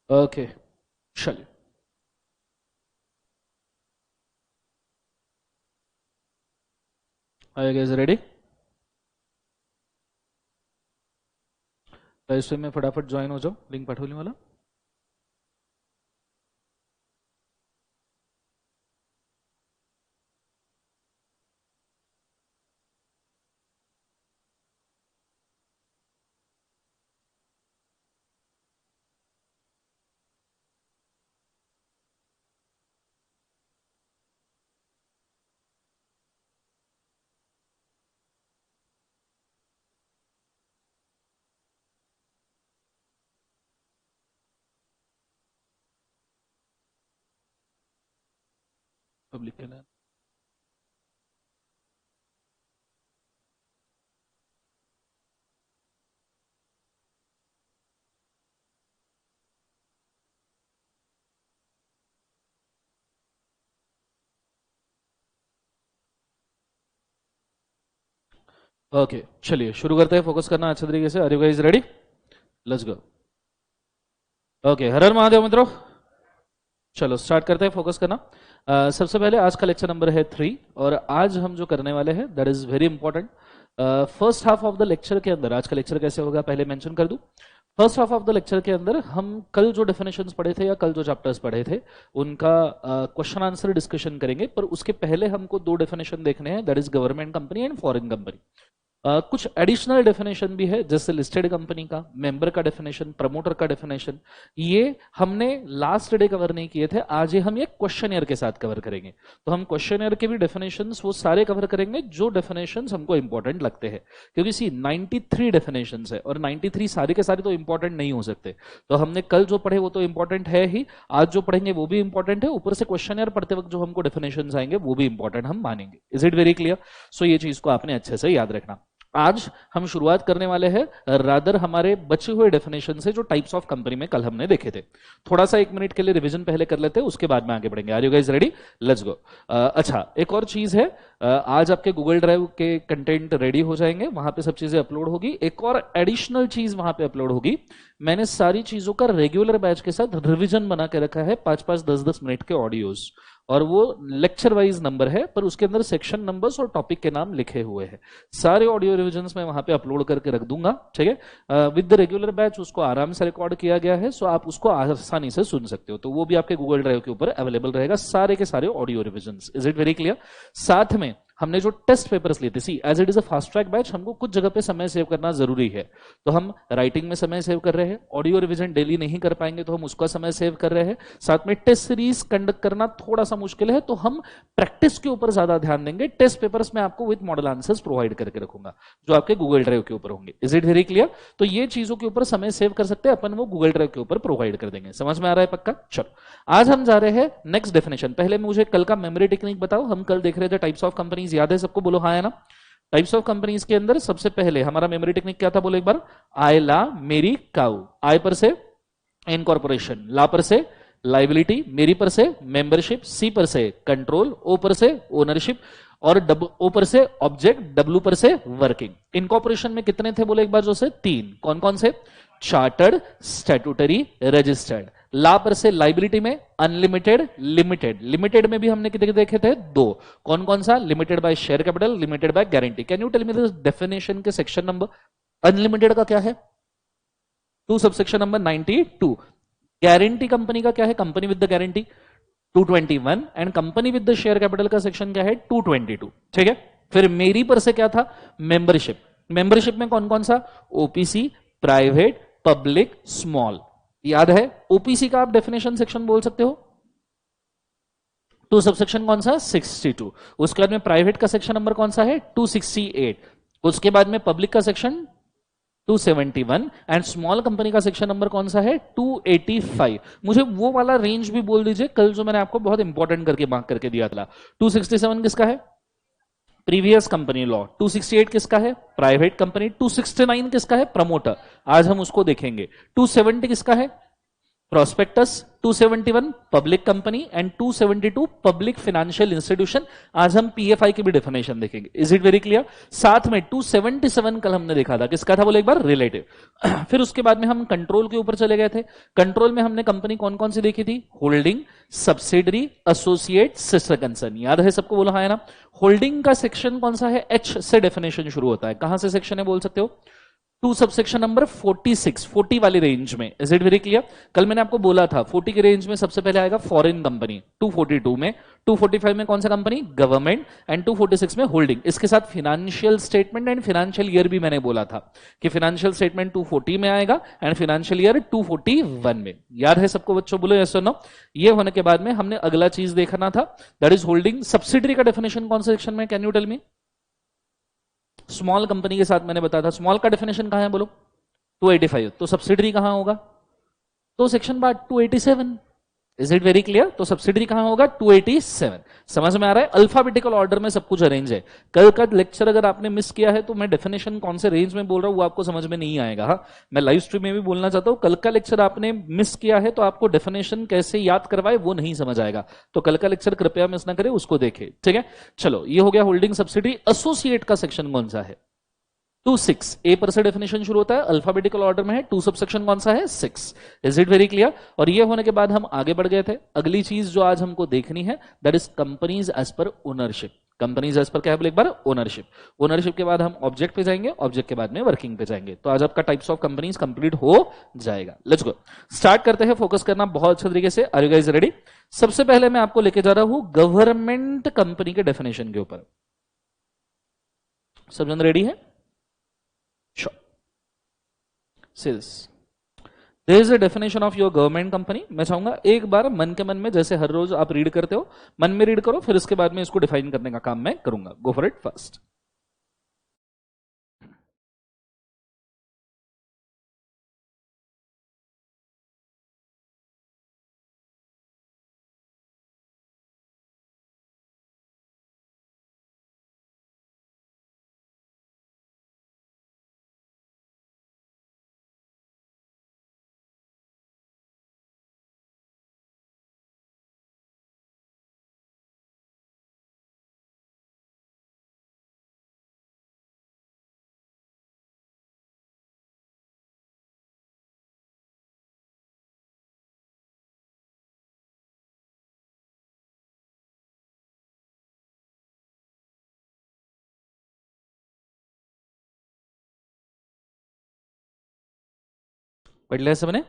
Okay, चलिए। Are you guys ready? Live stream में फटाफट ज्वाइन हो जाओ, लिंक पाठवली मला. पब्लिक के लिए. ओके, चलिए शुरू करते हैं. फोकस करना अच्छे तरीके से. Are you guys ready? Let's go. Okay, हर हर महादेव मित्रों. चलो स्टार्ट करते हैं. फोकस करना. सबसे पहले आज का लेक्चर नंबर है 3 और आज हम जो करने वाले हैं that is very important. First half of the lecture के अंदर, आज का लेक्चर कैसे होगा पहले मेंशन कर दूं. First half of the lecture के अंदर हम कल जो डेफिनेशंस पढ़े थे या कल जो चैप्टर्स पढ़े थे उनका क्वेश्चन आंसर डिस्कशन करेंगे. पर उसके पहले हमको दो डेफिनेशन देखने हैं, that is government company and foreign company. कुछ एडिशनल डेफिनेशन भी है, जैसे लिस्टेड कंपनी का, मेंबर का डेफिनेशन, प्रमोटर का डेफिनेशन. ये हमने लास्ट डे कवर नहीं किए थे. आज ये हम ये क्वेश्चनियर के साथ कवर करेंगे. तो हम क्वेश्चनियर के भी डेफिनेशंस वो सारे कवर करेंगे जो डेफिनेशंस हमको इंपॉर्टेंट लगते हैं. क्योंकि सी 93 डेफिनेशंस है और 93 सारे के सारे तो इंपॉर्टेंट नहीं हो सकते. तो हमने कल जो पढ़े वो तो इंपॉर्टेंट है ही, आज जो पढ़ेंगे वो भी इंपॉर्टेंट है, ऊपर से क्वेश्चनियर पढ़ते वक्त जो हमको डेफिनेशंस आएंगे वो भी इंपॉर्टेंट हम मानेंगे. Is it very clear? So ये चीज को आपने अच्छे से याद रखना. आज हम शुरुआत करने वाले हैं रादर हमारे बचे हुए डेफिनेशन से जो टाइप्स ऑफ कंपनी में कल हमने देखे थे. थोड़ा सा 1 मिनट के लिए रिवीजन पहले कर लेते हैं, उसके बाद में आगे बढ़ेंगे. Are you guys ready? Let's go. अच्छा, एक और चीज है. आज आपके गूगल ड्राइव के कंटेंट रेडी हो जाएंगे, वहां पे सब चीजें अपलोड होगी. एक और एडिशनल चीज वहां पे अपलोड होगी. मैंने सारी चीजों का रेगुलर बैच के साथ रिवीजन बना के रखा है, 5-5 10-10 मिनट के ऑडियोज, और वो लेक्चर वाइज नंबर है पर उसके अंदर सेक्शन नंबर्स और टॉपिक के नाम लिखे हुए हैं. सारे ऑडियो रिविजन्स मैं वहां पे अपलोड करके रख दूंगा. ठीक है, विद द रेगुलर बैच उसको आराम से रिकॉर्ड किया गया है, सो आप उसको आसानी से सुन सकते हो. तो वो भी आपके गूगल ड्राइव के ऊपर अवेलेबल रहेगा, सारे के सारे audio revisions. Is it very clear? साथ में हमने जो टेस्ट पेपर्स लिए थे, see as it is a fast track batch, हमको कुछ जगह पे समय सेव करना जरूरी है. तो हम राइटिंग में समय सेव कर रहे हैं, ऑडियो रिवीजन डेली नहीं कर पाएंगे तो हम उसका समय सेव कर रहे हैं. साथ में टेस्ट सीरीज कंडक्ट करना थोड़ा सा मुश्किल है, तो हम प्रैक्टिस के ऊपर ज्यादा ध्यान देंगे. टेस्ट पेपर्स में आपको विद मॉडल आंसर्स प्रोवाइड करके रखूंगा जो आपके गूगल ड्राइव के ऊपर होंगे. Is it very clear? तो ये चीजों के ऊपर समय सेव कर सकते हैं अपन, वो गूगल ड्राइव के ऊपर प्रोवाइड कर देंगे. समझ में आ रहा है पक्का? चलो आज हम जा रहे हैं नेक्स्ट डेफिनेशन. पहले मुझे कल का मेमोरी टेक्निक बताओ. हम कल देख रहे थे टाइप्स ऑफ कंपनीज, याद है सबको? बोलो हाँ है ना. टाइप्स ऑफ कंपनीज के अंदर सबसे पहले हमारा मेमोरी टेक्निक क्या था? बोलो एक बार. आय ला मेरी काऊ. आय पर से इनकॉर्पोरेशन, ला पर से लाइबिलिटी, मेरी पर से मेंबरशिप, सी पर से कंट्रोल, ओ पर से ओनरशिप और ओ पर से ऑब्जेक्ट, डब्ल्यू पर से वर्किंग. इनकॉर्पोरेशन में कितने थे? बोले एक बार जो से 3. कौन कौन से? Chartered, statutory, registered. ला पर से लाइबिलिटी में अनलिमिटेड, लिमिटेड. लिमिटेड में भी हमने कितने देखे थे? 2. कौन कौन सा? Limited by share capital, limited by guarantee. Can you tell me the definition के सेक्शन नंबर? अनलिमिटेड का क्या है? 2 सबसेक्शन नंबर 92. गारंटी कंपनी का क्या है? Company with the guarantee 221 and company with the share capital का सेक्शन क्या है? 222. ठीक है. फिर मेरी पर से क्या था? मेंबरशिप. मेंबरशिप में कौन कौन सा? OPC, private, public, small. याद है? ओपीसी का आप डेफिनेशन सेक्शन बोल सकते हो. 2 सबसेक्शन कौन सा? 62. उसके बाद में प्राइवेट का सेक्शन नंबर कौन सा है? 268. उसके बाद में पब्लिक का सेक्शन 271 एंड स्मॉल कंपनी का सेक्शन नंबर कौन सा है? 285. मुझे वो वाला रेंज भी बोल दीजिए कल जो मैंने आपको बहुत इंपॉर्टेंट करके मार्क करके दिया था. 267 किसका है? Previous company law. 268 किसका है? Private company. 269 किसका है? प्रमोटर. आज हम उसको देखेंगे. 270 किसका है? Prospectus 271 public company and 272 public financial institution. आज हम पीएफआई की भी डेफिनेशन देखेंगे। Is it very clear? साथ में 277 कल हमने देखा था, किसका था बोले एक बार, रिलेटिव। फिर उसके बाद में हम कंट्रोल के ऊपर चले गए थे। कंट्रोल में हमने कंपनी कौन कौन सी देखी थी? Holding, subsidiary, associate, sister concern. याद है सबको? बोला है ना। होल्डिंग का सेक्शन कौन सा है? एच से डेफिनेशन शुरू होता है। कहां से सेक्शन है बोल सकते हो? 2 सबसेक्शन नंबर 46, 40 वाली रेंज में। Is it very clear? कल मैंने आपको बोला था 40 की रेंज में सबसे पहले आएगा फॉरेन कंपनी 242 में, 245 में कौन सा कंपनी? गवर्नमेंट, एंड 246 में होल्डिंग। इसके साथ financial statement and financial year भी मैंने बोला था कि फाइनेंशियल स्टेटमेंट 240 में आएगा एंड फाइनेंशियल ईयर 241 में। याद है सबको बच्चों? बोलो यस और नो। ये होने के बाद में हमने अगला चीज देखना था, दैट इज होल्डिंग। सब्सिडरी का डेफिनेशन कौन सा सेक्शन में? Can you tell me? Small company के साथ मैंने बताया था। स्मॉल का डेफिनेशन कहां है बोलो? 285। तो सब्सिडरी कहां होगा? तो section bar 287। Is it very clear? तो सब्सिडरी कहां होगा? 287। समझ में आ रहा है? अल्फाबेटिकल ऑर्डर में सब कुछ अरेंज है। कल का लेक्चर अगर आपने मिस किया है तो मैं डेफिनेशन कौन से रेंज में बोल रहा हूं वो आपको समझ में नहीं आएगा। हाँ, मैं लाइव स्ट्रीम में भी बोलना चाहता हूं, कल का लेक्चर आपने मिस किया है तो आपको डेफिनेशन कैसे याद करवाए वो नहीं समझ आएगा। तो कल का लेक्चर कृपया मिस ना करें, उसको देखे। ठीक है, चलो ये हो गया होल्डिंग सब्सिडी। एसोसिएट का सेक्शन कौन सा है? 26 ए पर से डेफिनेशन शुरू होता है, अल्फाबेटिकल ऑर्डर में है। 2 सबसेक्शन कौन सा है? 6। Is it very clear? और ये होने के बाद हम आगे बढ़ गए थे। अगली चीज जो आज हमको देखनी है that is companies as per ownership. Companies as per क्या है बोले एक बार? ओनरशिप। ओनरशिप के बाद हम ऑब्जेक्ट पे जाएंगे, ऑब्जेक्ट के बाद में वर्किंग पे जाएंगे। तो आज आपका टाइप्स ऑफ कंपनीज कंप्लीट हो जाएगा। लेट्स गो, स्टार्ट करते हैं। फोकस करना बहुत अच्छे तरीके से। Are you guys ready? सबसे पहले मैं आपको लेके जा रहा हूं गवर्नमेंट कंपनी के डेफिनेशन के ऊपर। सब जन रेडी है? There is a definition of your government company। मैं चाहूंगा एक बार मन के मन में, जैसे हर रोज आप रीड करते हो, मन में रीड करो, फिर उसके बाद में इसको डिफाइन करने का काम मैं करूंगा। गो फॉर इट फर्स्ट। पढ़ लिया सबने?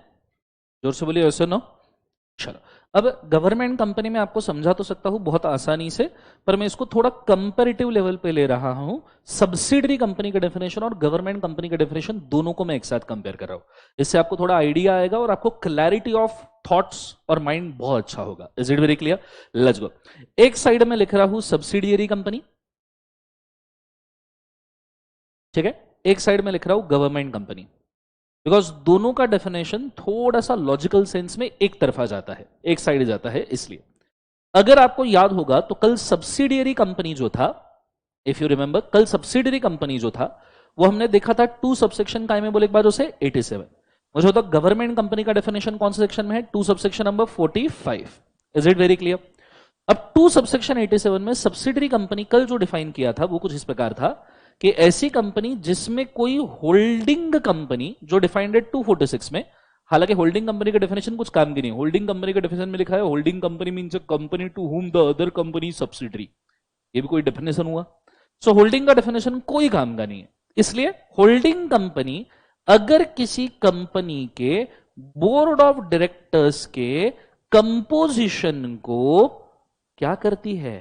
जोर से बोलिए यस और नो। चलो, अब गवर्नमेंट कंपनी में आपको समझा तो सकता हूं बहुत आसानी से, पर मैं इसको थोड़ा कंपैरेटिव लेवल पे ले रहा हूं। सब्सिडरी कंपनी का डेफिनेशन और गवर्नमेंट कंपनी का डेफिनेशन दोनों को मैं एक साथ कंपेयर कर रहा हूं। इससे आपको थोड़ा आइडिया आएगा और आपको क्लैरिटी ऑफ थॉट्स और माइंड बहुत अच्छा होगा। Is it very clear? Let's go. एक साइड में लिख रहा हूं सब्सिडियरी कंपनी, ठीक है, एक साइड में लिख रहा हूं गवर्नमेंट कंपनी, बिकॉज दोनों का डेफिनेशन थोड़ा सा लॉजिकल सेंस में एक तरफा जाता है, एक साइड जाता है। इसलिए अगर आपको याद होगा तो कल सब्सिडियरी कंपनी जो था, इफ यू रिमेंबर, कल सब्सिडियरी कंपनी जो था वो हमने देखा था 2 सबसेक्शन काय में बोले एक बार उसे 87। मुझे होता गवर्नमेंट कंपनी का डेफिनेशन कौन सा सेक्शन में है? 2 subsection number 45। Is it very clear? अब 2 सबसेक्शन 87 में सब्सिडियरी कंपनी कल जो डिफाइन किया था वो कुछ इस प्रकार था कि ऐसी कंपनी जिसमें कोई होल्डिंग कंपनी, जो डिफाइंड है 246 में। हालांकि होल्डिंग कंपनी का डेफिनेशन कुछ काम की नहीं। होल्डिंग कंपनी का डेफिनेशन में लिखा है holding company means a company to whom the other company subsidiary. ये भी कोई डेफिनेशन हुआ? सो होल्डिंग का डेफिनेशन कोई काम का नहीं है। इसलिए होल्डिंग कंपनी अगर किसी कंपनी के बोर्ड ऑफ डायरेक्टर्स के कंपोजिशन को क्या करती है?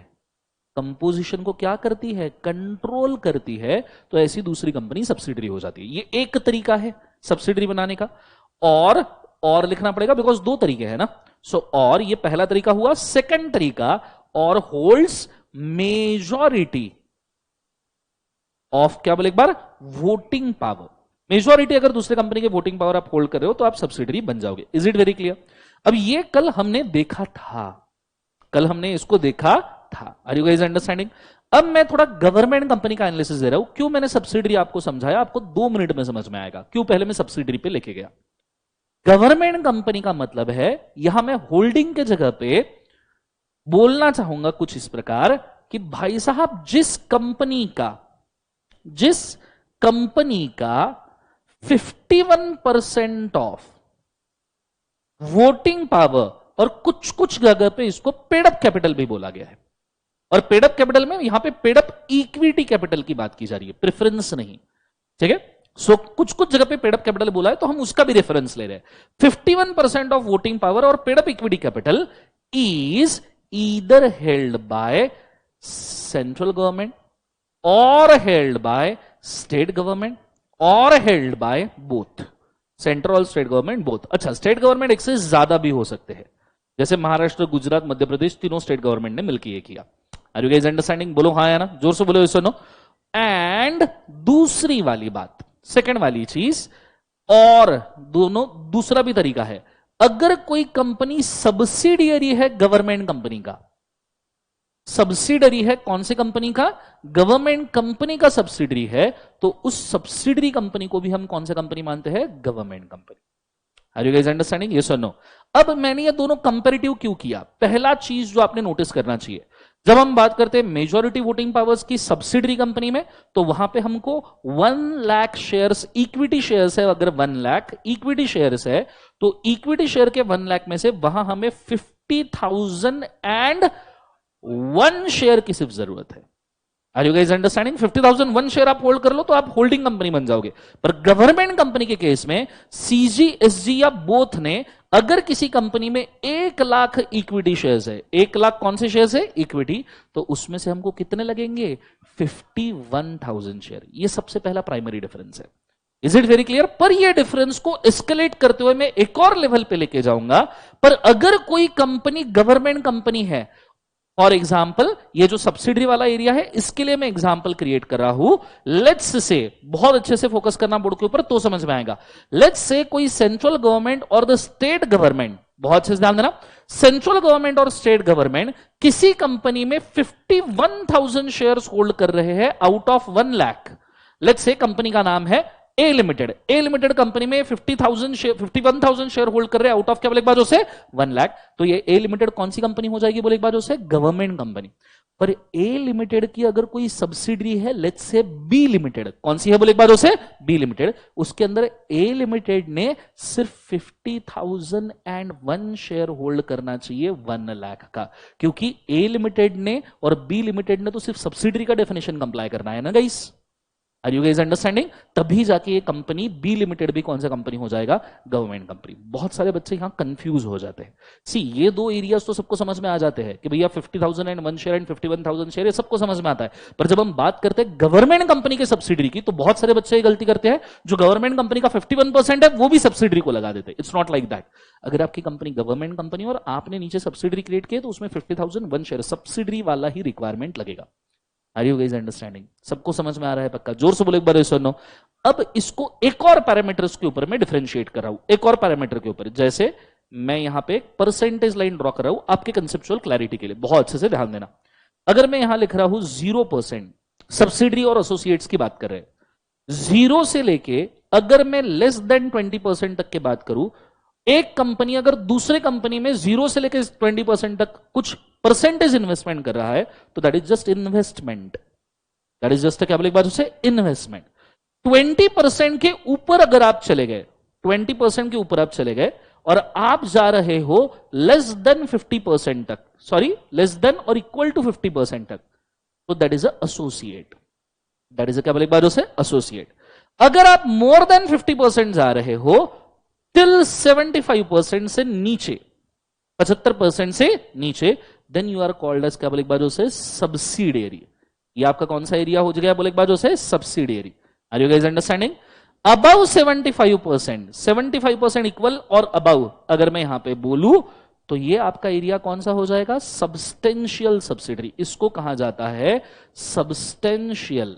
कंपोजिशन को क्या करती है? कंट्रोल करती है, तो ऐसी दूसरी कंपनी सब्सिडरी हो जाती है। ये एक तरीका है सब्सिडरी बनाने का। और लिखना पड़ेगा बिकॉज 2 तरीके हैं ना। सो और ये पहला तरीका हुआ। सेकंड तरीका, और होल्ड्स मेजॉरिटी ऑफ, क्या बोले एक बार? Voting power. मेजॉरिटी अगर दूसरे कंपनी के वोटिंग पावर आप होल्ड कर रहे हो तो आप सब्सिडरी बन जाओगे। Is it very clear? अब ये कल हमने देखा था, कल हमने इसको देखा था। Are you guys understanding? अब मैं थोड़ा गवर्नमेंट कंपनी का एनालिसिस दे रहा हूं। क्यों मैंने सब्सिडरी आपको समझाया, आपको 2 मिनट में समझ में आएगा क्यों पहले मैं सब्सिडरी पे लेके गया। गवर्नमेंट कंपनी का मतलब है, यहां मैं होल्डिंग के जगह पे बोलना चाहूंगा कुछ इस प्रकार कि भाई साहब जिस कंपनी का 51% ऑफ वोटिंग पावर, और कुछ कुछ जगह पे इसको पेडअप कैपिटल भी बोला गया है, और पेडअप कैपिटल में यहां पे पेडअप इक्विटी कैपिटल की बात की जा रही है, प्रेफरेंस नहीं, ठीक है। सो कुछ कुछ जगह पे पेडअप कैपिटल बोला है तो हम उसका भी रेफरेंस ले रहे हैं। 51% ऑफ वोटिंग पावर और paid up equity capital is either held by central government और हेल्ड बाय स्टेट गवर्नमेंट और हेल्ड बाय बोथ सेंट्रल और स्टेट गवर्नमेंट बोथ। अच्छा, स्टेट गवर्नमेंट एक से ज्यादा भी हो सकते हैं, जैसे महाराष्ट्र, गुजरात, मध्य प्रदेश, तीनों स्टेट गवर्नमेंट ने मिलकर ये किया। Are you guys understanding? बोलो हाँ या ना, जोर से बोलो, सुनो। एंड दूसरी वाली बात, सेकंड वाली चीज, और दोनों दूसरा भी तरीका है, अगर कोई कंपनी सब्सिडियरी है गवर्नमेंट कंपनी का, सब्सिडरी है कौन सी कंपनी का? गवर्नमेंट कंपनी का सब्सिडरी है, तो उस सब्सिडरी कंपनी को भी हम कौन सा कंपनी मानते हैं? Government company. Are you guys understanding? Yes और नो? अब मैंने ये दोनों कंपैरेटिव क्यों किया? पहला चीज जो आपने नोटिस करना चाहिए, जब हम बात करते हैं मेजॉरिटी वोटिंग पावर्स की सब्सिडरी कंपनी में, तो वहां पे हमको 1 लाख शेयर्स, इक्विटी शेयर्स है, अगर 1 लाख इक्विटी शेयर्स है तो इक्विटी शेयर के 1 लाख में से वहां हमें 50,001 शेयर की सिर्फ जरूरत है। Are you guys understanding? 50,001 share आप होल्ड कर लो तो आप होल्डिंग कंपनी बन जाओगे। पर गवर्नमेंट कंपनी के केस में सीजी, एसजी या बोथ ने, अगर किसी कंपनी में 1 लाख इक्विटी शेयर्स है, 1 लाख कौन से शेयर्स है? इक्विटी, तो उसमें से हमको कितने लगेंगे? 51,000 शेयर। ये सबसे पहला प्राइमरी डिफरेंस है। Is it very clear? पर ये डिफरेंस को एस्केलेट करते हुए मैं एक और लेवल पे लेके जाऊंगा। पर अगर कोई कंपनी गवर्नमेंट कंपनी है, फॉर एग्जाम्पल ये जो सब्सिडरी वाला एरिया है, इसके लिए मैं एग्जाम्पल क्रिएट कर रहा हूं। लेट्स से, बहुत अच्छे से फोकस करना बोर्ड के ऊपर तो समझ में आएगा। लेट्स से कोई सेंट्रल गवर्नमेंट और द स्टेट गवर्नमेंट, बहुत अच्छे से ध्यान देना, सेंट्रल गवर्नमेंट और स्टेट गवर्नमेंट किसी कंपनी में 51,000 शेयर्स होल्ड कर रहे हैं out of 1 lakh. Let's say company का नाम है ए लिमिटेड। ए लिमिटेड कंपनी में 51,000 शेयर होल्ड कर रहे हैं आउट ऑफ क्या बोले एक बाजू से? 1 लाख। तो ये ए लिमिटेड कौन सी कंपनी हो जाएगी बोले एक बाजू से? Government company. पर ए लिमिटेड की अगर कोई सब्सिडरी है, लेट्स से बी लिमिटेड, कौन सी है बोले एक बाजू से? B limited. उसके अंदर ए लिमिटेड ने सिर्फ 50,001 शेयर होल्ड करना चाहिए 1 लाख का, क्योंकि ए लिमिटेड ने और बी लिमिटेड ने तो सिर्फ सब्सिडरी का डेफिनेशन कंप्लाई करना है ना guys. Are you guys understanding? तभी जाके ये कंपनी बी लिमिटेड भी कौन सा कंपनी हो जाएगा? Government company. बहुत सारे बच्चे यहां कंफ्यूज हो जाते हैं। सी, ये दो एरियाज तो सबको समझ में आ जाते हैं कि भैया 50,001 शेयर एंड 51,000 शेयर, ये सबको समझ में आता है। पर जब हम बात करते हैं गवर्नमेंट कंपनी के सब्सिडरी की, तो बहुत सारे बच्चे ये गलती करते हैं, जो गवर्नमेंट कंपनी का 51% है वो भी सब्सिडरी को लगा देते हैं। It's not like that. अगर आपकी कंपनी गवर्नमेंट कंपनी और आपने नीचे सब्सिडरी क्रिएट किए, तो उसमें 50,001 शेयर सब्सिडरी वाला ही रिक्वायरमेंट लगेगा। Are you guys understanding? सबको समझ में आ रहा है पक्का? जोर से बोलो एक बार yes or no। अब इसको एक और पैरामीटर्स के ऊपर मैं डिफरेंशिएट कर रहा हूं, एक और पैरामीटर के ऊपर। जैसे मैं यहां पे परसेंटेज लाइन ड्रॉ कर रहा हूं आपके कंसेप्चुअल क्लैरिटी के लिए, बहुत अच्छे से ध्यान देना। अगर मैं यहां लिख रहा हूं 0%, सब्सिडरी और एसोसिएट्स की बात कर रहे हैं, 0 से लेके अगर मैं लेस देन 20% तक की बात करूं, एक कंपनी अगर दूसरे कंपनी में 0 से लेकर 20% तक कुछ परसेंटेज इन्वेस्टमेंट कर रहा है, तो that is just investment. That is just क्या बोले एक बार उसे? इन्वेस्टमेंट। 20% के ऊपर अगर आप चले गए, 20% के ऊपर आप चले गए और आप जा रहे हो लेस देन 50% तक, सॉरी लेस देन और इक्वल टू 50% तक, तो that is associate. That is क्या बोले एक बार उसे? एसोसिएट। अगर आप मोर देन 50% जा रहे हो, टिल 75% से नीचे, 75% से नीचे, then you are called as क्या बोले एक बाजू से? सब्सिडियरी। ये आपका कौन सा एरिया हो जाएगा बोले एक बाजू से? Subsidiary. Are you guys understanding? Above 75%, 75% equal और अबव अगर मैं यहां पे बोलूं, तो ये आपका एरिया कौन सा हो जाएगा? Substantial subsidiary. इसको कहा जाता है सब्सटेंशियल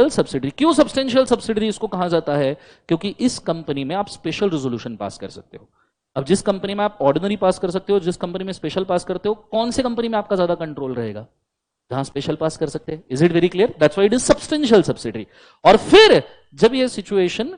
सब्सिडरी। क्यों सब्सटेंशियल सब्सिडरी इसको कहा जाता है? क्योंकि इस कंपनी में आप स्पेशल रेजोल्यूशन पास कर सकते हो। अब जिस कंपनी में आप ऑर्डिनरी पास कर सकते हो, जिस कंपनी में स्पेशल पास करते हो, कौन से कंपनी में आपका ज्यादा कंट्रोल रहेगा? जहां स्पेशल पास कर सकते हैं। Is it very clear? That's why it is substantial subsidiary. और फिर जब यह सिचुएशन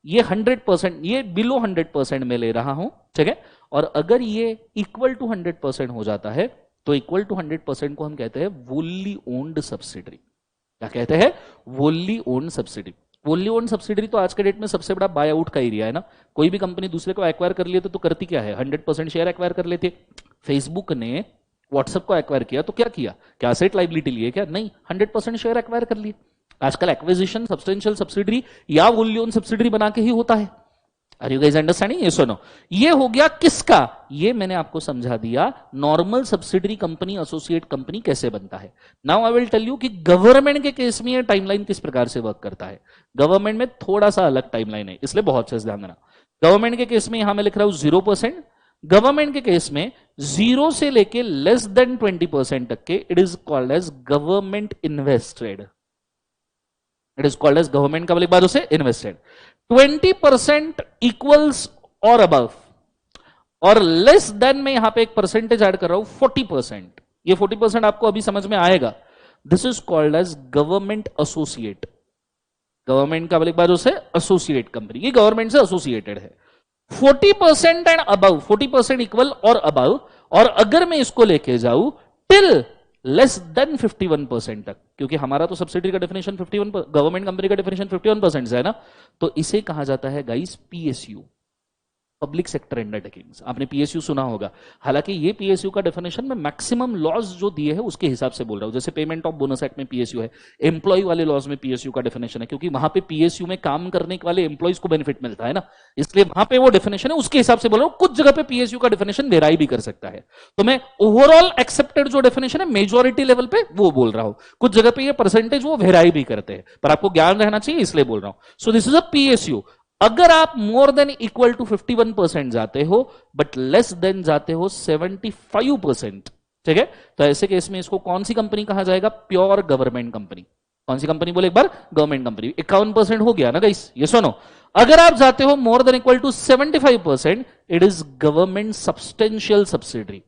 ये 100%, ये बिलो 100% में ले रहा हूं, ठीक है। और अगर ये इक्वल टू 100% हो जाता है तो इक्वल टू 100% को हम कहते हैं वोल्ली ओन्ड सब्सिडरी। क्या कहते हैं? वोल्ली ओन्ड सब्सिडरी। वोल्ली ओन्ड सब्सिडरी तो आज के डेट में सबसे बड़ा बाय आउट का एरिया है ना। कोई भी कंपनी दूसरे को एक्वायर कर लिए तो करती क्या है? 100% शेयर एक्वायर कर लेती है। फेसबुक ने व्हाट्सएप को एक्वायर किया तो क्या किया? क्या एसेट लाइबिलिटी लिए? क्या नहीं, 100% शेयर एक्वायर कर लिए। आजकल एक्विजिशन सब्सटेंशियल सब्सिडरी या वोल्ली ओन्ड सब्सिडरी बना के ही होता है। Are you guys understanding? ये सुनो, ये हो गया किसका? ये मैंने आपको समझा दिया normal subsidiary company associate company कैसे बनता है। Now I will tell you कि गवर्नमेंट के केस में ये टाइमलाइन किस प्रकार से वर्क करता है। गवर्नमेंट में थोड़ा सा अलग टाइमलाइन है, इसलिए बहुत से ध्यान देना। गवर्नमेंट के केस में यहां मैं लिख रहा हूं 0%। गवर्नमेंट के केस में 0 से लेके लेस देन 20% तक के it is called as government invested. It is called as government का एक बार उसे इन्वेस्टेड। 20% इक्वल्स और अबव और लेस देन में यहां पे एक परसेंटेज ऐड कर रहा हूं 40%। ये 40% आपको अभी समझ में आएगा। This is called as government associate. Government का एक बार उसे एसोसिएट कंपनी, ये गवर्नमेंट से एसोसिएटेड है। 40% एंड अबव, 40% इक्वल और अबव, और अगर मैं इसको लेके जाऊं टिल लेस देन 51% तक, क्योंकि हमारा तो सब्सिडी का डेफिनेशन 51, गवर्नमेंट कंपनी का डेफिनेशन 51% से है ना, तो इसे कहा जाता है guys PSU, public sector undertakings. आपने पीएसयू सुना होगा। हालांकि ये पीएसयू का डेफिनेशन में मैक्सिमम लॉज जो दिए हैं उसके हिसाब से बोल रहा हूं। जैसे पेमेंट ऑफ बोनस एक्ट में पीएसयू है, एम्प्लॉय वाले लॉज में पीएसयू का डेफिनेशन है, क्योंकि वहां पे पीएसयू में काम करने वाले एम्प्लॉयज को बेनिफिट मिलता है ना, इसलिए वहां पे वो डेफिनेशन है, उसके हिसाब से बोल रहा हूं। कुछ जगह पे पीएसयू का डेफिनेशन वेराई भी कर सकता है, तो मैं ओवरऑल एक्सेप्टेड जो डेफिनेशन है मेजोरिटी लेवल पे वो बोल रहा हूं। कुछ जगह पे ये परसेंटेज वो वेराई भी करते हैं, पर आपको ज्ञान रहना चाहिए इसलिए बोल रहा हूं। सो दिस इज अ पीएसयू। अगर आप मोर देन इक्वल टू 51% जाते हो बट लेस देन जाते हो 75%, ठीक है, तो ऐसे केस में इसको कौन सी कंपनी कहा जाएगा? Pure government company. कौन सी कंपनी बोले एक बार? Government company. 51% हो गया ना गाइस, ये सुनो। अगर आप जाते हो more than equal to 75%, it is government substantial subsidiary.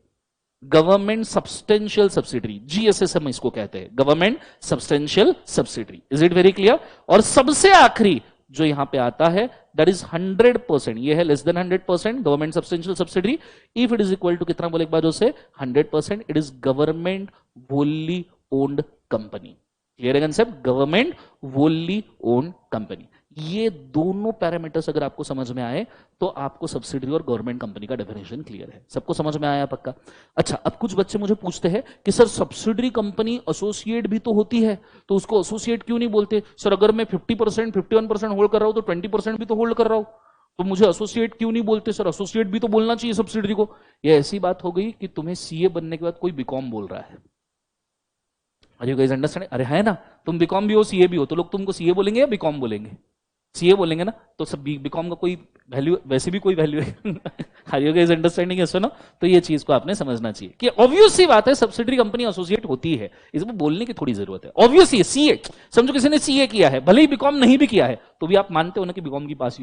Government substantial subsidiary, GSSM इसको कहते हैं, government substantial subsidiary. Is it very clear? और सबसे आखिरी जो यहां पे आता है दैट इज 100%, ये है less than 100%, government substantial subsidiary. If it is equal to कितना बोले एक बार से 100%, it is government wholly owned company. Clear है concept? Government wholly owned company. ये दोनों पैरामीटर्स अगर आपको समझ में आए तो आपको सब्सिडरी और गवर्नमेंट कंपनी का डेफिनेशन क्लियर है। सबको समझ में आया पक्का? अच्छा, अब कुछ बच्चे मुझे पूछते हैं कि सर सब्सिडरी कंपनी एसोसिएट भी तो होती है, तो उसको एसोसिएट क्यों नहीं बोलते? सर अगर मैं 50% 51% होल्ड कर रहा हूं तो 20% भी तो होल्ड कर रहा हूं, तो मुझे एसोसिएट क्यों नहीं बोलते? सर एसोसिएट भी तो बोलना चाहिए सब्सिडरी को। यह ऐसी बात हो गई कि तुम्हें सीए बनने के बाद कोई बीकॉम बोल रहा है। Are you guys understand? अरे है ना, तुम बीकॉम भी हो सीए भी हो, तो लोग तुमको सीए बोलेंगे या बीकॉम बोलेंगे? सीए बोलेंगे ना, तो सब बीकॉम का कोई वैल्यू, वैसे भी कोई वैल्यू है। आर यू गाइस अंडरस्टैंडिंग है? सुनो, तो ये चीज को आपने समझना चाहिए कि ऑब्वियस सी बात है सब्सिडरी कंपनी एसोसिएट होती है, इसमें बोलने की थोड़ी जरूरत है। ऑब्वियस ही सीए, समझो किसी ने सीए किया है, भले ही बीकॉम नहीं भी किया है, तो भी आप मानते हो ना कि बीकॉम की पास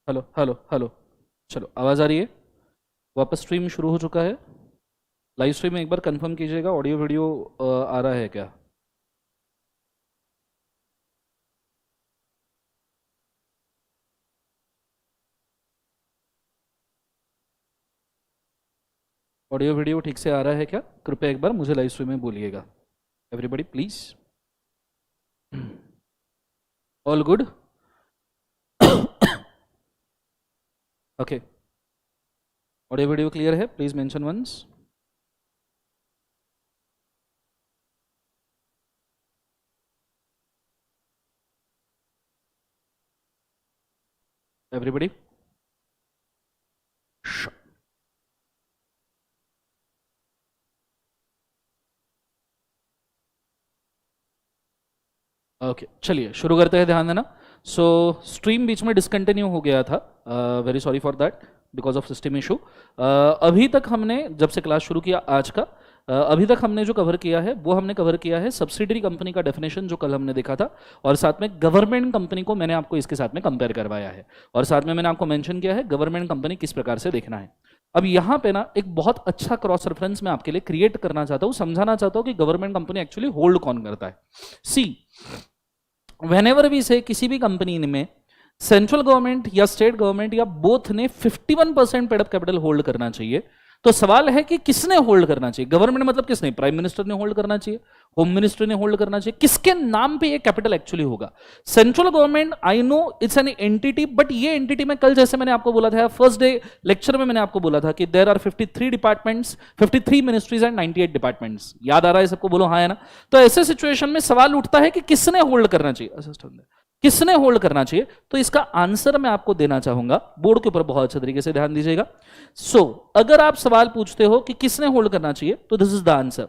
हेलो हेलो हेलो। चलो, आवाज़ आ रही है? वापस स्ट्रीम शुरू हो चुका है। लाइव स्ट्रीम में एक बार कंफर्म कीजिएगा ऑडियो वीडियो आ रहा है क्या? ऑडियो वीडियो ठीक से आ रहा है क्या? कृपया एक बार मुझे लाइव स्ट्रीम में बोलिएगा। Everybody please. All good? Okay, audio video clear है? Please mention once. Everybody. Okay, चलिए शुरू करते हैं। ध्यान देना। सो स्ट्रीम बीच में डिसकंटिन्यू हो गया था। Very sorry for that, because of system issue. अभी तक हमने जब से क्लास शुरू किया आज का, अभी तक हमने जो कवर किया है वो हमने कवर किया है सब्सिडरी कंपनी का डेफिनेशन जो कल हमने देखा था, और साथ में गवर्नमेंट कंपनी को मैंने आपको इसके साथ में कंपेयर करवाया है, और साथ में मैंने आपको मेंशन किया है गवर्नमेंट कंपनी किस प्रकार से देखना है। अब यहाँ पे ना एक बहुत अच्छा क्रॉस रेफरेंस मैं आपके लिए क्रिएट करना चाहता हूँ, समझाना चाहता हूँ कि गवर्नमेंट कंपनी एक्चुअली होल्ड कौन करता है। सी, व्हेनेवर वी से किसी भी कंपनी में सेंट्रल गवर्नमेंट या स्टेट गवर्नमेंट या बोथ ने 51% पेड अप कैपिटल होल्ड करना चाहिए, तो सवाल है कि किसने होल्ड करना चाहिए? गवर्नमेंट मतलब किसने? प्राइम मिनिस्टर ने होल्ड करना चाहिए, होम मिनिस्टर ने होल्ड करना चाहिए। किसके नाम पे ये कैपिटल एक्चुअली होगा? Central government, I know it's an entity, but ये एंटिटी में कल जैसे मैंने आपको बोला था, फर्स्ट डे लेक्चर में मैंने आपको बोला था कि there are 53 departments, 53 ministries and 98 departments. याद आ रहा है सबको? बोलो हाँ है ना? तो ऐसे सिचुएशन में सवाल उठता है कि किसने होल्ड करना चाहिए? असिस्टेंट, किसने होल्ड करना चाहिए? तो इसका आंसर मैं आपको देना चाहूंगा, बोर्ड के ऊपर बहुत अच्छे तरीके से ध्यान दीजिएगा। सो अगर आप सवाल पूछते हो कि किसने होल्ड करना चाहिए, तो this is the answer,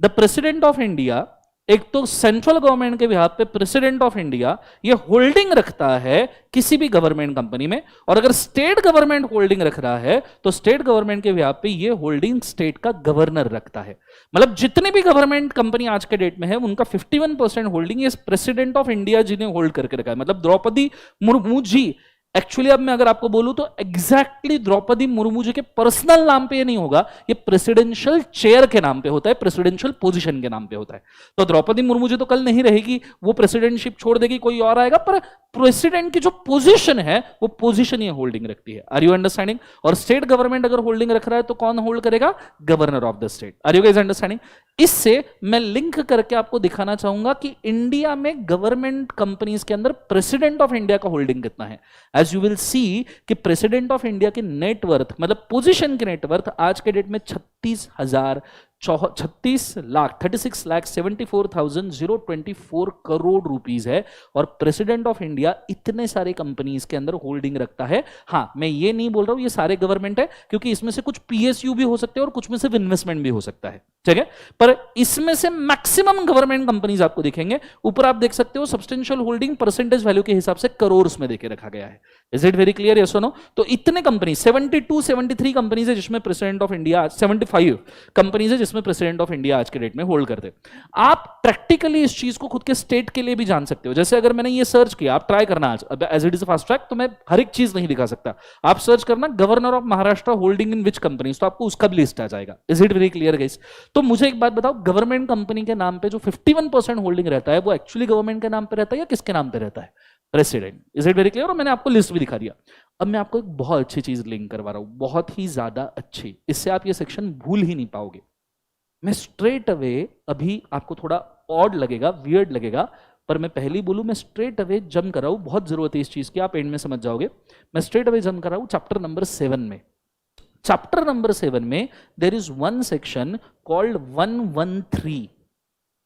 the president of India. एक तो सेंट्रल गवर्नमेंट के बिहाफ पे प्रेसिडेंट ऑफ इंडिया ये होल्डिंग रखता है किसी भी गवर्नमेंट कंपनी में, और अगर स्टेट गवर्नमेंट होल्डिंग रख रहा है तो स्टेट गवर्नमेंट के बिहाफ पे ये होल्डिंग स्टेट का गवर्नर रखता है। मतलब जितनी भी गवर्नमेंट कंपनी आज के डेट में है उनका 51% होल्डिंग ये प्रेसिडेंट ऑफ इंडिया जी ने होल्ड करके रखा है। मतलब द्रौपदी मुर्मू जी, एक्चुअली अब मैं अगर आपको बोलूं तो एग्जैक्टली द्रौपदी मुर्मू जी के पर्सनल नाम पे ये नहीं होगा, ये प्रेसिडेंशियल चेयर के नाम पे होता है, प्रेसिडेंशियल पोजीशन के नाम पे होता है। तो द्रौपदी मुर्मू जी तो कल नहीं रहेगी, वो प्रेसिडेंटशिप छोड़ देगी, कोई और आएगा, पर प्रेसिडेंट की जो पोजीशन है वो पोजीशन ये होल्डिंग रखती है। Are you understanding? और स्टेट गवर्नमेंट अगर होल्डिंग रख रहा है तो कौन होल्ड करेगा? Governor of the state. Are you guys understanding? इससे मैं लिंक करके आपको दिखाना चाहूंगा कि इंडिया में गवर्नमेंट कंपनीज के अंदर प्रेसिडेंट ऑफ इंडिया का होल्डिंग कितना है। एज यू विल सी कि प्रेसिडेंट ऑफ इंडिया की नेटवर्थ, मतलब पोजीशन की नेटवर्थ आज के डेट में 36,74,024 करोड़ रुपीस है, और प्रेसिडेंट ऑफ इंडिया इतने सारे कंपनीज के अंदर होल्डिंग रखता है। हाँ, मैं ये नहीं बोल रहा हूं ये सारे गवर्नमेंट है, क्योंकि इसमें से कुछ पीएसयू भी हो सकते हैं और कुछ में सिर्फ इन्वेस्टमेंट भी हो सकता है, ठीक है? पर इसमें से मैक्सिमम गवर्नमेंट कंपनीज आपको दिखेंगे। ऊपर आप देख सकते हो सब्सटेंशियल होल्डिंग परसेंटेज वैल्यू के हिसाब से करोड़ में देके रखा गया है। Is it very clear? Yes और नो? तो इतने कंपनी 72 73 कंपनीज है जिसमें प्रेसिडेंट ऑफ इंडिया, 75 कंपनीज है जिसमें प्रेसिडेंट ऑफ इंडिया आज के डेट में होल्ड करते हैं। आप प्रैक्टिकली इस चीज को खुद के स्टेट के लिए भी जान सकते हो। जैसे अगर मैंने ये सर्च किया, आप ट्राई करना आज, as it is fast track तो मैं हर एक चीज नहीं दिखा सकता, आप सर्च करना governor of Maharashtra holding in which companies, तो आपको उसका भी लिस्ट आ जाएगा। Is it very clear guys? तो मुझे एक बात बताओ, गवर्नमेंट कंपनी के नाम पे जो 51% होल्डिंग रहता है वो एक्चुअली गवर्नमेंट के नाम पे रहता है या किसके नाम पे रहता है? President. Is it very clear? और मैंने आपको लिस्ट भी दिखा दिया। अब मैं आपको एक बहुत अच्छी चीज लिंक करवा रहा हूं, बहुत ही ज्यादा अच्छी, इससे आप ये सेक्शन भूल ही नहीं पाओगे। मैं स्ट्रेट अवे, अभी आपको थोड़ा ऑड लगेगा, वियर्ड लगेगा, पर मैं पहले ही बोलूं, मैं स्ट्रेट अवे जंप कर रहा हूं, बहुत जरूरत है इस चीज की, आप एंड में समझ जाओगे। मैं स्ट्रेट अवे जंप कर रहा हूं चैप्टर नंबर 7 में। चैप्टर नंबर 7 में there is one section called 113।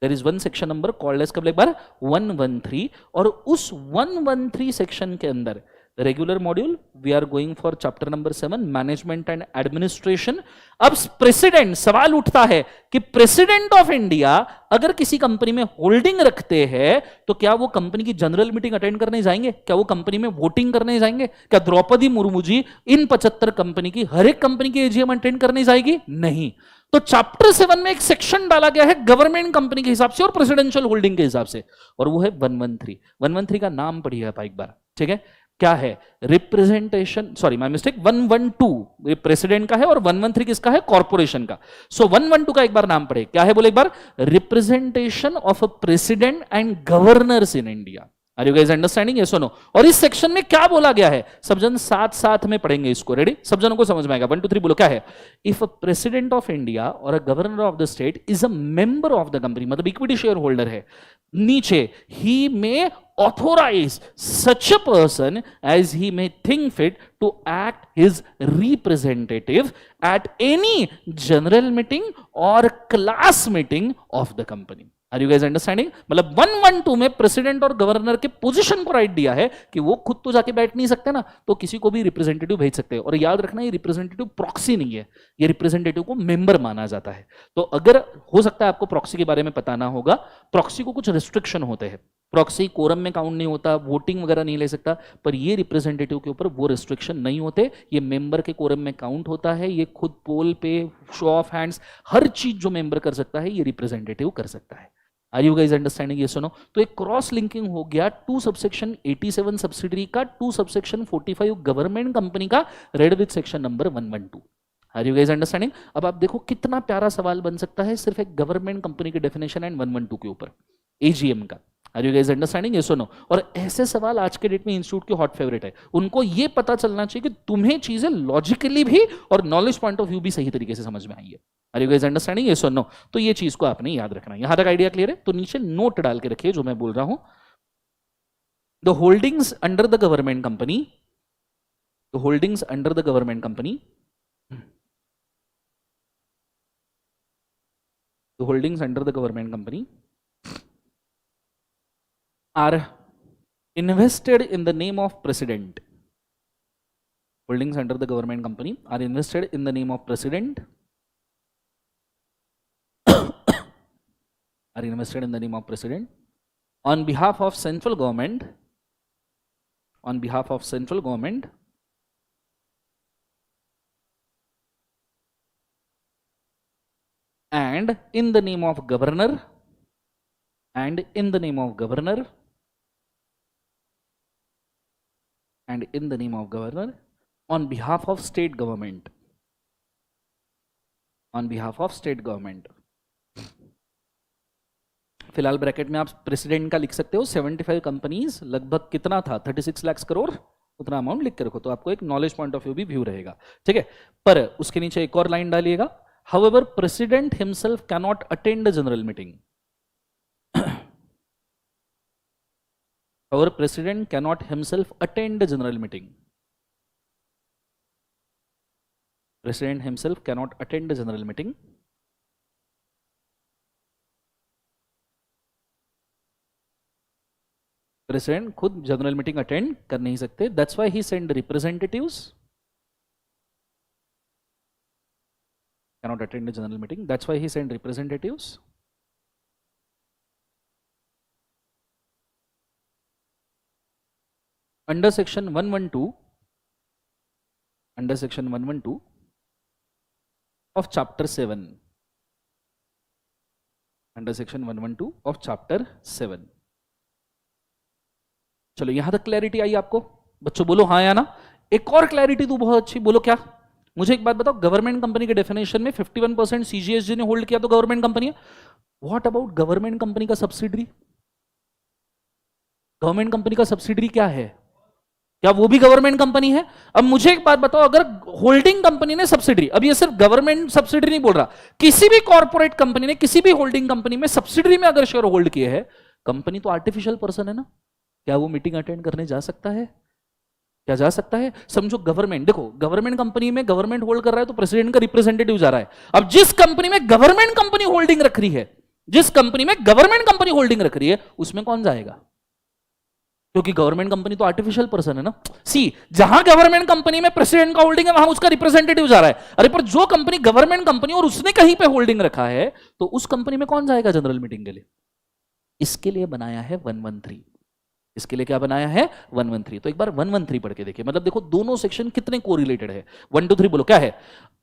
There is one section number called as, कब एक बार 113, और उस 113 सेक्शन के अंदर regular module we are going for chapter number 7 management and administration. अब प्रेसिडेंट, सवाल उठता है कि प्रेसिडेंट ऑफ इंडिया अगर किसी कंपनी में होल्डिंग रखते हैं तो क्या वो कंपनी की जनरल मीटिंग अटेंड करने जाएंगे? क्या वो कंपनी में वोटिंग करने जाएंगे? क्या द्रौपदी मुर्मू जी इन 75 कंपनी की हर एक कंपनी की एजीएम अटेंड करने जाएगी? नहीं। तो चैप्टर 7 में एक सेक्शन डाला गया है गवर्नमेंट कंपनी के हिसाब से और प्रेसिडेंशियल होल्डिंग के हिसाब से, और वो है 113। 113 का नाम पढ़िए आप एक बार, ठीक है? क्या है? Representation, sorry my mistake, 112 president का है और 113 किसका है? कॉर्पोरेशन का। सो 112 का एक बार नाम पढ़े, क्या है बोले एक बार? Representation of a president and governors in India. Are you guys understanding? Yes और नो? और इस सेक्शन में क्या बोला गया है? सब जन साथ साथ में पढ़ेंगे इसको, रेडी? सब जनों को समझ में आएगा। 1 2 3 बोलो, क्या है? If a president of India और a governor of the state is a member of the company, मतलब इक्विटी शेयर होल्डर है, नीचे ही may authorize such a person as he may think fit to act his representative at any general meeting or class meeting of the company. Are you guys understanding? मतलब 112 में president और governor के position को right दिया है कि वो खुद तो जाके बैठ नहीं सकते ना, तो किसी को भी रिप्रेजेंटेटिव भेज सकते हैं। और याद रखना, ये रिप्रेजेंटेटिव प्रॉक्सी नहीं है, ये रिप्रेजेंटेटिव को मेंबर माना जाता है। तो अगर हो सकता है आपको प्रॉक्सी के बारे में पता ना होगा, प्रॉक्सी को कुछ रिस्ट्रिक्शन होते हैं। प्रॉक्सी कोरम में काउंट नहीं होता, वोटिंग वगैरह नहीं ले सकता, पर ये रिप्रेजेंटेटिव के ऊपर वो रिस्ट्रिक्शन नहीं होते। ये मेंबर के कोरम में काउंट होता है, ये खुद पोल पे, शो ऑफ हैंड्स, हर चीज जो मेंबर कर सकता है ये रिप्रेजेंटेटिव कर सकता है। Are you guys understanding? ये सुनो, तो एक क्रॉस लिंकिंग हो गया 2 सबसेक्शन 87 सब्सिडरी का, 2 सबसेक्शन 45 गवर्नमेंट कंपनी का, read with section number 112। Are you guys understanding? अब आप देखो कितना प्यारा सवाल बन सकता है सिर्फ एक गवर्नमेंट कंपनी की डेफिनेशन एंड 112 के ऊपर, एजीएम का। Are you guys understanding? ये सुनो, और ऐसे सवाल आज के डेट में इंस्टीट्यूट के हॉट फेवरेट है। उनको ये पता चलना चाहिए कि तुम्हें चीजें लॉजिकली भी और नॉलेज पॉइंट ऑफ व्यू भी सही तरीके से समझ में आई है। Are you guys understanding? ये सुनो, तो ये चीज को आपने याद रखना। यहां तक आइडिया क्लियर है? तो नीचे नोट डाल के रखिए जो मैं बोल रहा हूं। The holdings under the government company, the holdings under the government company, the holdings under the government company are invested in the name of president. Holdings under the government company are invested in the name of president, are invested in the name of president on behalf of central government, on behalf of central government and in the name of governor, and in the name of governor, and in the name of governor on behalf of state government, on behalf of state government। फिलहाल bracket में आप president का लिख सकते हो। 75 companies, लगभग कितना था? 36 लाख करोड़, उतना अमाउंट लिख के रखो तो आपको एक नॉलेज पॉइंट ऑफ व्यू भी व्यू रहेगा, ठीक है? पर उसके नीचे एक और लाइन डालिएगा, however president himself cannot attend the general meeting. Our president cannot himself attend the general meeting. President himself cannot attend the general meeting. President खुद जनरल मीटिंग अटेंड कर नहीं सकते, that's why he send representatives. Cannot attend the general meeting, that's why he send representatives. Under section 112, under section 112 of chapter 7, under section 112 of chapter 7। चलो यहां तक clarity आई आपको? बच्चों बोलो हाँ या ना। एक और क्लैरिटी तो बहुत अच्छी, बोलो क्या? मुझे एक बात बताओ, गवर्नमेंट कंपनी के डेफिनेशन में 51% सीजीएसजी ने होल्ड किया तो गवर्नमेंट कंपनी है। व्हाट अबाउट गवर्नमेंट कंपनी का सब्सिडरी? गवर्नमेंट कंपनी का सब्सिडरी क्या है? क्या वो भी गवर्नमेंट कंपनी है? अब मुझे एक बात बताओ, अगर होल्डिंग कंपनी ने सब्सिडरी, अब ये सिर्फ गवर्नमेंट सब्सिडरी नहीं बोल रहा, किसी भी कॉर्पोरेट कंपनी ने किसी भी होल्डिंग कंपनी में सब्सिडरी में अगर शेयर होल्ड किए है, कंपनी तो आर्टिफिशियल पर्सन है ना, क्या वो मीटिंग अटेंड करने जा सकता है? क्या जा सकता है? समझो गवर्नमेंट, देखो गवर्नमेंट कंपनी में गवर्नमेंट होल्ड कर रहा है तो प्रेसिडेंट का रिप्रेजेंटेटिव जा रहा है। अब जिस कंपनी में गवर्नमेंट कंपनी होल्डिंग रख रही है, जिस कंपनी में गवर्नमेंट कंपनी होल्डिंग रख रही है, उसमें कौन जाएगा? क्योंकि गवर्नमेंट कंपनी तो आर्टिफिशियल पर्सन है ना। सी, जहां गवर्नमेंट कंपनी में प्रेसिडेंट का होल्डिंग है वहां उसका रिप्रेजेंटेटिव जा रहा है। अरे पर जो कंपनी गवर्नमेंट कंपनी और उसने कहीं पे होल्डिंग रखा है, तो उस कंपनी में कौन जाएगा जनरल मीटिंग के लिए? इसके लिए बनाया है 113। इसके लिए क्या बनाया है? 113। तो एक बार 113 पढ़ के देखिए, मतलब देखो दोनों सेक्शन कितने कोरिलेटेड है। 1 2 3 बोलो क्या है?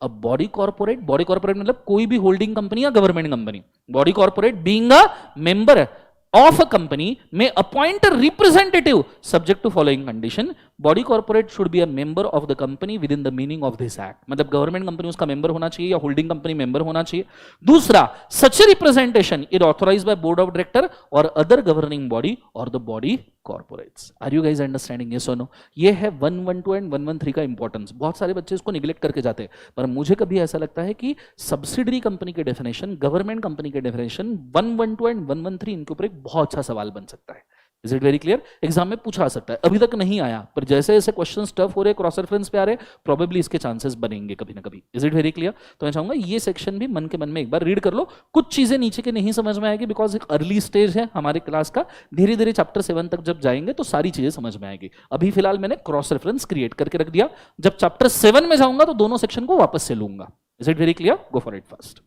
अब बॉडी कॉर्पोरेट, बॉडी कॉर्पोरेट मतलब कोई भी होल्डिंग कंपनी या government company, body corporate being a member of a company may appoint a representative subject to following condition, body corporate should be a member of the company within the meaning of this act, मतलब government company उसका member होना चाहिए या holding company member होना चाहिए। दूसरा, such representation is authorized by board of director और other governing body और the body corporates. Are you guys understanding? Yes और नो? ये है 112 एंड 113 का इंपॉर्टेंस। बहुत सारे बच्चे इसको निगलेक्ट करके जाते हैं, पर मुझे कभी ऐसा लगता है कि सब्सिडरी कंपनी के डेफिनेशन, गवर्नमेंट कंपनी के डेफिनेशन 112 एंड 113 इनके ऊपर एक बहुत अच्छा सवाल बन सकता है। Is it very clear? Exam में पूछा आ सकता है, अभी तक नहीं आया, पर जैसे जैसे क्वेश्चन टफ हो रहे, क्रॉस रेफरेंस पे आ रहे, प्रोबेबली इसके चांसेस बनेंगे कभी ना कभी। Is it very clear? तो मैं चाहूंगा ये सेक्शन भी मन के मन में एक बार रीड कर लो। कुछ चीजें नीचे के नहीं समझ में आएगी बिकॉज एक अर्ली स्टेज है हमारे क्लास का, धीरे धीरे चैप्टर 7 तक जब जाएंगे तो सारी चीजें समझ में आएगी। अभी फिलहाल मैंने क्रॉस रेफरेंस क्रिएट करके रख दिया, जब चैप्टर 7 में जाऊंगा तो दोनों सेक्शन को वापस से लूंगा। Is it very clear? Go for it first.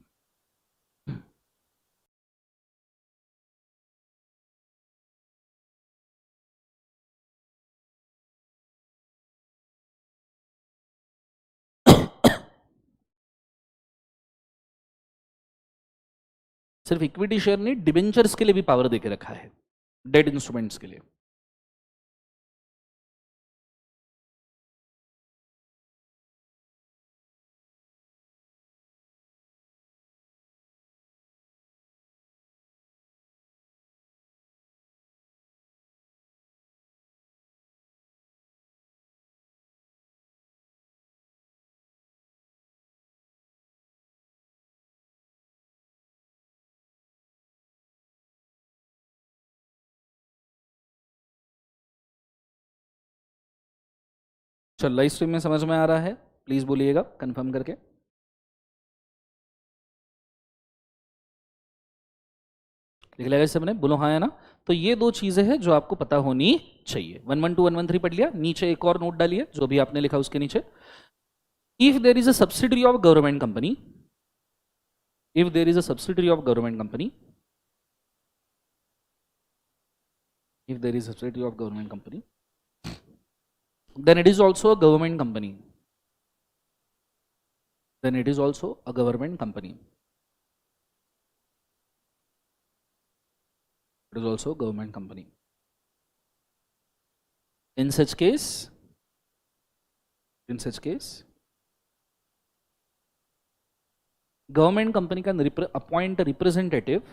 सिर्फ इक्विटी शेयर नहीं, डिबेंचर्स के लिए भी पावर देके रखा है, डेट इंस्ट्रूमेंट्स के लिए। चल, लाइव स्ट्रीम में समझ में आ रहा है? प्लीज बोलिएगा कंफर्म करके। लिख लिया सबने? बोलो हाँ है ना? तो ये दो चीजें हैं जो आपको पता होनी चाहिए। 112 113 पढ़ लिया, नीचे एक और नोट डालिए जो भी आपने लिखा उसके नीचे। If there is a subsidiary of government company, if there is a subsidiary of government company, if there is a subsidiary of government company, then it is also a government company, then it is also a government company, it is also a government company. In such case government company can appoint a representative,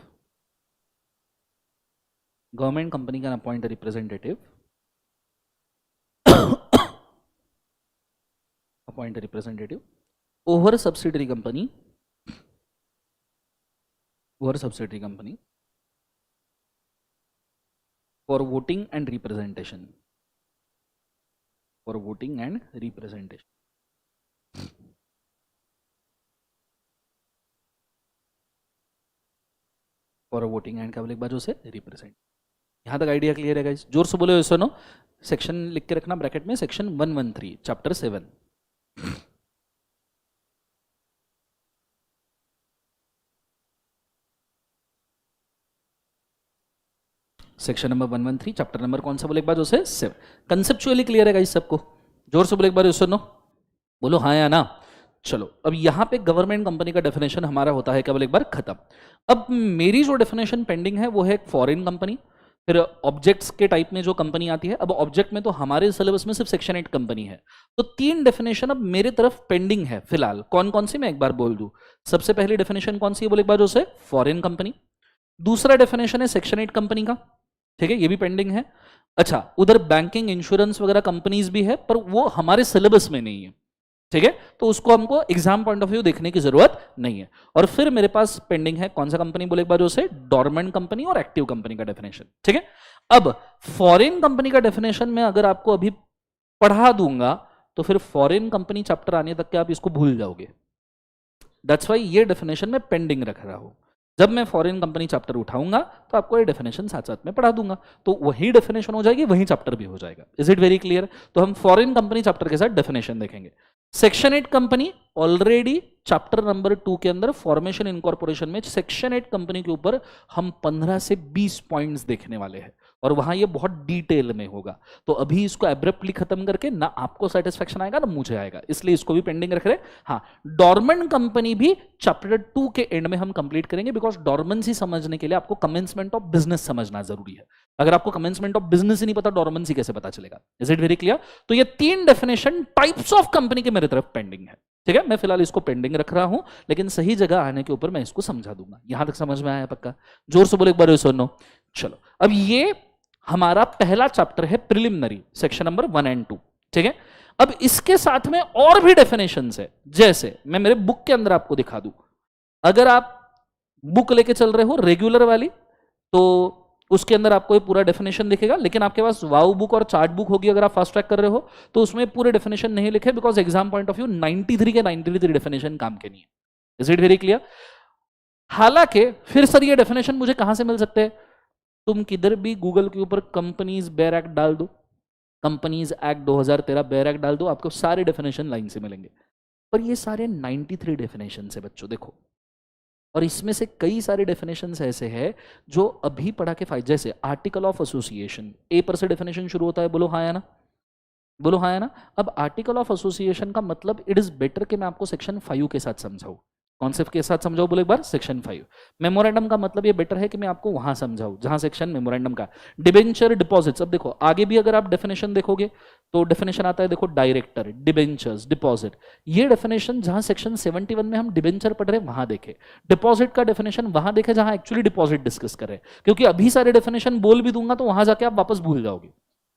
government company can appoint a representative appoint a representative over a subsidiary company, over a subsidiary company for voting and representation, for voting and representation. For voting and क्या बोले एक बाजू से represent. यहाँ तक idea clear है guys? जोर से बोले सुनो। सेक्शन लिख के रखना ब्रैकेट में, section 113 chapter 7। Section number 113 chapter number कौन सा बोले एक बार उसे? 7। कंसेप्चुअली क्लियर है गाइस सबको? जोर से बोले एक बार सुनो। बोलो हाँ या ना? चलो, अब यहाँ पे गवर्नमेंट कंपनी का डेफिनेशन हमारा होता है क्या बोले एक बार? खत्म। अब मेरी जो डेफिनेशन पेंडिंग है वो है फॉरेन कंपनी, फिर ऑब्जेक्ट्स के टाइप में जो कंपनी आती है। अब ऑब्जेक्ट में तो हमारे सिलेबस में सिर्फ सेक्शन 8 कंपनी है, तो 3 डेफिनेशन अब मेरे तरफ पेंडिंग है फिलहाल। कौन कौन सी मैं एक बार बोल दूं। सबसे पहली डेफिनेशन कौन सी है बोले एक बार? जो फॉरेन कंपनी। दूसरा डेफिनेशन है सेक्शन 8 कंपनी का, ठीक है, ये भी पेंडिंग है। अच्छा, उधर बैंकिंग इंश्योरेंस वगैरह कंपनीज भी है, पर वो हमारे सिलेबस में नहीं है, ठीक है, तो उसको हमको एग्जाम पॉइंट ऑफ व्यू देखने की जरूरत नहीं है। और फिर मेरे पास पेंडिंग है कौन सा कंपनी बोले एक बार? जो डोरमेंट कंपनी और एक्टिव कंपनी का डेफिनेशन, ठीक है। अब फॉरेन कंपनी का डेफिनेशन में अगर आपको अभी पढ़ा दूंगा तो फिर फॉरेन कंपनी चैप्टर आने तक के आप इसको भूल जाओगे। दैट्स वाई ये डेफिनेशन में पेंडिंग रख रहा हूं। जब मैं फॉरेन कंपनी चैप्टर उठाऊंगा तो आपको ये डेफिनेशन साथ साथ में पढ़ा दूंगा, तो वही डेफिनेशन हो जाएगी, वही चैप्टर भी हो जाएगा। Is it very clear? तो हम फॉरेन कंपनी चैप्टर के साथ डेफिनेशन देखेंगे। Section 8 company already chapter number 2 के अंदर फॉर्मेशन इनकॉर्पोरेशन में सेक्शन 8 कंपनी के ऊपर हम 15 से 20 पॉइंट्स देखने वाले हैं, और वहां ये बहुत डिटेल में होगा। तो अभी इसको एब्रप्टली खत्म करके ना आपको सेटिस्फेक्शन आएगा ना मुझे आएगा, इसलिए इसको भी पेंडिंग रख रहे हैं। हाँ, डोरमेंट कंपनी भी चैप्टर 2 के एंड में हम कंप्लीट करेंगे, बिकॉज डोरमेंसी समझने के लिए आपको कमेंसमेंट ऑफ बिजनेस समझना जरूरी है। अगर आपको कमेंसमेंट ऑफ बिजनेस ही नहीं पता, डोरमेंसी कैसे पता चलेगा? Is it very clear? तो ये 3 डेफिनेशन टाइप्स ऑफ कंपनी के मेरे तरफ पेंडिंग है, ठीक है? मैं फिलहाल इसको पेंडिंग रख रहा हूं, लेकिन सही जगह आने के ऊपर मैं इसको समझा दूंगा। यहां तक समझ में आया पक्का? जोर से बोले एक बार सुनो। चलो, अब ये हमारा पहला चैप्टर है प्रिलिमिनरी, सेक्शन नंबर 1 और 2, ठीक है? अब इसके साथ में और भी डेफिनेशंस है, जैसे मैं मेरे बुक के अंदर आपको दिखा दूं। अगर आप बुक लेके चल रहे हो रेगुलर वाली, तो उसके अंदर आपको ये पूरा डेफिनेशन दिखेगा, लेकिन आपके पास वाउ बुक और चार्ट बुक होगी अगर आप फास्ट ट्रैक कर रहे हो, तो उसमें पूरे डेफिनेशन नहीं लिखे, because exam point of view 93 के 93 डेफिनेशन काम के नहीं है। Is it very clear? हालांकि फिर सर ये डेफिनेशन मुझे कहां से मिल सकते हैं? तुम किधर भी गूगल के ऊपर कंपनीज बेयर एक्ट डाल दो, कंपनीज एक्ट 2013 बेयर एक्ट डाल दो, आपको सारे डेफिनेशन लाइन से मिलेंगे। पर ये सारे 93 डेफिनेशन है बच्चों, देखो। और इसमें से कई सारे डेफिनेशंस ऐसे हैं जो अभी पढ़ा के फायदे, जैसे आर्टिकल ऑफ एसोसिएशन, ए पर से डेफिनेशन शुरू होता है, बोलो हाँ या ना? बोलो हाँ या ना? अब आर्टिकल ऑफ एसोसिएशन का मतलब इट इज बेटर कि मैं आपको सेक्शन 5 के साथ समझाऊं। कॉन्सेप्ट के साथ समझाओ, बोले एक बार सेक्शन 5। मेमोरेंडम का मतलब ये बेटर है कि मैं आपको वहां समझाऊं जहां सेक्शन मेमोरेंडम का। डिबेंचर, डिपॉजिट्स, अब देखो आगे भी अगर आप डेफिनेशन देखोगे तो डेफिनेशन आता है, देखो डायरेक्टर, डिबेंचर्स, डिपॉजिट। ये डेफिनेशन जहां सेक्शन 71 में हम डिबेंचर पढ़ रहे हैं वहां देखे, डिपॉजिट का डेफिनेशन वहां देखे जहां एक्चुअली डिपॉजिट डिस्कस कर रहे हैं, क्योंकि अभी सारे डेफिनेशन बोल भी दूंगा तो वहां जाके आप वापस भूल जाओगे।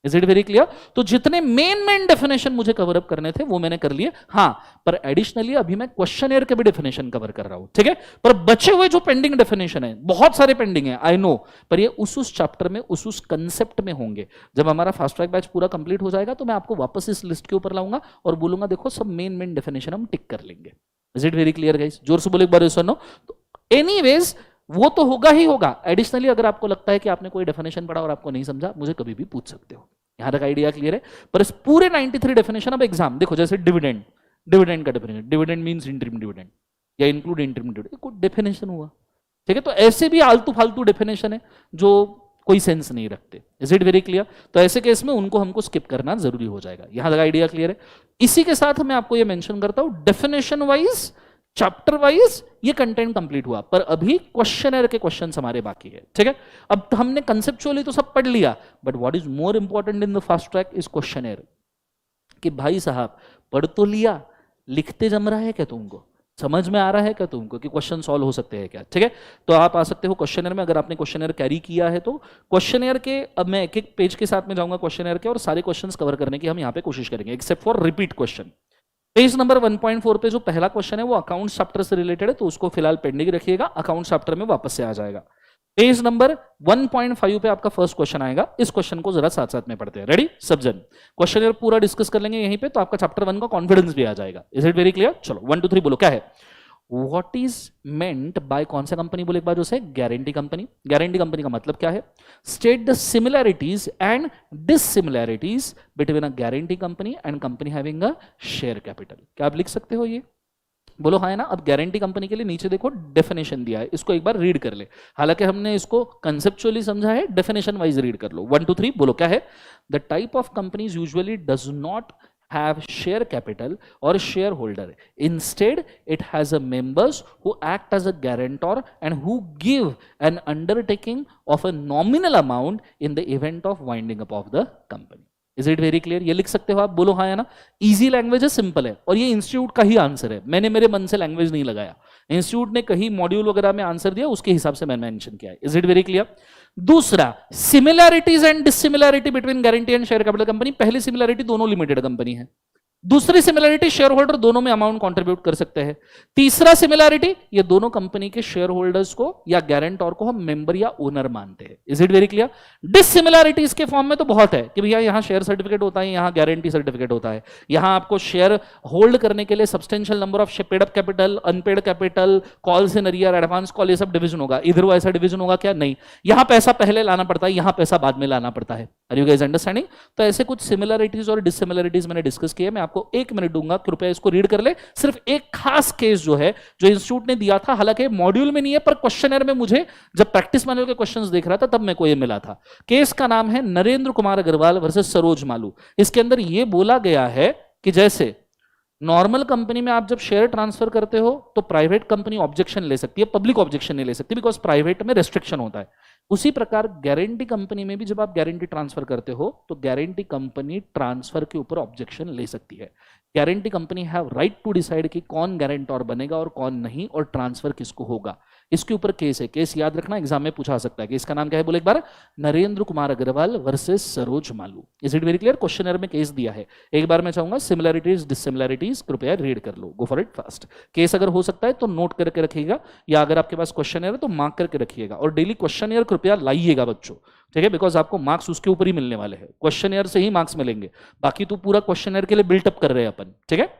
Is it very clear? तो जितने मेन डेफिनेशन मुझे कवर अप करने थे वो मैंने कर लिए, हाँ, पर एडिशनली अभी मैं क्वेश्चनर के भी डेफिनेशन कवर कर रहा हूं, ठीक है? पर बचे हुए जो पेंडिंग डेफिनेशन है, बहुत सारे पेंडिंग है, आई नो, पर ये उस चैप्टर में उस कंसेप्ट में होंगे। जब हमारा फास्ट ट्रैक बैच पूरा कंप्लीट हो जाएगा तो मैं आपको वापस इस लिस्ट के ऊपर लाऊंगा और बोलूंगा देखो सब मेन डेफिनेशन हम टिक कर लेंगे। Is it very clear guys? जोर से बोले एक बार सुनो। एनीवेज वो तो होगा ही होगा। एडिशनली अगर आपको लगता है कि आपने कोई डेफिनेशन पढ़ा और आपको नहीं समझा, मुझे कभी भी पूछ सकते हो। यहां तक आइडिया क्लियर है? पर इस पूरे 93 डेफिनेशन अब एग्जाम देखो, जैसे डिविडेंड, डिविडेंड का definition, dividend means interim dividend या इंक्लूड इंटरिम डिविडेंड, कोई डेफिनेशन हुआ, ठीक है? तो ऐसे भी आलतू फालतू डेफिनेशन है जो कोई सेंस नहीं रखते। Is it very clear? तो ऐसे केस में उनको हमको स्किप करना जरूरी हो जाएगा। यहां तक आइडिया क्लियर है? इसी के साथ मैं आपको ये मेंशन करता हूं, डेफिनेशन वाइज, चैप्टर वाइज ये कंटेंट कंप्लीट हुआ, पर अभी क्वेश्चनर के क्वेश्चंस हमारे बाकी है, ठीक है? अब हमने कंसेप्चुअली तो सब पढ़ लिया, but what is more important in the fast track is questioner. कि भाई साहब पढ़ तो लिया, लिखते जम रहा है क्या तुमको? समझ में आ रहा है क्या तुमको कि क्वेश्चन सॉल्व हो सकते हैं क्या? ठीक है, तो आप आ सकते हो क्वेश्चनर में। अगर आपने क्वेश्चनर कैरी किया है तो क्वेश्चनर के, अब मैं एक एक पेज के साथ में जाऊंगा क्वेश्चनर के, और सारे क्वेश्चंस कवर करने की हम यहाँ पे कोशिश करेंगे, except for repeat question. Page number 1.4 पे जो पहला क्वेश्चन है वो अकाउंट चैप्टर से रिलेटेड है, तो उसको फिलहाल पेंडिंग रखिएगा, अकाउंट चैप्टर में वापस से आ जाएगा। पेज नंबर 1.5 पे आपका फर्स्ट क्वेश्चन आएगा। इस क्वेश्चन को जरा साथ साथ में पढ़ते हैं। रेडी सब जन? क्वेश्चन पूरा डिस्कस कर लेंगे यहीं पे, तो आपका चैप्टर 1 का कॉन्फिडेंस भी आ जाएगा। Is it very clear? चलो 1 2 3 बोलो क्या है? व्हाट इज मेंट बाय, कौन सा कंपनी बोले एक बार, जो से गारंटी कंपनी। गारंटी कंपनी का मतलब क्या है? State the similarities and dissimilarities between a guarantee company and company having a share capital. क्या आप लिख सकते हो ये? बोलो हाँ है ना? अब गारंटी कंपनी के लिए नीचे देखो डेफिनेशन दिया है, इसको एक बार रीड कर ले। हालांकि हमने इसको कंसेप्चुअली समझा है, डेफिनेशन वाइज रीड कर लो। 1 2 3 बोलो क्या है? The type of companies usually does not have share capital or shareholder. Instead, it has a members who act as a guarantor and who give an undertaking of a nominal amount in the event of winding up of the company. Is it very clear? ये लिख सकते हो आप? बोलो हाँ या ना? Easy language है, सिंपल है, और ये इंस्टीट्यूट का ही आंसर है। मैंने मेरे मन से लैंग्वेज नहीं लगाया, इंस्टीट्यूट ने कहीं मॉड्यूल वगैरह में आंसर दिया, उसके हिसाब से मैंने मेंशन किया है। Is it very clear? दूसरा, similarities and dissimilarity between guarantee and share capital company. पहली सिमिलैरिटी, दोनों लिमिटेड कंपनी है। दूसरी सिमिलैरिटी, शेयर होल्डर दोनों में अमाउंट कंट्रीब्यूट कर सकते हैं। तीसरा सिमिलैरिटी, ये दोनों कंपनी के शेयर होल्डर्स को या गारंटर को हम मेंबर या ओनर मानते हैं। Is it very clear? Dissimilarity इसके फॉर्म में तो बहुत है कि भैया यहां शेयर सर्टिफिकेट होता है, यहां गारंटी सर्टिफिकेट होता है, यहां आपको शेयर होल्ड करने के लिए substantial number of paid up capital, unpaid capital, calls in arrear, advance call, ये सब डिवीजन होगा। इधर वो ऐसा डिवीजन होगा क्या? नहीं, यहां पैसा पहले लाना पड़ता है, यहां पैसा बाद में लाना पड़ता है। Are you guys understanding? तो ऐसे कुछ सिमिलरिटीज और डिससिमिलरिटीज मैंने डिस्कस किए। मैं आपको 1 मिनट दूंगा, कृपया इसको रीड कर ले। सिर्फ एक खास केस जो है, जो इंस्टीट्यूट ने दिया था, हालांकि मॉड्यूल में नहीं है, पर क्वेश्चनर में मुझे जब प्रैक्टिस मैनुअल के क्वेश्चंस देख रहा था तब मेरे को ये मिला था। केस का नाम है नरेंद्र कुमार अग्रवाल वर्सेस सरोज मालू। इसके अंदर ये बोला गया है कि जैसे नॉर्मल कंपनी में आप जब शेयर ट्रांसफर करते हो तो प्राइवेट कंपनी ऑब्जेक्शन ले सकती है, पब्लिक ऑब्जेक्शन नहीं ले सकती, बिकॉज प्राइवेट में रेस्ट्रिक्शन होता है। उसी प्रकार गारंटी कंपनी में भी जब आप गारंटी ट्रांसफर करते हो तो गारंटी कंपनी ट्रांसफर के ऊपर ऑब्जेक्शन ले सकती है। Guarantee company have right to decide कि कौन गारंटर बनेगा और कौन नहीं, और ट्रांसफर किसको होगा। इसके ऊपर केस है, केस याद रखना, एग्जाम में पूछा सकता है कि इसका नाम क्या है, बोले एक बार, Narendra Kumar Agrawal versus Saroj Malu. Is it very clear? Questionnaire में केस दिया है। एक बार मैं चाहूंगा सिमिलरिटीज डिसिमिलरिटीज कृपया रीड कर लो, go for it fast. Case अगर हो सकता है तो नोट करके रखिएगा, या अगर आपके पास क्वेश्चनर है तो मार्क करके रखिएगा, और डेली क्वेश्चनर कृपया लाइएगा बच्चों, ठीक है, बिकॉज आपको मार्क्स उसके ऊपर ही मिलने वाले हैं, क्वेश्चनर से ही मार्क्स मिलेंगे, बाकी तो पूरा क्वेश्चनर के लिए बिल्टअप कर रहे हैं अपन, ठीक है।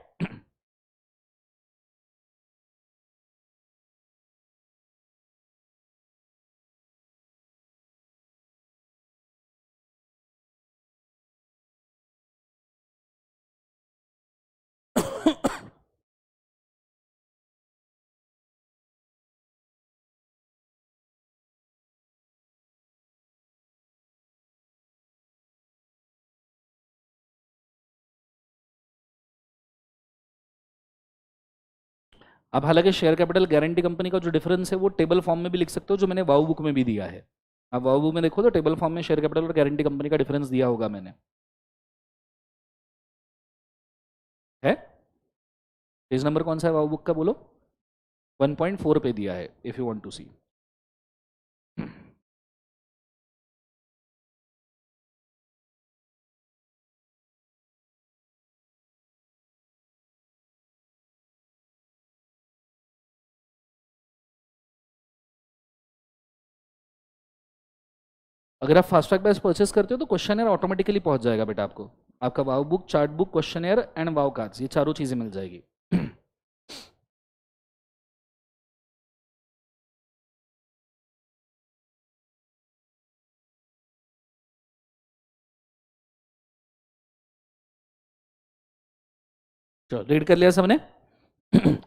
अब हालांकि शेयर कैपिटल गारंटी कंपनी का जो डिफरेंस है वो टेबल फॉर्म में भी लिख सकते हो, जो मैंने वाउ बुक में भी दिया है। अब वाउ बुक में देखो तो टेबल फॉर्म में शेयर कैपिटल और गारंटी कंपनी का डिफरेंस दिया होगा मैंने, है। पेज नंबर कौन सा है वाउ बुक का, बोलो। 1.4 पे दिया है, इफ यू वांट टू सी। अगर आप फास्ट ट्रैक बैच परचेस करते हो तो क्वेश्चनर ऑटोमेटिकली पहुंच जाएगा बेटा आपको। आपका wow book, chart book, questionnaire and wow cards, ये चारों चीजें मिल जाएगी। चलो रीड कर लिया सबने?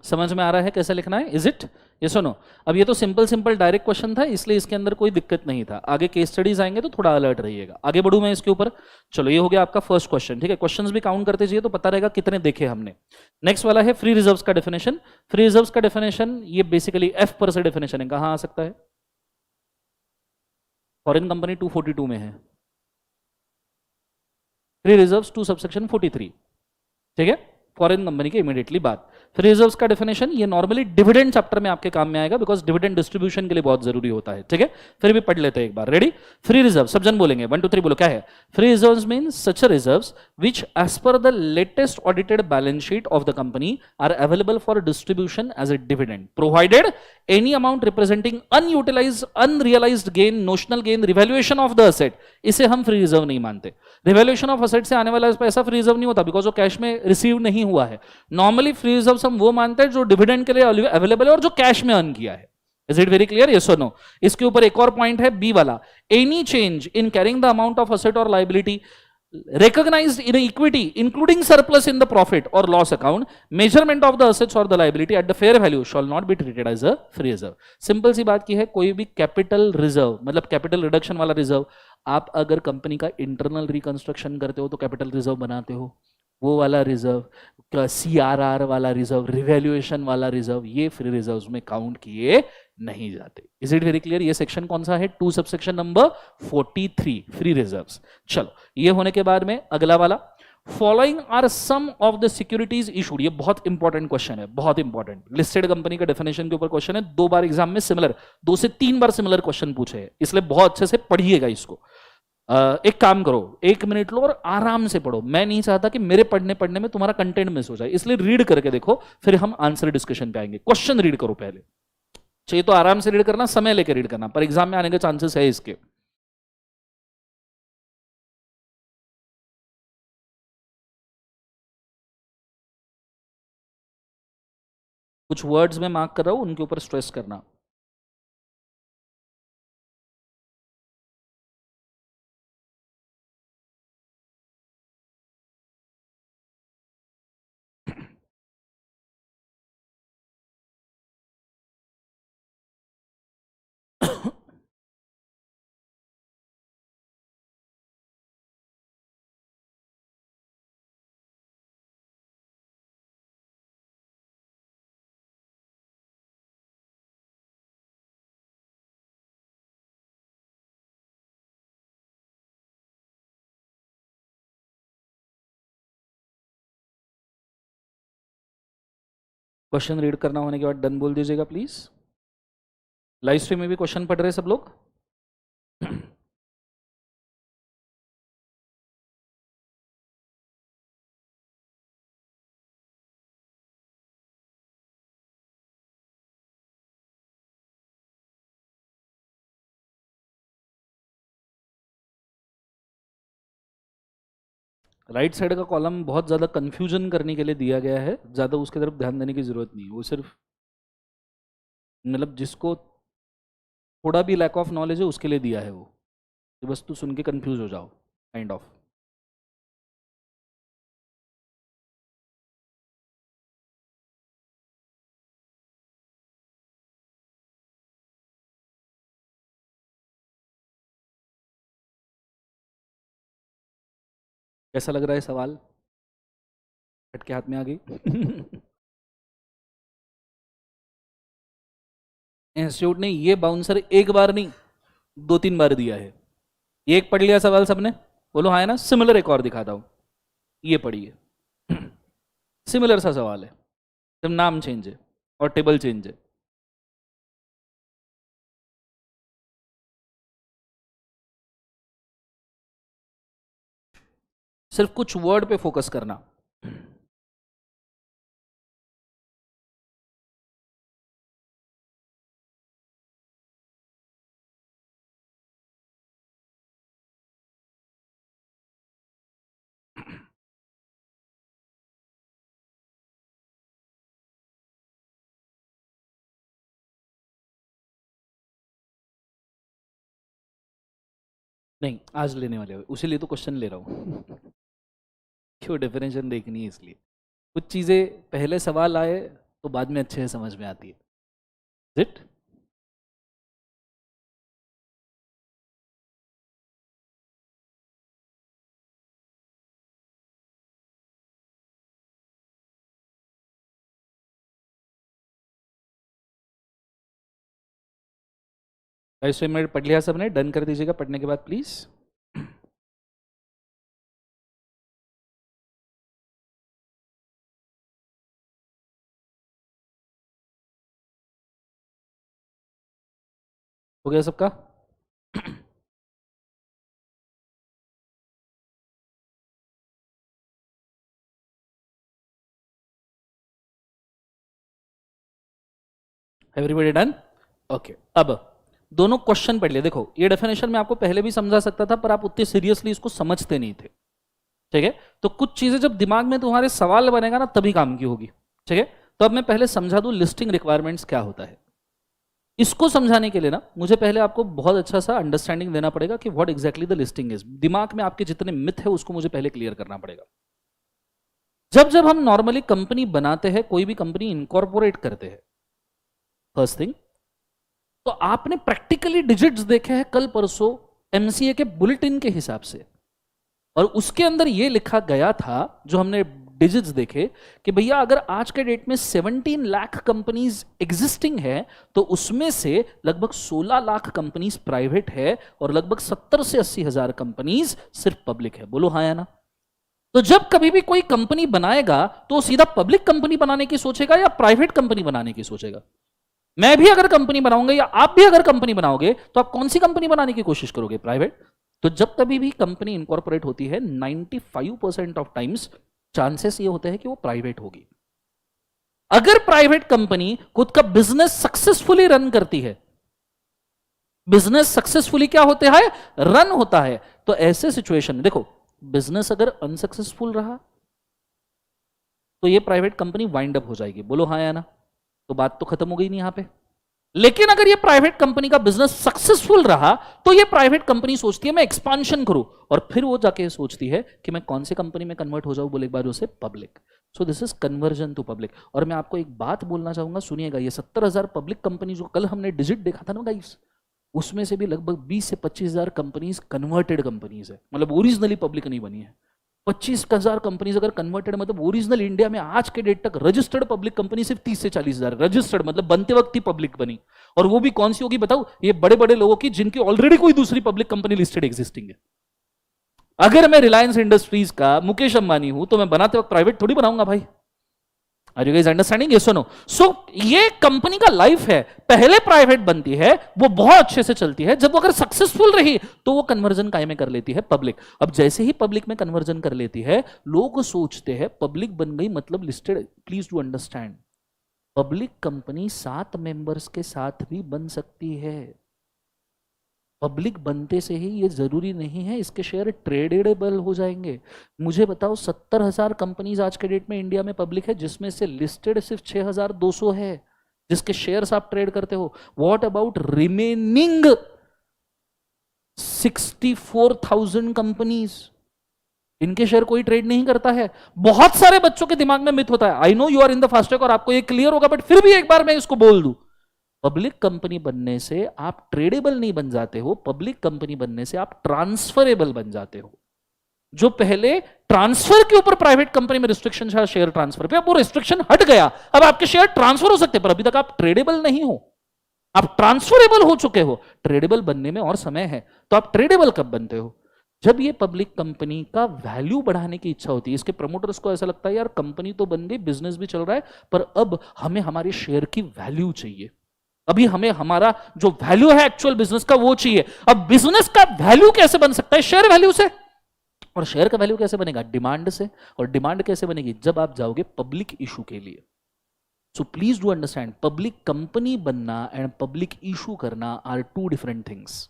समझ में आ रहा है कैसे लिखना है? Is it? ये सुनो, अब ये तो सिंपल सिंपल डायरेक्ट क्वेश्चन था, इसलिए इसके अंदर कोई दिक्कत नहीं था। आगे केस स्टडीज आएंगे तो थोड़ा अलर्ट रहिएगा। आगे बढ़ू मैं इसके ऊपर। चलो ये हो गया आपका फर्स्ट क्वेश्चन, ठीक है। क्वेश्चंस भी काउंट करते जाइए तो पता रहेगा कितने देखे हमने। नेक्स्ट वाला है फ्री रिजर्व्स का डेफिनेशन। फ्री रिजर्व्स का डेफिनेशन ये बेसिकली एफ पर से डेफिनेशन है, कहाँ आ सकता है? फॉरेन कंपनी 242 में है। फ्री रिजर्व्स 2 सबसेक्शन 43, ठीक है। फॉरेन कंपनी के इमीडिएटली बाद। फ्री रिजर्व्स का डेफिनेशन ये नॉर्मली डिविडेंड चैप्टर में आपके काम में आएगा, बिकॉज डिविडेंड डिस्ट्रीब्यूशन के लिए बहुत जरूरी होता है, ठीक है। फिर भी पढ़ लेते हैं एक बार। रेडी? फ्री रिजर्व, सब जन बोलेंगे 1 2 3 बोलो, क्या है? Free reserves means such reserves which as per the latest audited balance sheet of the company are available for distribution as a dividend provided any amount representing unutilized unrealized gain notional gain revaluation of the asset, इसे हम free reserve नहीं मानते। Revaluation of asset से आने वाला पैसा free reserve नहीं होता, बिकॉज वो कैश में रिसीव नहीं हुआ है। नॉर्मली फ्री रिजर्व हम वो मानते हैं जो डिविडेंड के लिए अवेलेबल है और जो कैश में अर्न किया है। Is it very clear? Yes और नो? इसके ऊपर एक और पॉइंट है बी वाला, any change in carrying the amount of asset और liability recognized in equity including surplus in the profit or loss account, measurement of the assets or the liability at the fair value shall not be treated as a free reserve। Simple सी बात की है, कोई भी capital reserve मतलब capital reduction वाला reserve, आप अगर कंपनी का इंटरनल रिकंस्ट्रक्शन करते हो तो कैपिटल रिजर्व बनाते हो, वो वाला रिजर्व, सीआरआर वाला रिजर्व, रिवैल्यूएशन वाला रिजर्व, ये फ्री रिजर्व्स में काउंट किए नहीं जाते। Is it very clear? ये सेक्शन कौन सा है? 2 सबसेक्शन नंबर 43, फ्री रिजर्व्स। चलो ये होने के बाद में अगला वाला, following are some of the securities issued. ये बहुत इंपॉर्टेंट क्वेश्चन है, बहुत इंपॉर्टेंट। लिस्टेड कंपनी के डेफिनेशन के ऊपर क्वेश्चन है, 2 बार एग्जाम में सिमिलर, 2 से 3 बार सिमिलर क्वेश्चन पूछे हैं, इसलिए बहुत अच्छे से पढ़िएगा इसको। एक काम करो, 1 मिनट लो और आराम से पढ़ो। मैं नहीं चाहता कि मेरे पढ़ने पढ़ने में तुम्हारा कंटेंट मिस हो जाए, इसलिए रीड करके देखो, फिर हम आंसर डिस्कशन पे आएंगे। क्वेश्चन रीड करो पहले, चाहिए तो आराम से रीड करना, समय लेकर रीड करना, पर एग्जाम में आने के चांसेस है इसके। कुछ वर्ड्स में मार्क कर रहा हूं, उनके ऊपर स्ट्रेस करना। क्वेश्चन रीड करना होने के बाद डन बोल दीजिएगा प्लीज। लाइव स्ट्रीम में भी क्वेश्चन पढ़ रहे हैं सब लोग? राइट साइड का कॉलम बहुत ज़्यादा कंफ्यूजन करने के लिए दिया गया है, ज़्यादा उसकी तरफ ध्यान देने की ज़रूरत नहीं है। वो सिर्फ मतलब जिसको थोड़ा भी लैक ऑफ नॉलेज है उसके लिए दिया है वो, कि बस तू सुन के कंफ्यूज हो जाओ, काइंड ऑफ। कैसा लग रहा है सवाल? हट के हाथ में आ गई। इंस्टीट्यूट ने ये बाउंसर एक बार नहीं 2-3 बार दिया है। ये एक पढ़ लिया सवाल सबने? बोलो हाँ है ना। सिमिलर एक और दिखाता हूं, ये पढ़िए। सिमिलर सा सवाल है, सिर्फ नाम चेंज है और टेबल चेंज है। सिर्फ कुछ वर्ड पे फोकस करना। नहीं, आज लेने वाले हो, उसी लिए तो क्वेश्चन ले रहा हूं। क्यों? डेफिनेशन देखनी है इसलिए। कुछ चीजें पहले सवाल आए तो बाद में अच्छे से समझ में आती है। इट ऐसे में पढ़ लिया सबने? डन कर दीजिएगा पढ़ने के बाद प्लीज। हो गया सबका? Everybody done? ओके। अब दोनों क्वेश्चन पढ़ लिए। देखो ये डेफिनेशन मैं आपको पहले भी समझा सकता था, पर आप उतने सीरियसली इसको समझते नहीं थे, ठीक है? तो कुछ चीजें जब दिमाग में तुम्हारे सवाल बनेगा ना तभी काम की होगी, ठीक है? तो अब मैं पहले समझा दूं लिस्टिंग रिक्वायरमेंट्स क्या होता है। इसको समझाने के लिए ना मुझे पहले आपको बहुत अच्छा सा अंडरस्टैंडिंग देना पड़ेगा कि what exactly the listing is. दिमाग में आपके जितने मिथ है उसको मुझे पहले क्लियर करना पड़ेगा। जब जब हम नॉर्मली कंपनी बनाते हैं, कोई भी कंपनी इनकॉर्पोरेट करते हैं, फर्स्ट थिंग तो आपने प्रैक्टिकली डिजिट्स देखे हैं कल परसों एमसीए के बुलेटिन के हिसाब से, और उसके अंदर यह लिखा गया था जो हमने डिजिट्स देखे कि भैया अगर आज के डेट में 17 लाख कंपनीज एग्जिस्टिंग है तो उसमें से लगभग 16 लाख कंपनीज प्राइवेट है और लगभग 70 से 80 हजार कंपनीज सिर्फ पब्लिक है। बोलो हाँ या ना? तो जब कभी भी कोई कंपनी बनाएगा तो सीधा पब्लिक कंपनी बनाने की सोचेगा या प्राइवेट कंपनी बनाने की सोचेगा? मैं भी अगर कंपनी बनाऊंगा या आप भी अगर कंपनी बनाओगे तो आप कौन सी कंपनी बनाने की कोशिश करोगे? प्राइवेट। तो जब कभी भी कंपनी इनकॉर्पोरेट होती है 95% ऑफ टाइम्स चांसेस ये होते हैं कि वो प्राइवेट होगी। अगर प्राइवेट कंपनी खुद का बिजनेस सक्सेसफुली रन करती है, बिजनेस सक्सेसफुली क्या होता है? रन होता है। तो ऐसे सिचुएशन में देखो, बिजनेस अगर अनसक्सेसफुल रहा तो ये प्राइवेट कंपनी वाइंड अप हो जाएगी। बोलो हाँ या ना? तो बात तो खत्म हो गई नहीं यहां पे। लेकिन अगर ये प्राइवेट कंपनी का बिजनेस सक्सेसफुल रहा तो ये प्राइवेट कंपनी सोचती है मैं एक्सपांशन करूं, और फिर वो जाके सोचती है कि मैं कौन सी कंपनी में कन्वर्ट हो जाऊं? बोले एक बार उसे public. So this is conversion to public. और मैं आपको एक बात बोलना चाहूंगा, सुनिएगा। ये 70,000 पब्लिक कंपनी जो कल हमने डिजिट देखा था ना गाइस, उसमें से भी लगभग 20 से 25,000 कंपनीज कन्वर्टेड कंपनीज है, मतलब ओरिजिनली पब्लिक नहीं बनी है। 25,000 कंपनीज अगर कन्वर्टेड, मतलब ओरिजिनल इंडिया में आज के डेट तक रजिस्टर्ड पब्लिक कंपनी सिर्फ 30 से 40,000 रजिस्टर्ड, मतलब बनते वक्त ही पब्लिक बनी। और वो भी कौन सी होगी बताओ? ये बड़े बड़े लोगों की जिनकी ऑलरेडी कोई दूसरी पब्लिक कंपनी लिस्टेड एग्जिस्टिंग है। अगर मैं रिलायंस इंडस्ट्रीज का मुकेश अंबानी हूं तो मैं बनाते वक्त प्राइवेट थोड़ी बनाऊंगा भाई। Are you guys understanding? Yes और नो? सो ये कंपनी का लाइफ है, पहले प्राइवेट बनती है, वो बहुत अच्छे से चलती है, जब वो अगर सक्सेसफुल रही तो वो कन्वर्जन काय में कर लेती है पब्लिक। अब जैसे ही पब्लिक में कन्वर्जन कर लेती है, लोग सोचते हैं पब्लिक बन गई मतलब listed. Please to understand, public company 7 members के साथ भी बन सकती है। पब्लिक बनते से ही ये जरूरी नहीं है इसके शेयर ट्रेडेबल हो जाएंगे। मुझे बताओ 70,000 कंपनीज आज के डेट में इंडिया में पब्लिक है, जिसमें से लिस्टेड सिर्फ 6,200 है जिसके शेयर्स आप ट्रेड करते हो। What about remaining 64,000 companies? इनके शेयर कोई ट्रेड नहीं करता है। बहुत सारे बच्चों के दिमाग में मिथ होता है, I know you are in the fast track और आपको ये क्लियर होगा, बट फिर भी एक बार मैं इसको बोल दूं, पब्लिक कंपनी बनने से आप ट्रेडेबल नहीं बन जाते हो, पब्लिक कंपनी बनने से आप ट्रांसफरेबल बन जाते हो। जो पहले ट्रांसफर के ऊपर प्राइवेट कंपनी में रिस्ट्रिक्शन था शेयर ट्रांसफर पे, अब वो रिस्ट्रिक्शन हट गया, अब आपके शेयर ट्रांसफर हो सकते हैं, पर अभी तक आप ट्रेडेबल नहीं हो, आप ट्रांसफरेबल हो चुके हो। ट्रेडेबल बनने में और समय है, तो आप ट्रेडेबल कब बनते हो? जब ये पब्लिक कंपनी का वैल्यू बढ़ाने की इच्छा होती है। इसके प्रमोटर्स को ऐसा लगता है यार कंपनी तो बन गई, बिजनेस भी चल रहा है, पर अब हमें हमारे शेयर की वैल्यू चाहिए, अभी हमें हमारा जो वैल्यू है एक्चुअल बिजनेस का वो चाहिए। अब बिजनेस का वैल्यू कैसे बन सकता है? शेयर वैल्यू से। और शेयर का वैल्यू कैसे बनेगा? डिमांड से। और डिमांड कैसे बनेगी? जब आप जाओगे पब्लिक इशू के लिए। So please do understand, public company बनना एंड पब्लिक इशू करना आर टू डिफरेंट थिंग्स।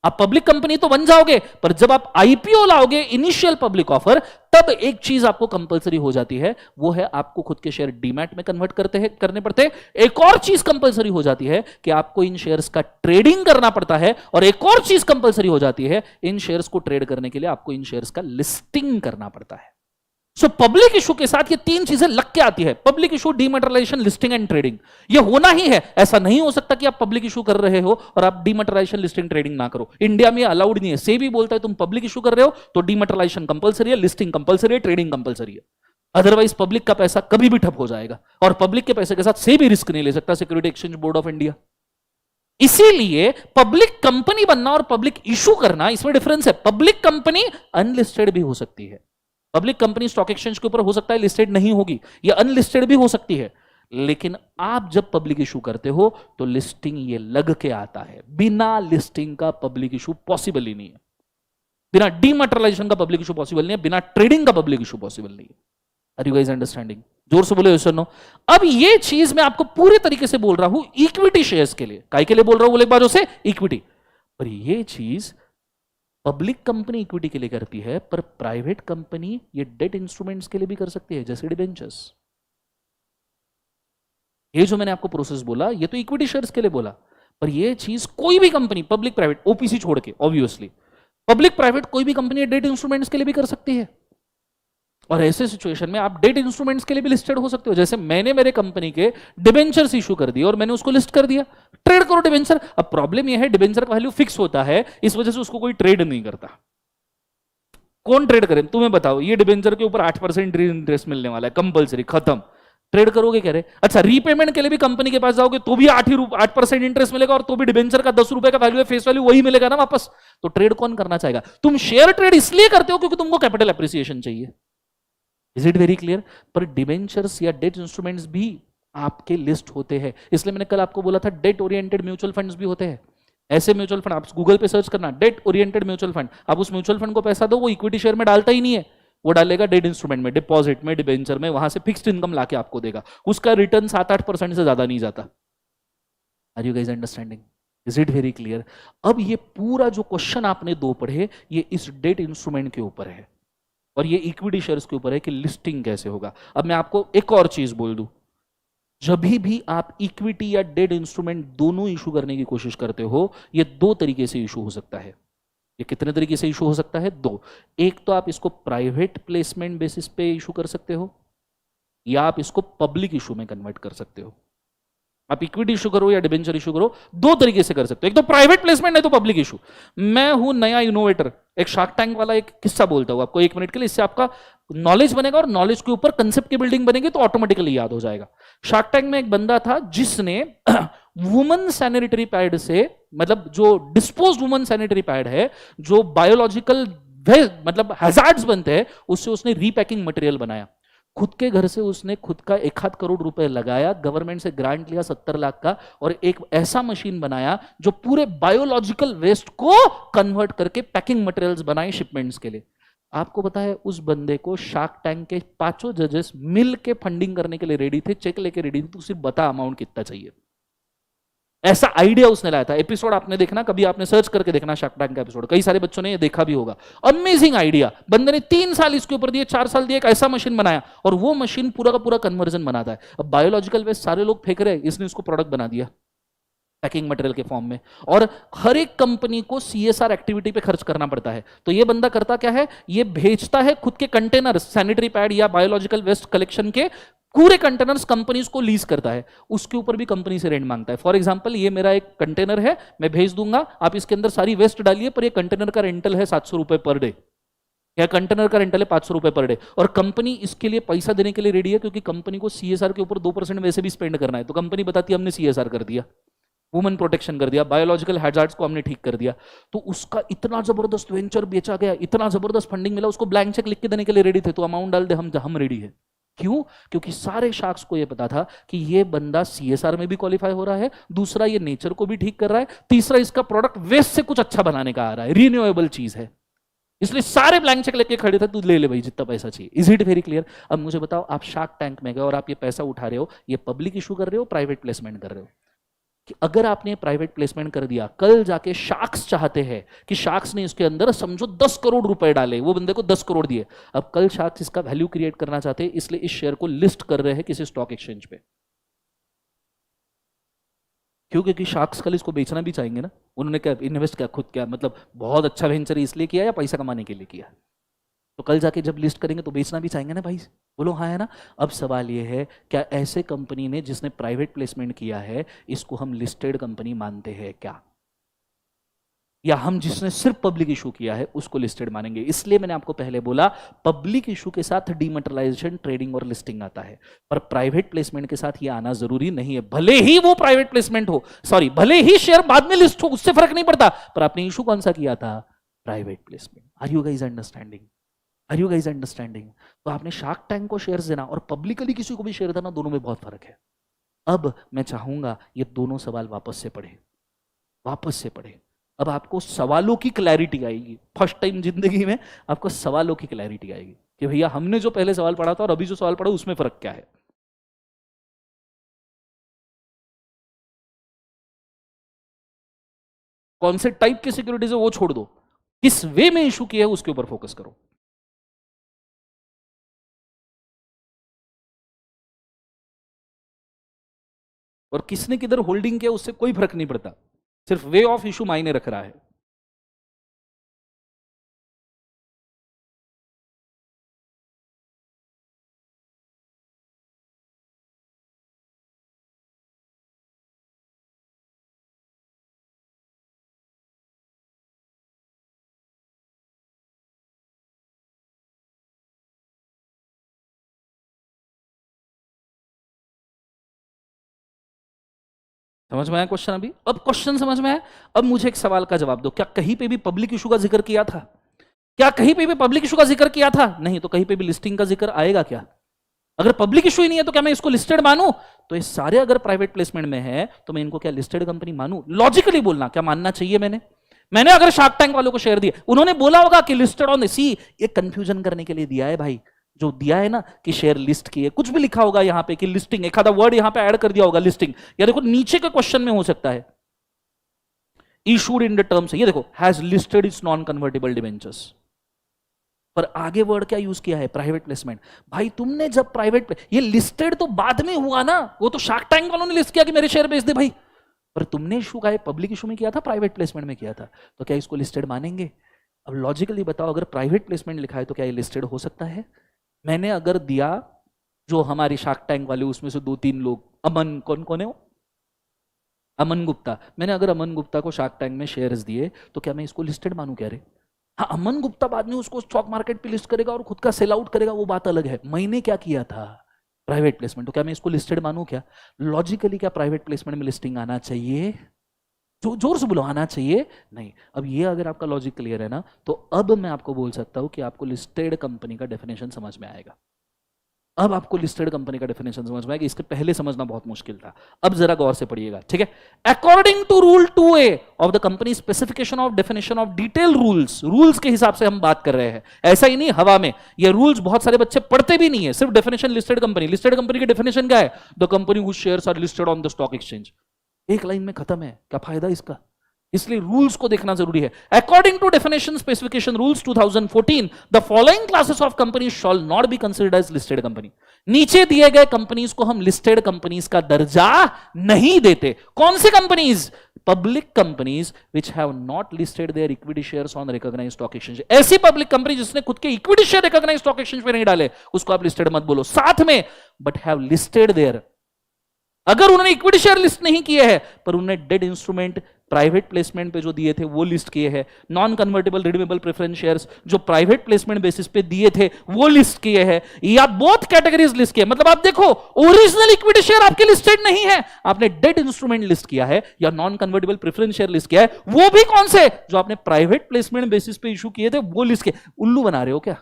आप पब्लिक कंपनी तो बन जाओगे, पर जब आप आईपीओ लाओगे, इनिशियल पब्लिक ऑफर, तब एक चीज आपको कंपलसरी हो जाती है, वो है आपको खुद के शेयर डीमैट में कन्वर्ट करने पड़ते हैं। एक और चीज कंपलसरी हो जाती है कि आपको इन शेयर्स का ट्रेडिंग करना पड़ता है, और एक और चीज कंपलसरी हो जाती है, इन शेयर्स को ट्रेड करने के लिए आपको इन शेयर्स का लिस्टिंग करना पड़ता है। सो पब्लिक इशू के साथ ये 3 चीजें लग के आती है, public issue, dematerialisation, listing and trading. ये होना ही है, ऐसा नहीं हो सकता कि आप पब्लिक इशू कर रहे हो और आप डीमैटेरियलाइजेशन, लिस्टिंग, ट्रेडिंग ना करो। इंडिया में अलाउड नहीं है। सेबी बोलता है तुम पब्लिक इशू कर रहे हो तो डीमैटेरियलाइजेशन कंपलसरी है, लिस्टिंग कंपलसरी है, ट्रेडिंग कंपलसरी है, अदरवाइज पब्लिक का पैसा कभी भी ठप हो जाएगा, और पब्लिक के पैसे के साथ सेबी रिस्क नहीं ले सकता, security exchange board of India. इसीलिए पब्लिक कंपनी बनना और पब्लिक इशू करना, इसमें डिफरेंस है। पब्लिक कंपनी अनलिस्टेड भी हो सकती है, पब्लिक कंपनी स्टॉक एक्सचेंज के ऊपर हो सकता है, लिस्टेड नहीं होगी, या अनलिस्टेड भी हो सकती है। लेकिन आप जब पब्लिक इशू करते हो तो लिस्टिंग ये लग के आता है। बिना लिस्टिंग का पब्लिक इशू पॉसिबल ही नहीं है, बिना डीमैटेरियलाइजेशन का पब्लिक इशू पॉसिबल नहीं है, बिना ट्रेडिंग का पब्लिक इशू पॉसिबल नहीं है। Are you guys understanding? जोर से बोले यस और नो। अब ये चीज मैं आपको पूरे तरीके से बोल रहा हूं इक्विटी शेयर्स के लिए। काय के लिए बोल रहा हूं? बोले एक बार उसे इक्विटी। पर ये चीज पब्लिक कंपनी इक्विटी के लिए करती है, पर प्राइवेट कंपनी ये डेट इंस्ट्रूमेंट्स के लिए भी कर सकती है, जैसे डिबेंचर्स। ये जो मैंने आपको प्रोसेस बोला, ये तो इक्विटी शेयर्स के लिए बोला, पर ये चीज कोई भी कंपनी, पब्लिक प्राइवेट, ओपीसी छोड़ के, ऑब्वियसली पब्लिक प्राइवेट कोई भी कंपनी डेट इंस्ट्रूमेंट्स के लिए भी कर सकती है। और ऐसे सिचुएशन में आप डेट इंस्ट्रूमेंट्स के लिए भी लिस्टेड हो सकते हो। जैसे मैंने मेरे कंपनी के डिबेंचर्स इशू कर दिए और मैंने उसको लिस्ट कर दिया, ट्रेड करो डिबेंचर। अब प्रॉब्लम यह है डिबेंचर का वैल्यू फिक्स होता है, इस वजह से उसको कोई ट्रेड नहीं करता। कौन ट्रेड करे? तुम्हें बताओ, ये डिबेंचर के ऊपर 8% इंटरेस्ट मिलने वाला है, कंपलसरी, खत्म। ट्रेड करोगे कह रहे? अच्छा, रीपेमेंट के लिए भी कंपनी के पास जाओगे तो भी 8% इंटरेस्ट मिलेगा, और तो भी डिबेंचर का 10 रुपए का वैल्यू है, फेस वैल्यू वही मिलेगा ना वापस। तो ट्रेड कौन करना चाहेगा? तुम शेयर ट्रेड इसलिए करते हो क्योंकि तुमको कैपिटल एप्रिसिएशन चाहिए। Is it very clear? पर डिबेंचर्स या डेट इंस्ट्रूमेंट्स भी आपके लिस्ट होते हैं। इसलिए मैंने कल आपको बोला था डेट ओरिएंटेड म्यूचुअल फंड्स भी होते हैं। ऐसे म्यूचुअल फंड आप गूगल पे सर्च करना, डेट ओरिएंटेड म्यूचुअल फंड। आप उस म्यूचुअल फंड को पैसा दो, वो इक्विटी शेयर में डालता ही नहीं है, वो डालेगा डेट इंस्ट्रूमेंट में, डिपॉजिट में, डिबेंचर में, वहां से फिक्स्ड इनकम लाके आपको देगा। उसका रिटर्न 7-8% से ज्यादा नहीं जाता। Are you guys understanding? Is it very clear? अब ये पूरा जो क्वेश्चन आपने 2 पढ़े, ये इस डेट इंस्ट्रूमेंट के ऊपर है, और ये इक्विटी शेयर्स के ऊपर है कि लिस्टिंग कैसे होगा। अब मैं आपको एक और चीज बोल दूं, जब भी आप इक्विटी या डेट इंस्ट्रूमेंट दोनों इशू करने की कोशिश करते हो, ये 2 तरीके से इशू हो सकता है। ये कितने तरीके से इशू हो सकता है? 2। एक तो आप इसको प्राइवेट प्लेसमेंट बेसिस पे इशू कर सकते हो, या आप इसको पब्लिक इशू में कन्वर्ट कर सकते हो। आप इक्विटी इशू करो या डिबेंचर इशू करो, 2 तरीके से कर सकते हो। एक तो प्राइवेट प्लेसमेंट, नहीं तो पब्लिक इशू। मैं हूं नया इनोवेटर, एक शार्क टैंक वाला एक किस्सा बोलता हूं आपको 1 मिनट के लिए, इससे आपका नॉलेज बनेगा, और नॉलेज के ऊपर कंसेप्ट की बिल्डिंग बनेगी तो ऑटोमेटिकली याद हो जाएगा। शार्क टैंक में एक बंदा था जिसने वुमन सैनिटरी पैड से, मतलब जो डिस्पोज्ड वुमन सैनिटरी पैड है, जो बायोलॉजिकल मतलब हैजार्ड्स बनते हैं, उससे उसने रीपैकिंग मटेरियल बनाया। खुद के घर से उसने खुद का 1 आध करोड़ रुपए लगाया, गवर्नमेंट से ग्रांट लिया 70 लाख का, और एक ऐसा मशीन बनाया जो पूरे बायोलॉजिकल वेस्ट को कन्वर्ट करके पैकिंग मटेरियल्स बनाए शिपमेंट्स के लिए। आपको पता है उस बंदे को शार्क टैंक के 5 जजेस मिल के फंडिंग करने के लिए रेडी थे, चेक लेके रेडी थे। तो सिर्फ बता अमाउंट कितना चाहिए। ऐसा आइडिया उसने लाया था। एपिसोड आपने देखना, कभी आपने सर्च करके देखना शार्क टैंक का एपिसोड, कई सारे बच्चों ने ये देखा भी होगा। अमेजिंग आइडिया, बंदे ने 3 साल इसके ऊपर दिए, 4 साल दिए, एक ऐसा मशीन बनाया, और वो मशीन पूरा का पूरा कन्वर्जन बनाता है। अब बायोलॉजिकल वेस्ट सारे लोग फेंक रहे हैं, इसने उसको प्रोडक्ट बना दिया पैकिंग मटेरियल के फॉर्म में। और हर एक कंपनी को सीएसआर एक्टिविटी पे खर्च करना पड़ता है। तो ये बंदा करता क्या है, ये भेजता है खुद के कंटेनर, सैनिटरी पैड या बायोलॉजिकल वेस्ट कलेक्शन के पूरे कंटेनर्स कंपनीज को लीज करता है, उसके ऊपर भी कंपनी से रेंट मांगता है। फॉर एग्जांपल, ये मेरा एक कंटेनर है, मैं भेज दूंगा, आप इसके अंदर सारी वेस्ट डालिए, पर ये कंटेनर का रेंटल है 700 रुपए पर डे, या कंटेनर का रेंटल है 500 रुपए पर डे, और कंपनी इसके लिए पैसा देने के लिए रेडी है, क्योंकि कंपनी को सीएसआर के ऊपर 2% वैसे भी स्पेंड करना है। तो कंपनी बताती है हमने सीएसआर कर दिया, वुमन प्रोटेक्शन कर दिया, बायोलॉजिकल हैजार्ड्स को हमने ठीक कर दिया। तो उसका इतना जबरदस्त वेंचर बेचा गया, इतना जबरदस्त फंडिंग मिला, उसको ब्लैंक चेक लिख के देने के लिए रेडी थे। तो अमाउंट डाल दे, हम रेडी है। क्यों? क्योंकि सारे शार्क्स को यह पता था कि ये बंदा सीएसआर में भी क्वालिफाई हो रहा है, दूसरा ये नेचर को भी ठीक कर रहा है, तीसरा इसका प्रोडक्ट वेस्ट से कुछ अच्छा बनाने का आ रहा है, रिन्यूएबल चीज है। इसलिए सारे ब्लैंक चेक लेके खड़े थे, तू ले ले भाई जितना पैसा चाहिए। Is it very clear? अब मुझे बताओ, आप शार्क टैंक में गए और आप ये पैसा उठा रहे हो, ये पब्लिक इशू कर रहे हो, प्राइवेट प्लेसमेंट कर रहे हो? कि अगर आपने प्राइवेट प्लेसमेंट कर दिया, कल जाके शार्क्स चाहते हैं कि शार्क्स ने इसके अंदर समझो 10 करोड़ रुपए डाले, वो बंदे को 10 करोड़ दिए, अब कल शार्क्स इसका वैल्यू क्रिएट करना चाहते हैं, इसलिए इस शेयर को लिस्ट कर रहे हैं किसी स्टॉक एक्सचेंज पे। क्यों? क्योंकि शार्क्स कल इसको बेचना भी चाहेंगे ना। उन्होंने क्या इन्वेस्ट किया, खुद क्या मतलब बहुत अच्छा वेंचर इसलिए किया या पैसा कमाने के लिए किया? तो कल जाके जब लिस्ट करेंगे तो बेचना भी चाहेंगे ना भाई, बोलो हाँ है ना। अब सवाल ये है, क्या ऐसे कंपनी ने जिसने प्राइवेट प्लेसमेंट किया है, इसको हम लिस्टेड कंपनी मानते हैं क्या? या हम जिसने सिर्फ पब्लिक इशू किया है उसको लिस्टेड मानेंगे? इसलिए मैंने आपको पहले बोला, पब्लिक इशू के साथ डीमैटेरियलाइजेशन, ट्रेडिंग और लिस्टिंग आता है, पर प्राइवेट प्लेसमेंट के साथ ये आना जरूरी नहीं है। भले ही वो प्राइवेट प्लेसमेंट हो, सॉरी, भले ही शेयर बाद में लिस्ट हो, उससे फर्क नहीं पड़ता, पर आपने इशू कौन सा किया था? Private placement. Are you guys understanding? Are you guys understanding? तो आपने शार्क टैंक को शेयर देना और पब्लिकली किसी को भी शेयर देना, दोनों में बहुत फर्क है। अब मैं चाहूंगा ये दोनों सवाल वापस से पढ़े, वापस से पढ़े। अब आपको सवालों की क्लैरिटी आएगी, फर्स्ट टाइम जिंदगी में आपको सवालों की क्लैरिटी आएगी कि भैया हमने जो पहले सवाल पढ़ा था और अभी जो सवाल पढ़ा उसमें फर्क क्या है। कौन से टाइप की सिक्योरिटीज है वो छोड़ दो, किस वे में इशू किया है उसके ऊपर फोकस करो। और किसने किधर होल्डिंग किया उससे कोई फर्क नहीं पड़ता, सिर्फ वे ऑफ इशू मायने रख रहा है। समझ में आया क्वेश्चन? अभी अब क्वेश्चन समझ में आया। अब मुझे एक सवाल का जवाब दो, क्या कहीं पे भी पब्लिक इशू का जिक्र किया था? क्या कहीं पे भी पब्लिक इशू का जिक्र किया था? नहीं। तो कहीं पे भी लिस्टिंग का जिक्र आएगा क्या? अगर पब्लिक इशू ही नहीं है तो क्या मैं इसको लिस्टेड मानूं? तो ये सारे अगर प्राइवेट प्लेसमेंट में है तो मैं इनको क्या लिस्टेड कंपनी मानूं? लॉजिकली बोलना, क्या मानना चाहिए? मैंने अगर शार्क टैंक वालों को शेयर दिए, उन्होंने बोला होगा कि लिस्टेड ऑन सी, ये कंफ्यूजन करने के लिए दिया है भाई, जो दिया है ना कि शेयर लिस्ट किए, कुछ भी लिखा होगा यहां पे कि लिस्टिंग, एक आधा वर्ड यहां पे ऐड कर दिया होगा लिस्टिंग, या देखो नीचे के क्वेश्चन में हो सकता है इशूड इन द टर्म्स, ये देखो has listed it's non convertible debentures, पर आगे वर्ड क्या यूज किया है? Private placement. भाई तुमने जब प्राइवेट, ये लिस्टेड तो बाद में हुआ ना, वो तो शार्क टैंक वालों ने लिस्ट किया कि मेरे शेयर बेच दे भाई, पर तुमने इशू का पब्लिक इशू में किया था, प्राइवेट प्लेसमेंट में किया था, तो क्या इसको लिस्टेड मानेंगे? अब लॉजिकली बताओ, अगर प्राइवेट प्लेसमेंट लिखा है तो क्या ये लिस्टेड हो सकता है? मैंने अगर दिया, जो हमारी शार्क टैंक वाले उसमें से 2-3 लोग, अमन, कौन कौन है वो, अमन गुप्ता, मैंने अगर अमन गुप्ता को शार्क टैंक में शेयर्स दिए तो क्या मैं इसको लिस्टेड मानूं? कह रहे हाँ, अमन गुप्ता बाद में उसको स्टॉक मार्केट पे लिस्ट करेगा और खुद का सेल आउट करेगा, वो बात अलग है। मैंने क्या किया था? Private placement. तो क्या मैं इसको लिस्टेड मानूं? क्या लॉजिकली क्या प्राइवेट प्लेसमेंट में लिस्टिंग आना चाहिए? जो जोर से बोलो, आना चाहिए? नहीं। अब ये अगर आपका लॉजिक क्लियर है ना, तो अब मैं आपको बोल सकता हूं कि आपको लिस्टेड कंपनी का डेफिनेशन समझ में आएगा। अब आपको लिस्टेड कंपनी का डेफिनेशन समझ में आएगा, इसके पहले समझना बहुत मुश्किल था। अब जरा गौर से पढ़िएगा, ठीक है। According to rule 2A of the company specification of definition of detail rules, rules के हिसाब से हम बात कर रहे हैं, ऐसा ही नहीं हवा में। ये रूल्स बहुत सारे बच्चे पढ़ते भी नहीं है, सिर्फ definition listed company. Listed company की डेफिनेशन क्या है? The company whose shares are listed on the stock exchange. एक लाइन में खत्म है, क्या फायदा इसका? इसलिए रूल्स को देखना जरूरी है। According to definition specification rules 2014 the following classes of companies shall not be considered as listed company. नीचे दिए गए कंपनीज को हम लिस्टेड कंपनीज का दर्जा नहीं देते। कौन सी companies? Public companies which have not listed their equity shares on recognised stock exchange. ऐसी पब्लिक कंपनी जिसने खुद के equity share recognised stock exchange पे नहीं डाले, उसको आप लिस्टेड मत बोलो। साथ में बट हैव लिस्टेड देयर, अगर उन्होंने इक्विटी शेयर लिस्ट नहीं किए हैं पर उन्होंने डेट इंस्ट्रूमेंट प्राइवेट प्लेसमेंट पे जो दिए थे वो लिस्ट किए हैं, non convertible redeemable preference shares जो प्राइवेट प्लेसमेंट बेसिस पे दिए थे वो लिस्ट किए हैं, या बोथ कैटेगरीज लिस्ट किए। मतलब आप देखो, ओरिजिनल इक्विटी शेयर आपके लिस्टेड नहीं है, आपने डेट इंस्ट्रूमेंट लिस्ट किया है या non convertible preference share list किया है, वो भी कौन से? जो आपने प्राइवेट प्लेसमेंट बेसिस पे इशू किए थे वो लिस्ट किए। उल्लू बना रहे हो क्या?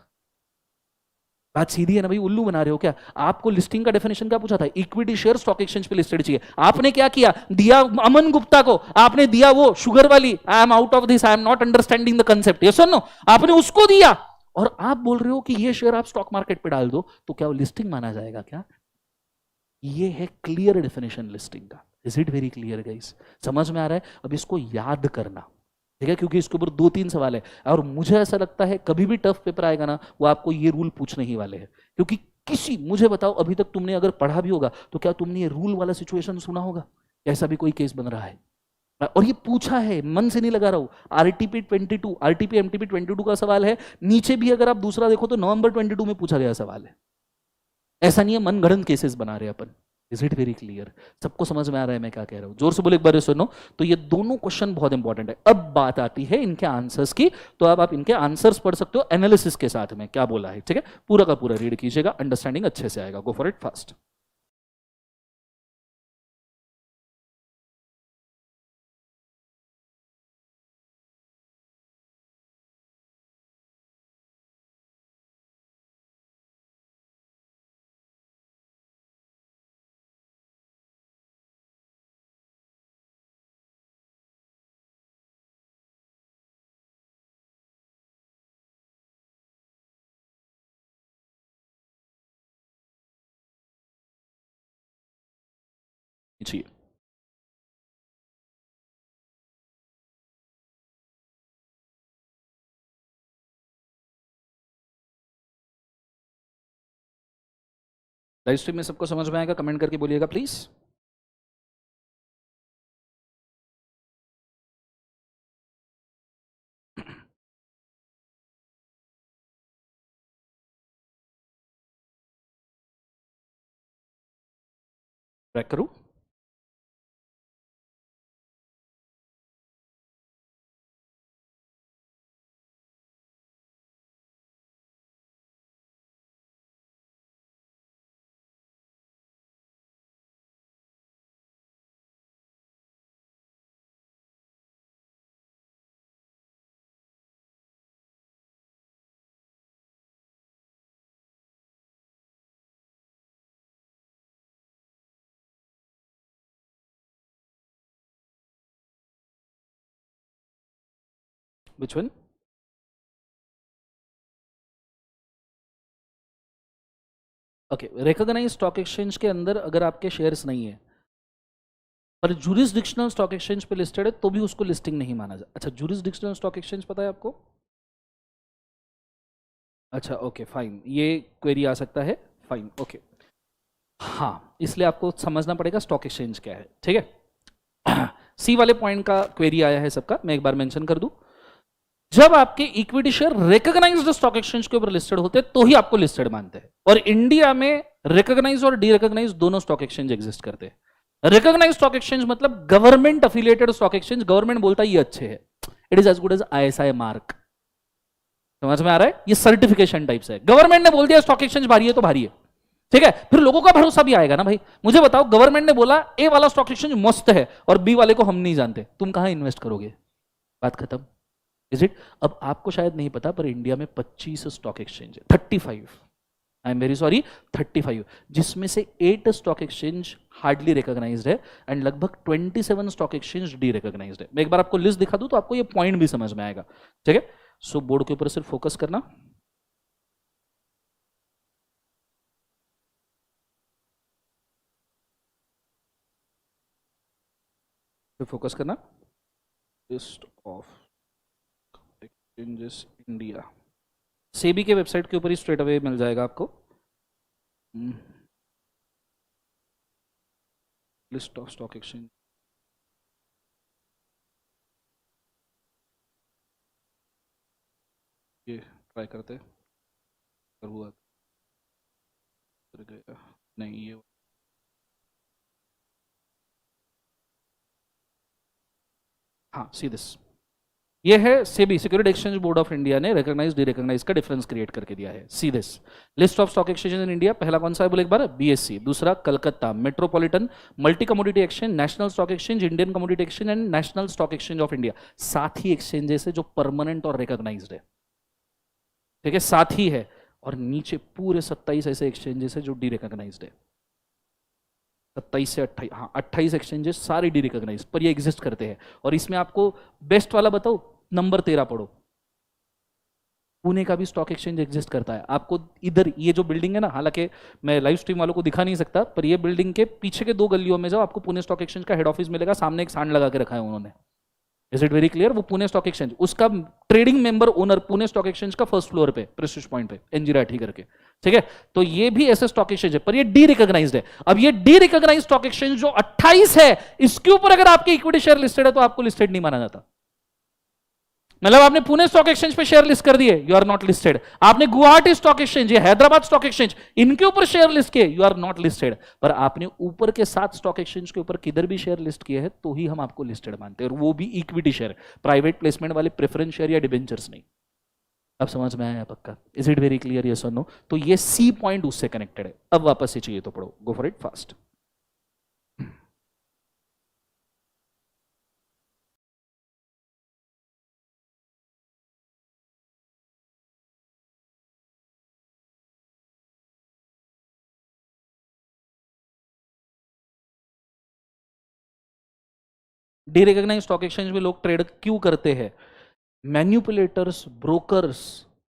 बात सीधी है ना भाई, उल्लू बना रहे हो क्या? आपको लिस्टिंग का डेफिनेशन क्या पूछा था? इक्विटी शेयर स्टॉक एक्सचेंज पे लिस्टेड चाहिए। आपने क्या किया? दिया अमन गुप्ता को, आपने दिया वो शुगर वाली, I am out of this, I am not understanding the concept, yes और नो, आपने उसको दिया। और आप बोल रहे हो कि ये शेयर आप स्टॉक मार्केट पे डाल दो, तो क्या वो लिस्टिंग माना जाएगा क्या? ये है क्लियर डेफिनेशन लिस्टिंग का। Is it very clear guys? समझ में आ रहा है? अब इसको याद करना, ठीक है, क्योंकि इसके ऊपर 2-3 सवाल है और मुझे ऐसा लगता है कभी भी टफ पेपर आएगा ना, वो आपको ये रूल पूछने ही वाले हैं। क्योंकि किसी, मुझे बताओ, अभी तक तुमने अगर पढ़ा भी होगा तो क्या तुमने ये रूल वाला सिचुएशन सुना होगा? ऐसा भी कोई केस बन रहा है और ये पूछा है, मन से नहीं लगा रहा हूं। आरटीपी 22, आरटीपी एमटीपी 22 का सवाल है। नीचे भी अगर आप दूसरा देखो तो नवंबर 22 में पूछा गया सवाल है। ऐसा नहीं है मनगढ़ंत केसेस बना रहे अपन। Is it very clear? सबको समझ में आ रहा है मैं क्या कह रहा हूं? जोर से बोले एक बार सुनो। तो ये दोनों क्वेश्चन बहुत इंपॉर्टेंट है। अब बात आती है इनके आंसर्स की, तो अब आप इनके आंसर्स पढ़ सकते हो एनालिसिस के साथ में क्या बोला है, ठीक है। पूरा का पूरा रीड कीजिएगा, अंडरस्टैंडिंग अच्छे से आएगा। Go for it fast. जी, लाइव स्ट्रीम में सबको समझ में आएगा? कमेंट करके बोलिएगा प्लीज। ट्रैक करूं? Which one? Okay, recognise stock exchange के अंदर अगर आपके शेयर्स नहीं है पर जुरिसडिक्शनल स्टॉक एक्सचेंज पे लिस्टेड है तो भी उसको लिस्टिंग नहीं माना जाए। अच्छा, जुरिसडिक्शनल स्टॉक एक्सचेंज पता है आपको? अच्छा ओके फाइन, ये क्वेरी आ सकता है, फाइन ओके। हाँ, इसलिए आपको समझना पड़ेगा स्टॉक एक्सचेंज क्या है, ठीक है। सी वाले पॉइंट का क्वेरी आया है सबका, मैं एक बार मेंशन कर दूं। जब आपके equity share recognised stock exchange के ऊपर लिस्टेड होते हैं तो ही आपको लिस्टेड मानते हैं। और इंडिया में रिकॉग्नाइज और डी रिकॉग्नाइज दोनों स्टॉक एक्सचेंज एग्जिस्ट करते हैं। रिकॉग्नाइज स्टॉक एक्सचेंज मतलब government affiliated stock exchange, government बोलता है ये अच्छे है, it is as good as ISI mark. समझ में आ रहा है? ये सर्टिफिकेशन टाइप्स है। गवर्नमेंट ने बोल दिया स्टॉक एक्सचेंज भारी है तो भारी है, ठीक है, फिर लोगों का भरोसा भी आएगा ना भाई। मुझे बताओ, गवर्नमेंट ने बोला ए वाला स्टॉक एक्सचेंज मस्त है और बी वाले को हम नहीं जानते, तुम कहां इन्वेस्ट करोगे? बात खत्म। Is it? अब आपको शायद नहीं पता पर इंडिया में 25 स्टॉक एक्सचेंज है, 35, आई एम वेरी सॉरी 35, जिसमें से 8 स्टॉक एक्सचेंज हार्डली रिकॉग्नाइज्ड है एंड लगभग 27 स्टॉक एक्सचेंज डी रिकॉग्नाइज्ड है। मैं एक बार आपको लिस्ट दिखा दूं तो आपको ये पॉइंट भी समझ में आएगा, ठीक है। सो बोर्ड के ऊपर सिर्फ फोकस करना, फोकस करना। List of exchanges India, SEBI के वेबसाइट के ऊपर ही स्ट्रेट अवे मिल जाएगा आपको। लिस्ट ऑफ स्टॉक एक्सचेंज, ये ट्राई करते हुआ नहीं, ये हाँ सी दिस, ये है SEBI security exchange board of India ने रिकॉग्नाइज डी रिकॉग्नाइज का डिफरेंस क्रिएट करके दिया है। See this list of stock exchange in India, पहला कौन सा है बोले एक बार, बीएससी। दूसरा Calcutta metropolitan multi commodity exchange, national stock exchange, Indian commodity exchange and national stock exchange of India. 7 he exchanges है जो परमानेंट और रिकॉग्नाइज्ड है, ठीक है, 7 ही है। और नीचे पूरे 27 ऐसे एक्सचेंजेस है जो डी रिकॉग्नाइज्ड है। 27 से 28, हाँ 28 एक्सचेंजेस सारे डी रिकॉग्नाइज पर ये एग्जिस्ट करते हैं। और इसमें आपको बेस्ट वाला बताओ, नंबर 13 पढ़ो, पुणे का भी स्टॉक एक्सचेंज एग्जिस्ट करता है। आपको इधर ये जो बिल्डिंग है ना, हालांकि मैं लाइव स्ट्रीम वालों को दिखा नहीं सकता, पर ये बिल्डिंग के पीछे के 2 गलियों में जाओ, आपको पुणे स्टॉक एक्सचेंज का हेड ऑफिस मिलेगा, सामने एक सांड लगा के रखा है उन्होंने। Is it very clear? वो पुणे स्टॉक एक्सचेंज, उसका trading member owner Pune stock exchange का फर्स्ट फ्लोर पे प्रेस्टीज पॉइंट पे एनजी राठी करके, ठीक है। तो ये भी ऐसे स्टॉक एक्सचेंज है, पर ये डी रिकॉग्नाइज्ड है। अब ये डी रिकॉग्नाइज्ड स्टॉक एक्सचेंज जो 28 है, इसके ऊपर अगर आपके इक्विटी शेयर लिस्टेड है तो आपको लिस्टेड नहीं माना जाता। मतलब आपने पुणे स्टॉक एक्सचेंज पे शेयर लिस्ट कर दिए, यू आर नॉट लिस्टेड। आपने गुवाहाटी स्टॉक एक्सचेंज या हैदराबाद स्टॉक एक्सचेंज, इनके ऊपर शेयर लिस्ट किए, यू आर नॉट लिस्टेड। पर आपने ऊपर के 7 स्टॉक एक्सचेंज के ऊपर किधर भी शेयर लिस्ट किए हैं तो ही हम आपको लिस्टेड मानते हैं, और वो भी इक्विटी शेयर, प्राइवेट प्लेसमेंट वाले प्रेफरेंस शेयर या डिबेंचर्स नहीं। अब समझ में आया पक्का? Is it very clear? Yes और नो? तो ये सी पॉइंट उससे कनेक्टेड है। अब वापस से चाहिए तो पढ़ो, go for it fast. Derecognise stock exchange में लोग ट्रेड क्यों करते हैं? मैन्युपुलेटर्स, ब्रोकर्स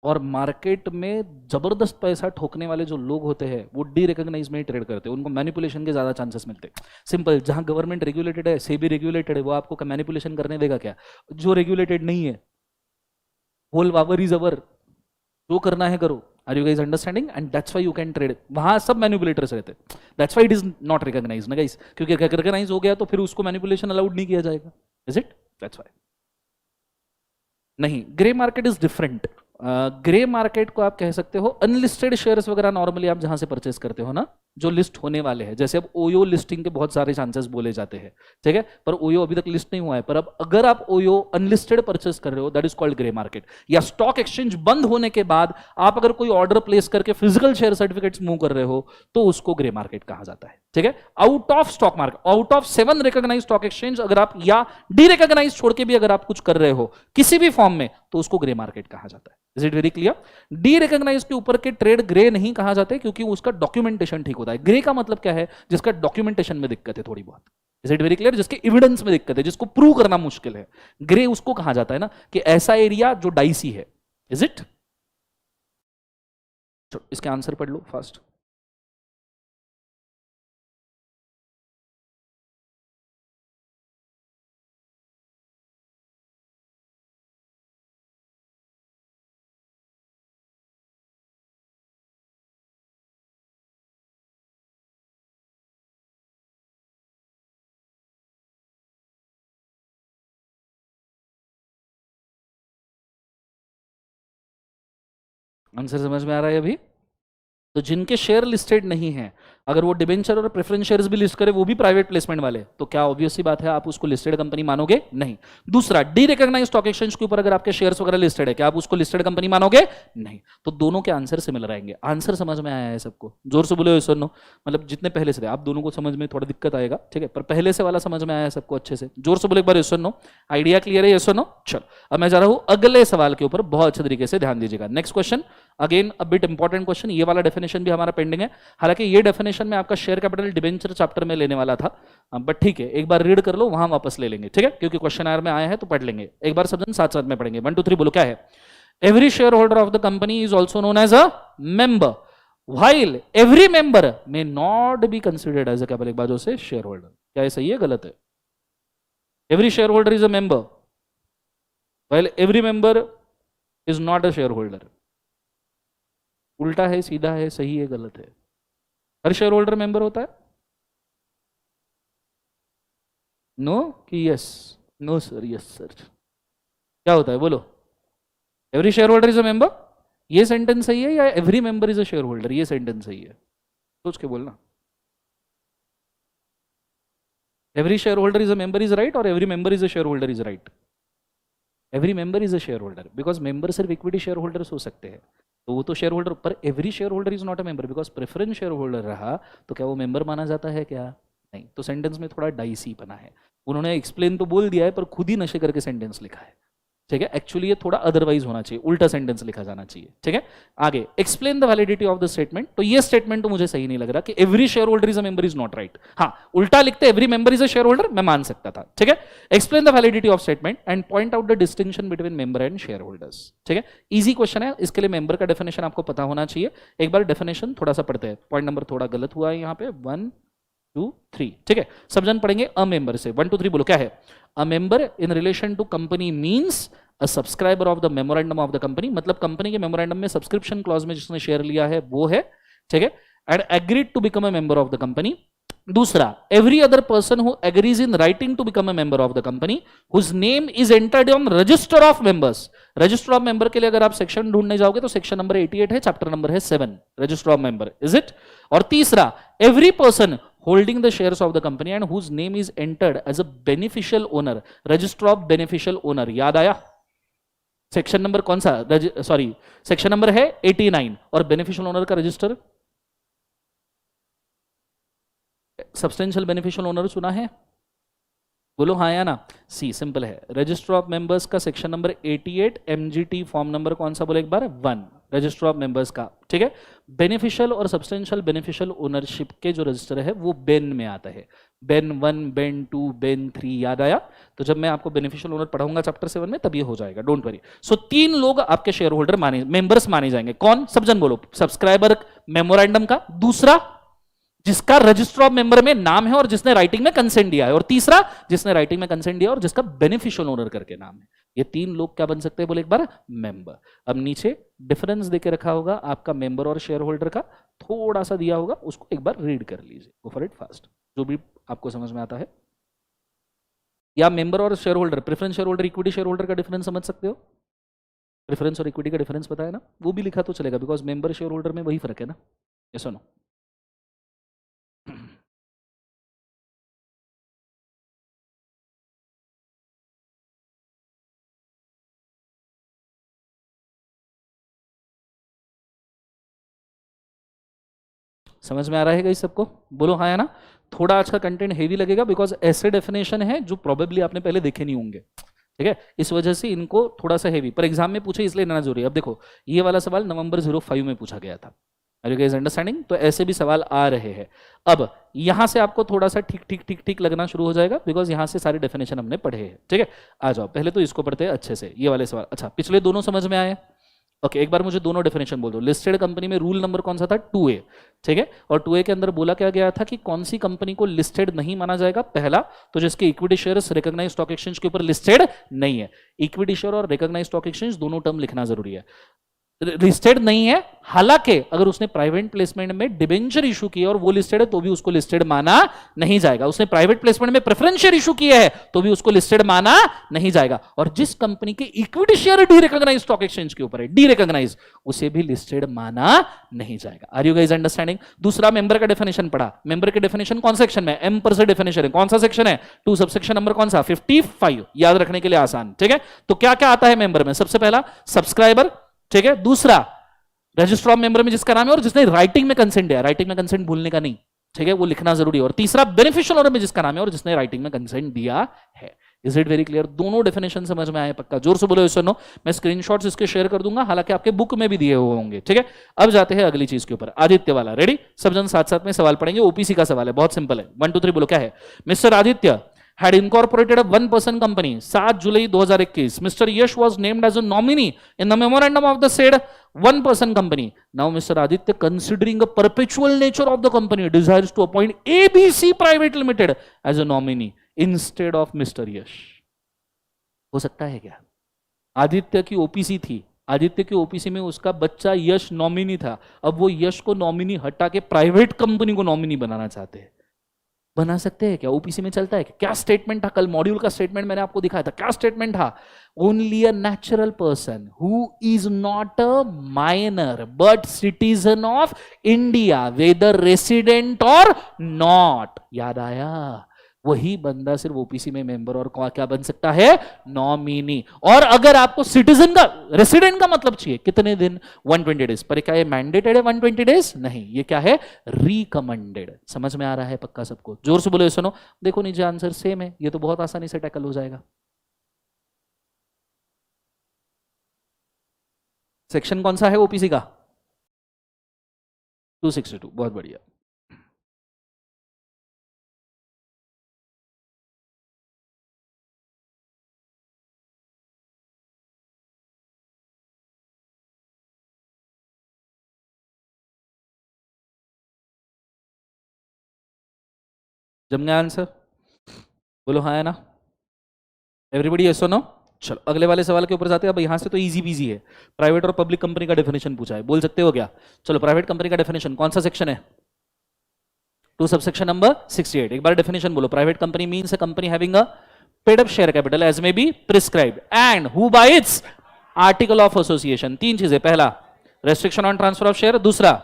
और मार्केट में जबरदस्त पैसा ठोकने वाले जो लोग होते हैं वो डी रिकॉग्नाइज में ही ट्रेड करते हैं, उनको मैनिपुलेशन के ज्यादा चांसेस मिलते हैं। सिंपल, जहां गवर्नमेंट रेगुलेटेड है, सेबी रेगुलेटेड है, वो आपको मैनिपुलेशन करने देगा क्या? जो रेगुलेटेड नहीं है, होल पावर इज अवर, जो करना है करो। Are you guys understanding? And that's why you can trade, वहां सब मैनिपुलेटर्स रहते हैं। That's why it is not recognise ना गाइस, क्योंकि रिकॉग्नाइज हो गया तो फिर उसको मैनिपुलेशन अलाउड नहीं किया जाएगा। Is it? That's why. नहीं, grey market is different. Grey market को आप कह सकते हो अनलिस्टेड शेयर्स वगैरह नॉर्मली आप जहां से परचेस करते हो ना, जो लिस्ट होने वाले हैं। जैसे अब ओयो लिस्टिंग के बहुत सारे चांसेस बोले जाते हैं, ठीक है, पर ओयो अभी तक लिस्ट नहीं हुआ है। पर अब अगर आप ओयो अनलिस्टेड परचेस कर रहे हो, that is called grey market. या स्टॉक एक्सचेंज बंद होने के बाद आप अगर कोई ऑर्डर प्लेस करके फिजिकल शेयर सर्टिफिकेट्स मूव कर रहे हो तो उसको ग्रे मार्केट कहा जाता है, ठीक है। Out of stock market, out of 7 recognise stock exchange अगर आप या डी रिकॉग्नाइज छोड़ के भी अगर आप कुछ कर रहे हो किसी भी फॉर्म में, तो उसको ग्रे मार्केट कहा जाता है। Is it very clear? Derecognise के ऊपर के ट्रेड ग्रे नहीं कहा जाते क्योंकि उसका डॉक्यूमेंटेशन ठीक होता है। ग्रे का मतलब क्या है? जिसका डॉक्यूमेंटेशन में दिक्कत है थोड़ी बहुत। Is it very clear? जिसके एविडेंस में दिक्कत है, जिसको प्रूव करना मुश्किल है, ग्रे उसको कहा जाता है ना, कि ऐसा एरिया जो डाइसी है। Is it? इसके आंसर पढ़ लो फास्ट। आंसर समझ में आ रहा है अभी? तो जिनके शेयर लिस्टेड नहीं है, अगर वो डिबेंचर और प्रेफरेंस शेयर्स भी लिस्ट करे, वो भी प्राइवेट प्लेसमेंट वाले, तो क्या ऑब्वियस सी बात है आप उसको लिस्टेड कंपनी मानोगे? नहीं। दूसरा, डी रिकॉग्नाइज्ड स्टॉक एक्सचेंज के ऊपर अगर आपके शेयर्स वगैरह लिस्टेड है, क्या आप उसको लिस्टेड कंपनी मानोगे? नहीं। तो दोनों के आंसर सिमिलर आएंगे। आंसर समझ में आया है सबको? जोर से बोले यस और नो। मतलब जितने पहले से थे, आप दोनों को समझ में थोड़ा दिक्कत आएगा, ठीक है, पर पहले से वाला समझ में आया है सबको अच्छे से? जोर से बोले एक बार यस और नो। आइडिया क्लियर है? यस और नो। चलो अब मैं जा रहा हूं अगले सवाल के ऊपर, बहुत अच्छे तरीके से ध्यान दीजिएगा। Next question, again a bit important question. ये वाला डेफिनेशन भी हमारा पेंडिंग है, हालांकि ये डेफिनेशन में आपका शेयर कैपिटल डिबेंचर चैप्टर में लेने वाला था, बट ठीक है, एक बार रीड कर लो, वहां वापस ले लेंगे, ठीक है, क्योंकि क्वेश्चन आयर में आया है तो पढ़ लेंगे एक बार, सब जन साथ साथ में पढ़ेंगे। 1 2 3 बोलो क्या है? Every share holder of the company is also known as a member, while every member may not be considered as a capital. एक बाजू से शेयर होल्डर, क्या ये सही है गलत है? Every share holder is a member, while every member is not a share holder. उल्टा है, सीधा है, सही है, गलत है? हर शेयर होल्डर मेंबर होता है? नो कि yes? No sir, yes sir. क्या होता है बोलो? Every share holder is a member, ये सेंटेंस सही है, या every member is a share holder ये सेंटेंस सही है? सोच के बोलना। Every share holder is a member is right, और every member is a share holder is right? Every member is a share holder, because member सिर्फ equity share holders हो सकते हैं, तो वो तो शेयर होल्डर, पर every share holder is not a member, because preference share holder रहा तो क्या वो मेंबर माना जाता है क्या? नहीं। तो सेंटेंस में थोड़ा डाइसी बना है। उन्होंने एक्सप्लेन तो बोल दिया है, पर खुद ही नशे करके सेंटेंस लिखा है, ठीक है। एक्चुअली ये थोड़ा अदरवाइज होना चाहिए, उल्टा सेंटेंस लिखा जाना चाहिए, ठीक है। आगे, explain the validity of the statement. तो ये स्टेटमेंट तो मुझे सही नहीं लग रहा कि every share holder is a member is not right. हाँ, उल्टा लिखते every member is a share holder, मैं मान सकता था, ठीक है। Explain the validity of statement and point out the distinction between member and share holders, ठीक है। इजी क्वेश्चन है, इसके लिए मेंबर का डेफिनेशन आपको पता होना चाहिए। एक बार डेफिनेशन थोड़ा सा पढ़ते हैं, पॉइंट नंबर थोड़ा गलत हुआ है यहाँ पे, 1 2 3, ठीक है। सब जन पढ़ेंगे अ मेंबर से। 1 2 3 बोलो क्या है? A member in relation to company means a subscriber of the memorandum of the company, मतलब कंपनी के मेमोरेंडम में सब्सक्रिप्शन क्लॉज में जिसने शेयर लिया है वो है, ठीक है। And agreed to become a member of the company. दूसरा, every other person who agrees in writing to become a member of the company whose name is entered on register of members. Register of member के लिए अगर आप section ढूंढने जाओगे तो section number 88 है, chapter number है 7, register of member, is it? और तीसरा, every person holding the shares of the company and whose name is entered as a beneficial owner, register of beneficial owner। याद आया? Section number कौन सा? Sorry, section number है 89, और beneficial owner का register, substantial beneficial owner सुना है? बोलो हाँ या ना। सी, सिंपल है, रजिस्टर ऑफ मेंबर्स का section number 88, MGT form number कौन सा बोले एक बार? 1, रजिस्टर ऑफ मेंबर्स का, ठीक है। बेनिफिशियल और सब्सटेंशियल बेनिफिशियल ओनरशिप के जो रजिस्टर है वो बेन में आता है, बेन 1, बेन 2, बेन 3, याद आया? तो जब मैं आपको बेनिफिशियल ओनर पढ़ाऊंगा चैप्टर 7 में तब ये हो जाएगा, डोंट वरी। सो 3 लोग आपके शेयर होल्डर माने, मेंबर्स माने जाएंगे। कौन? सब जन बोलो। सब्सक्राइबर मेमोरेंडम का, दूसरा जिसका रजिस्टर ऑफ मेंबर में नाम है और जिसने राइटिंग में कंसेंट दिया है, और तीसरा जिसने राइटिंग में कंसेंट दिया और जिसका बेनिफिशियल ओनर करके नाम है। ये 3 लोग क्या बन सकते हैं बोले एक बार? मेंबर। अब नीचे डिफरेंस देके रखा होगा आपका मेंबर और शेयर होल्डर का, थोड़ा सा दिया होगा, उसको एक बार रीड कर लीजिए, गो फॉर इट फास्ट, जो भी आपको समझ में आता है। या मेंबर और share holder, preference share holder, equity share holder का डिफरेंस समझ सकते हो? प्रेफरेंस और इक्विटी का डिफरेंस पता है ना? वो भी लिखा तो चलेगा, बिकॉज मेंबर शेयर होल्डर में वही फर्क है ना, यस और नो? समझ में आ रहा है गाइस सबको? बोलो हाँ या ना। थोड़ा आज का कंटेंट हेवी लगेगा, बिकॉज ऐसे डेफिनेशन है जो प्रोबेबली आपने पहले देखे नहीं होंगे, ठीक है। इस वजह से इनको थोड़ा सा हेवी, पर एग्जाम में पूछे इसलिए लेना जरूरी है। अब देखो, ये वाला सवाल नवंबर 05 में पूछा गया था, आर यू गाइस अंडरस्टैंडिंग? तो ऐसे भी सवाल आ रहे हैं। अब यहां से आपको थोड़ा सा ठीक ठीक ठीक ठीक लगना शुरू हो जाएगा, बिकॉज यहां से सारे डेफिनेशन हमने पढ़े हैं, ठीक है। आ जाओ, पहले तो इसको पढ़ते हैं अच्छे से, ये वाले सवाल। अच्छा, पिछले दोनों समझ में आए? ओके, एक बार मुझे दोनों डेफिनेशन बोल दो। लिस्टेड कंपनी में रूल नंबर कौन सा था? 2A, ठीक है। और 2A के अंदर बोला क्या गया था कि कौन सी कंपनी को लिस्टेड नहीं माना जाएगा? पहला तो जिसके equity shares recognised stock exchange के ऊपर लिस्टेड नहीं है। इक्विटी शेयर और रिकॉग्नाइज्ड स्टॉक एक्सचेंज दोनों टर्म लिखना जरूरी है। लिस्टेड नहीं है, हालांकि अगर उसने प्राइवेट प्लेसमेंट में डिबेंचर इशू किया और वो लिस्टेड है तो भी उसको लिस्टेड माना नहीं जाएगा। उसने प्राइवेट प्लेसमेंट में प्रेफरेंस शेयर इशू किया है तो भी उसको लिस्टेड माना नहीं जाएगा। और जिस कंपनी के equity share derecognise stock exchange के ऊपर है, डी रिकॉग्नाइज, उसे भी लिस्टेड माना नहीं जाएगा। Are you guys understanding? दूसरा मेंबर का डेफिनेशन पढ़ा। मेंबर के डेफिनेशन कौन सेक्शन में? एम पर से डेफिनेशन है। कौन सा सेक्शन है? 2, सबसेक्शन नंबर कौन सा? 55। याद रखने के लिए आसान, ठीक है। तो क्या क्या आता है मेंबर में? सबसे पहला सब्सक्राइबर, ठीक है। दूसरा रजिस्टर ऑफ मेंबर में जिसका नाम है और जिसने राइटिंग में कंसेंट दिया, राइटिंग में कंसेंट भूलने का नहीं, ठीक है, वो लिखना जरूरी है। और तीसरा बेनिफिशियल ओनर में जिसका नाम है और जिसने राइटिंग में कंसेंट दिया है। Is it very clear? दोनों डेफिनेशन समझ में आए? पक्का जोर से बोलो सुनो। मैं स्क्रीनशॉट्स इसके शेयर कर दूंगा, हालांकि आपके बुक में भी दिए हुए होंगे, ठीक है। अब जाते हैं अगली चीज के ऊपर, आदित्य वाला। रेडी? सब जन साथ साथ में सवाल पढ़ेंगे। ओपीसी का सवाल है, बहुत सिंपल है। 1 2 3 बोलो क्या है? Mister Aditya had incorporated a one-person company 7 July 2021. Mr. Yash was named as a nominee in the memorandum of the said one-person company. Now, Mr. Aditya, considering the perpetual nature of the company, desires to appoint ABC Private Limited as a nominee instead of Mr. Yash. हो सकता है क्या? आदित्य की OPC थी, आदित्य की OPC में उसका बच्चा यश नॉमिनी था, अब वो यश को नॉमिनी हटा के प्राइवेट कंपनी को नॉमिनी बनाना चाहते हैं। बना सकते हैं क्या? ओपीसी में चलता है क्या? स्टेटमेंट था कल मॉड्यूल का, स्टेटमेंट मैंने आपको दिखाया था। क्या स्टेटमेंट था? Only a natural person who is not a minor but citizen of India whether resident और नॉट। याद आया? वही बंदा सिर्फ ओपीसी में मेंबर और क्या बन सकता है? नॉमिनी। और अगर आपको सिटीजन का, रेसिडेंट का मतलब चाहिए कितने दिन? 120 डेज। पर क्या ये मैंडेटेड है 120 डेज? नहीं, ये क्या है? रिकमेंडेड। समझ में आ रहा है पक्का सबको? जोर से बोलो सुनो। देखो नीचे आंसर सेम है, ये तो बहुत आसानी से टैकल हो जाएगा। सेक्शन कौन सा है ओपीसी का? 262। बहुत बढ़िया। जम गया आंसर? बोलो हाँ है ना? एवरीबडी यस और नो? चलो अगले वाले सवाल के ऊपर जाते हैं। अब यहां से तो इजी बीजी है, प्राइवेट और पब्लिक कंपनी का डेफिनेशन पूछा है, बोल सकते हो क्या? चलो प्राइवेट कंपनी का डेफिनेशन कौन सा सेक्शन है? 2 सबसेक्शन नंबर 68। एक बार डेफिनेशन बोलो। Private company means a company having a paid up share capital as may be prescribed and who by its article of association. तीन चीजें, पहला restriction on transfer of share, दूसरा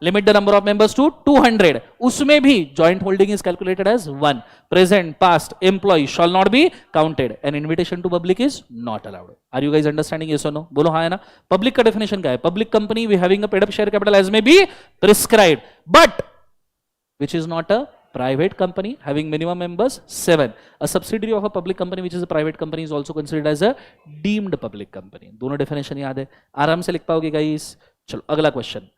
limit the number of members to 200। उसमें भी joint holding is calculated as 1। Present past employ shall not be counted and invitation to public is not allowed. Are you guys understanding? Yes और no? बोलो हाँ है ना? Public का definition क्या है? Public company we having a paid up share capital as may be prescribed but which is not a private company having minimum members 7. A subsidiary of a public company which is a private company is also considered as a deemed public company. दोनों definition याद है, आराम से लिख पाओगे guys? चलो अगला question,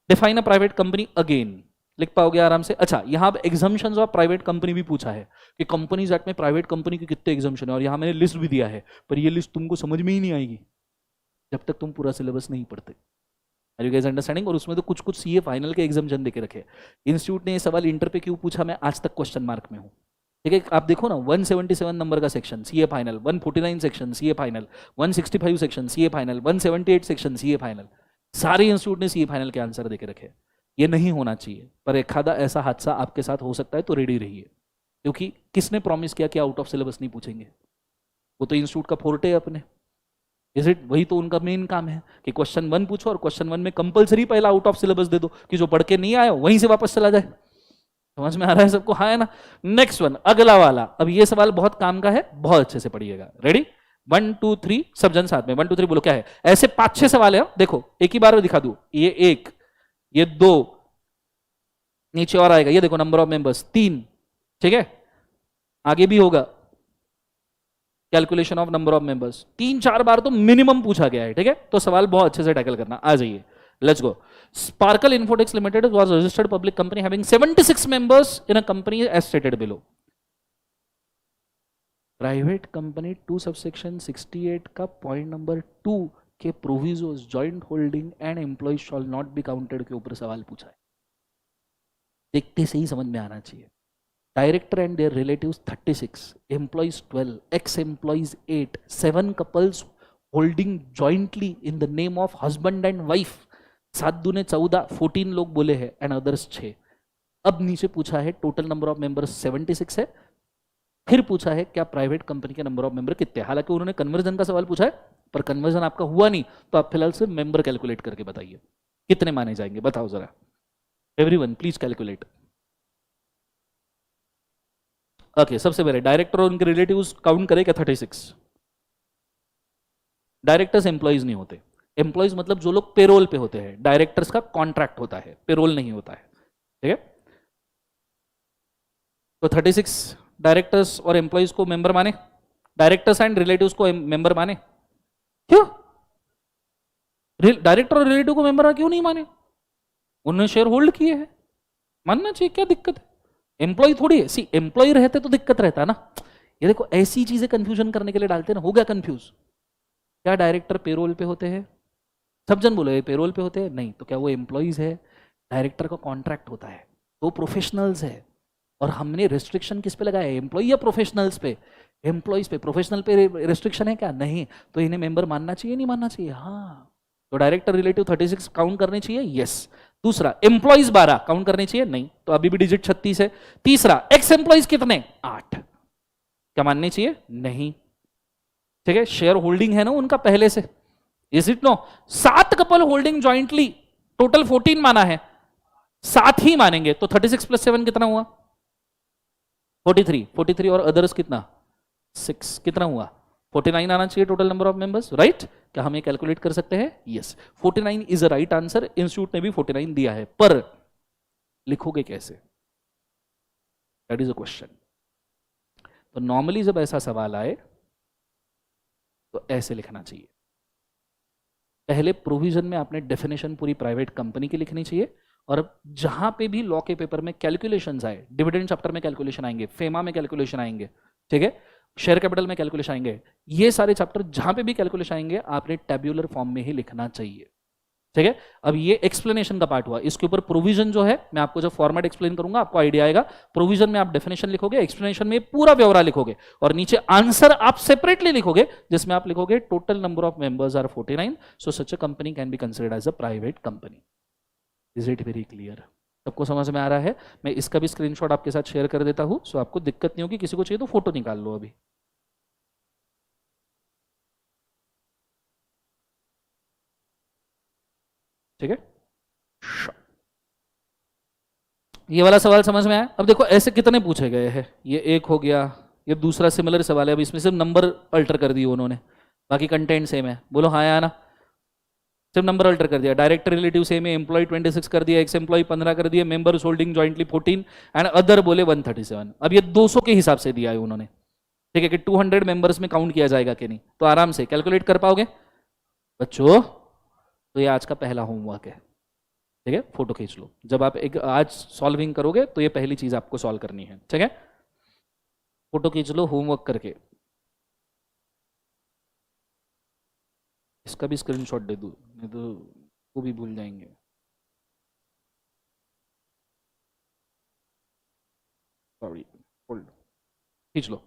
define a private company again. लिख पाओगे आराम से? अच्छा, यहाँ एग्जाम्पशंस ऑफ प्राइवेट कंपनी भी पूछा है कि कंपनीज एक्ट में प्राइवेट कंपनी के कितने एग्जाम्पशन है, और यहाँ मैंने लिस्ट भी दिया है, पर ये लिस्ट तुमको समझ में ही नहीं आएगी जब तक तुम पूरा सिलेबस नहीं पढ़ते। Are you guys understanding? और उसमें तो कुछ कुछ सीए फाइनल के एग्जाम्पशन देके रखे। इंस्टीट्यूट ने ये सवाल इंटर पे क्यों पूछा, मैं आज तक क्वेश्चन मार्क में हूँ, ठीक है। आप देखो ना, 177 नंबर का section CA final, 149 section CA final, 165 section CA final, 178 section CA final, सारे इंस्टीट्यूट ने सीए फाइनल के आंसर देके रखे। ये नहीं होना चाहिए, पर एक आधा ऐसा हादसा आपके साथ हो सकता है, तो रेडी रहिए, क्योंकि किसने प्रॉमिस किया कि आउट ऑफ सिलेबस नहीं पूछेंगे? वो तो इंस्टीट्यूट का फोर्टे है अपने। Is it? वही तो उनका मेन काम है कि क्वेश्चन 1 पूछो और क्वेश्चन 1 में कंपलसरी पहला आउट ऑफ सिलेबस दे दो कि जो पढ़ के नहीं आया वहीं से वापस चला जाए। समझ में आ रहा है सबको? हाँ है ना? नेक्स्ट वन, अगला वाला। अब ये सवाल बहुत काम का है, बहुत अच्छे से पढ़िएगा। रेडी? 1 2 3 सब जन साथ में 1 2 3 बोलो क्या है? ऐसे 5-6 सवाल है, देखो एक ही बार में दिखा दूं। ये 1, ये 2, नीचे और आएगा, ये देखो नंबर ऑफ मेंबर्स 3, ठीक है, आगे भी होगा calculation of number of members. 3-4 बार तो मिनिमम पूछा गया है, ठीक है। तो सवाल बहुत अच्छे से टैकल करना। आ जाइए, let's go. Sparkle Infotechs limited was registered public company having 76 members in a company as stated below. Private company 2 subsection 68 का पॉइंट नंबर 2 के provisos joint holding and employ shall not be counted के ऊपर सवाल पूछा है। देखते से ही समझ में आना चाहिए। Director and their relatives 36, employees 12, ex-employees 8, 7 couples holding jointly in the name of husband and wife, 7 दूने 14, 14 लोग बोले हैं एंड अदर्स 6। अब नीचे पूछा है टोटल नंबर ऑफ मेंबर्स 76 है, फिर पूछा है क्या प्राइवेट कंपनी के नंबर ऑफ मेंबर कितने। हालांकि उन्होंने कन्वर्जन का सवाल पूछा है, पर कन्वर्जन आपका हुआ नहीं, तो आप फिलहाल से मेंबर कैलकुलेट करके बताइए कितने माने जाएंगे, बताओ जरा। Everyone please calculate. ओके, सबसे पहले डायरेक्टर और उनके रिलेटिव्स काउंट करें क्या? 36। डायरेक्टर्स एम्प्लॉइज नहीं होते, एम्प्लॉइज मतलब जो लोग पेरोल पे होते हैं, डायरेक्टर्स का कॉन्ट्रैक्ट होता है, पेरोल नहीं होता है, ठीक है। तो 36 डायरेक्टर्स और एम्प्लॉइज को मेंबर माने, डायरेक्टर्स एंड रिलेटिव्स को मेंबर माने। क्यों डायरेक्टर और रिलेटिव को मेंबर क्यों नहीं माने? उन्होंने शेयर होल्ड किए हैं, मानना चाहिए, क्या दिक्कत है? एम्प्लॉय थोड़ी है, सी एम्प्लॉय रहते तो दिक्कत रहता ना। ये देखो ऐसी चीजें कंफ्यूजन करने के लिए डालते ना, हो गया कंफ्यूज। क्या डायरेक्टर पेरोल पे होते हैं? सब जन बोले पेरोल पे होते हैं, नहीं तो क्या वो एम्प्लॉइज है? डायरेक्टर का कॉन्ट्रैक्ट होता है, तो प्रोफेशनल्स है। और हमने रिस्ट्रिक्शन किस पे लगाया है? एम्प्लॉय या प्रोफेशनल्स पे? एम्प्लॉइज पे। प्रोफेशनल पे रिस्ट्रिक्शन है क्या? नहीं। तो इन्हें मेंबर मानना चाहिए नहीं मानना चाहिए? हाँ। तो डायरेक्टर रिलेटिव 36 काउंट करने चाहिए, यस। दूसरा एम्प्लॉइज 12 काउंट करने चाहिए, नहीं, तो अभी भी डिजिट 36 है। तीसरा एक्स एम्प्लॉइज कितने? 8, क्या मानने चाहिए? नहीं, ठीक है। शेयर होल्डिंग है ना उनका पहले से, is it no? 7 couple holding jointly, total 14 माना है, 7 ही मानेंगे, तो 36 + 7 कितना हुआ? 43। 43 और अदर्स कितना? 6, कितना हुआ? 49 आना चाहिए total number of members, right? क्या हम ये कैलकुलेट कर सकते हैं? Yes, 49 is a right answer. Institute ने भी 49 दिया है, पर लिखोगे कैसे? That is a question. तो नॉर्मली जब ऐसा सवाल आए तो ऐसे लिखना चाहिए। पहले प्रोविजन में आपने डेफिनेशन पूरी प्राइवेट कंपनी की लिखनी चाहिए, और जहां पे भी लॉ के पेपर में कैलकुलेशंस आए, डिविडेंड चैप्टर में कैलकुलेशन आएंगे, फेमा में कैलकुलेशन आएंगे, ठीक है, शेयर कैपिटल में कैलकुलेशन आएंगे, ये सारे चैप्टर जहां पे भी कैलकुलेशन आएंगे आपने टेब्यूलर फॉर्म में ही लिखना चाहिए, ठीक है। अब ये एक्सप्लेनेशन का पार्ट हुआ, इसके ऊपर प्रोविजन जो है मैं आपको जब फॉर्मेट एक्सप्लेन करूंगा आपको आइडिया आएगा। प्रोविजन में आप डेफिनेशन लिखोगे, एक्सप्लेनेशन में पूरा ब्यौरा लिखोगे, और नीचे आंसर आप सेपरेटली लिखोगे, जिसमें आप लिखोगे total number of members are 49, so such a company can be considered as a private company. Is it very clear? सबको समझ में आ रहा है? मैं इसका भी स्क्रीनशॉट आपके साथ शेयर कर देता हूं, सो आपको दिक्कत नहीं होगी। किसी को चाहिए तो फोटो निकाल लो अभी। ठीक है, ये वाला सवाल समझ में आया? अब देखो ऐसे कितने पूछे गए हैं, ये एक हो गया, ये दूसरा सिमिलर सवाल है। अब इसमें सिर्फ नंबर अल्टर कर दिए उन्होंने, बाकी कंटेंट सेम है। बोलो हाँ या ना? सिर्फ नंबर अल्टर कर दिया। डायरेक्टर रिलेटिव सेम है, एम्प्लॉय 26 कर दिया, एक्स एम्प्लॉय 15 कर दिया, members holding jointly 14 and other बोले 137। अब ये 200 के हिसाब से दिया है उन्होंने, ठीक है, कि 200 मेंबर्स में काउंट किया जाएगा कि नहीं, तो आराम से कैलकुलेट कर पाओगे बच्चों। तो ये आज का पहला होमवर्क है, ठीक है, फोटो खींच लो। जब आप एक आज सॉल्विंग करोगे तो ये पहली चीज आपको सॉल्व करनी है, ठीक है। फोटो खींच लो होमवर्क करके। इसका भी स्क्रीनशॉट दे दूं, नहीं तो वो भी भूल जाएंगे। सॉरी, होल्ड, खींच लो।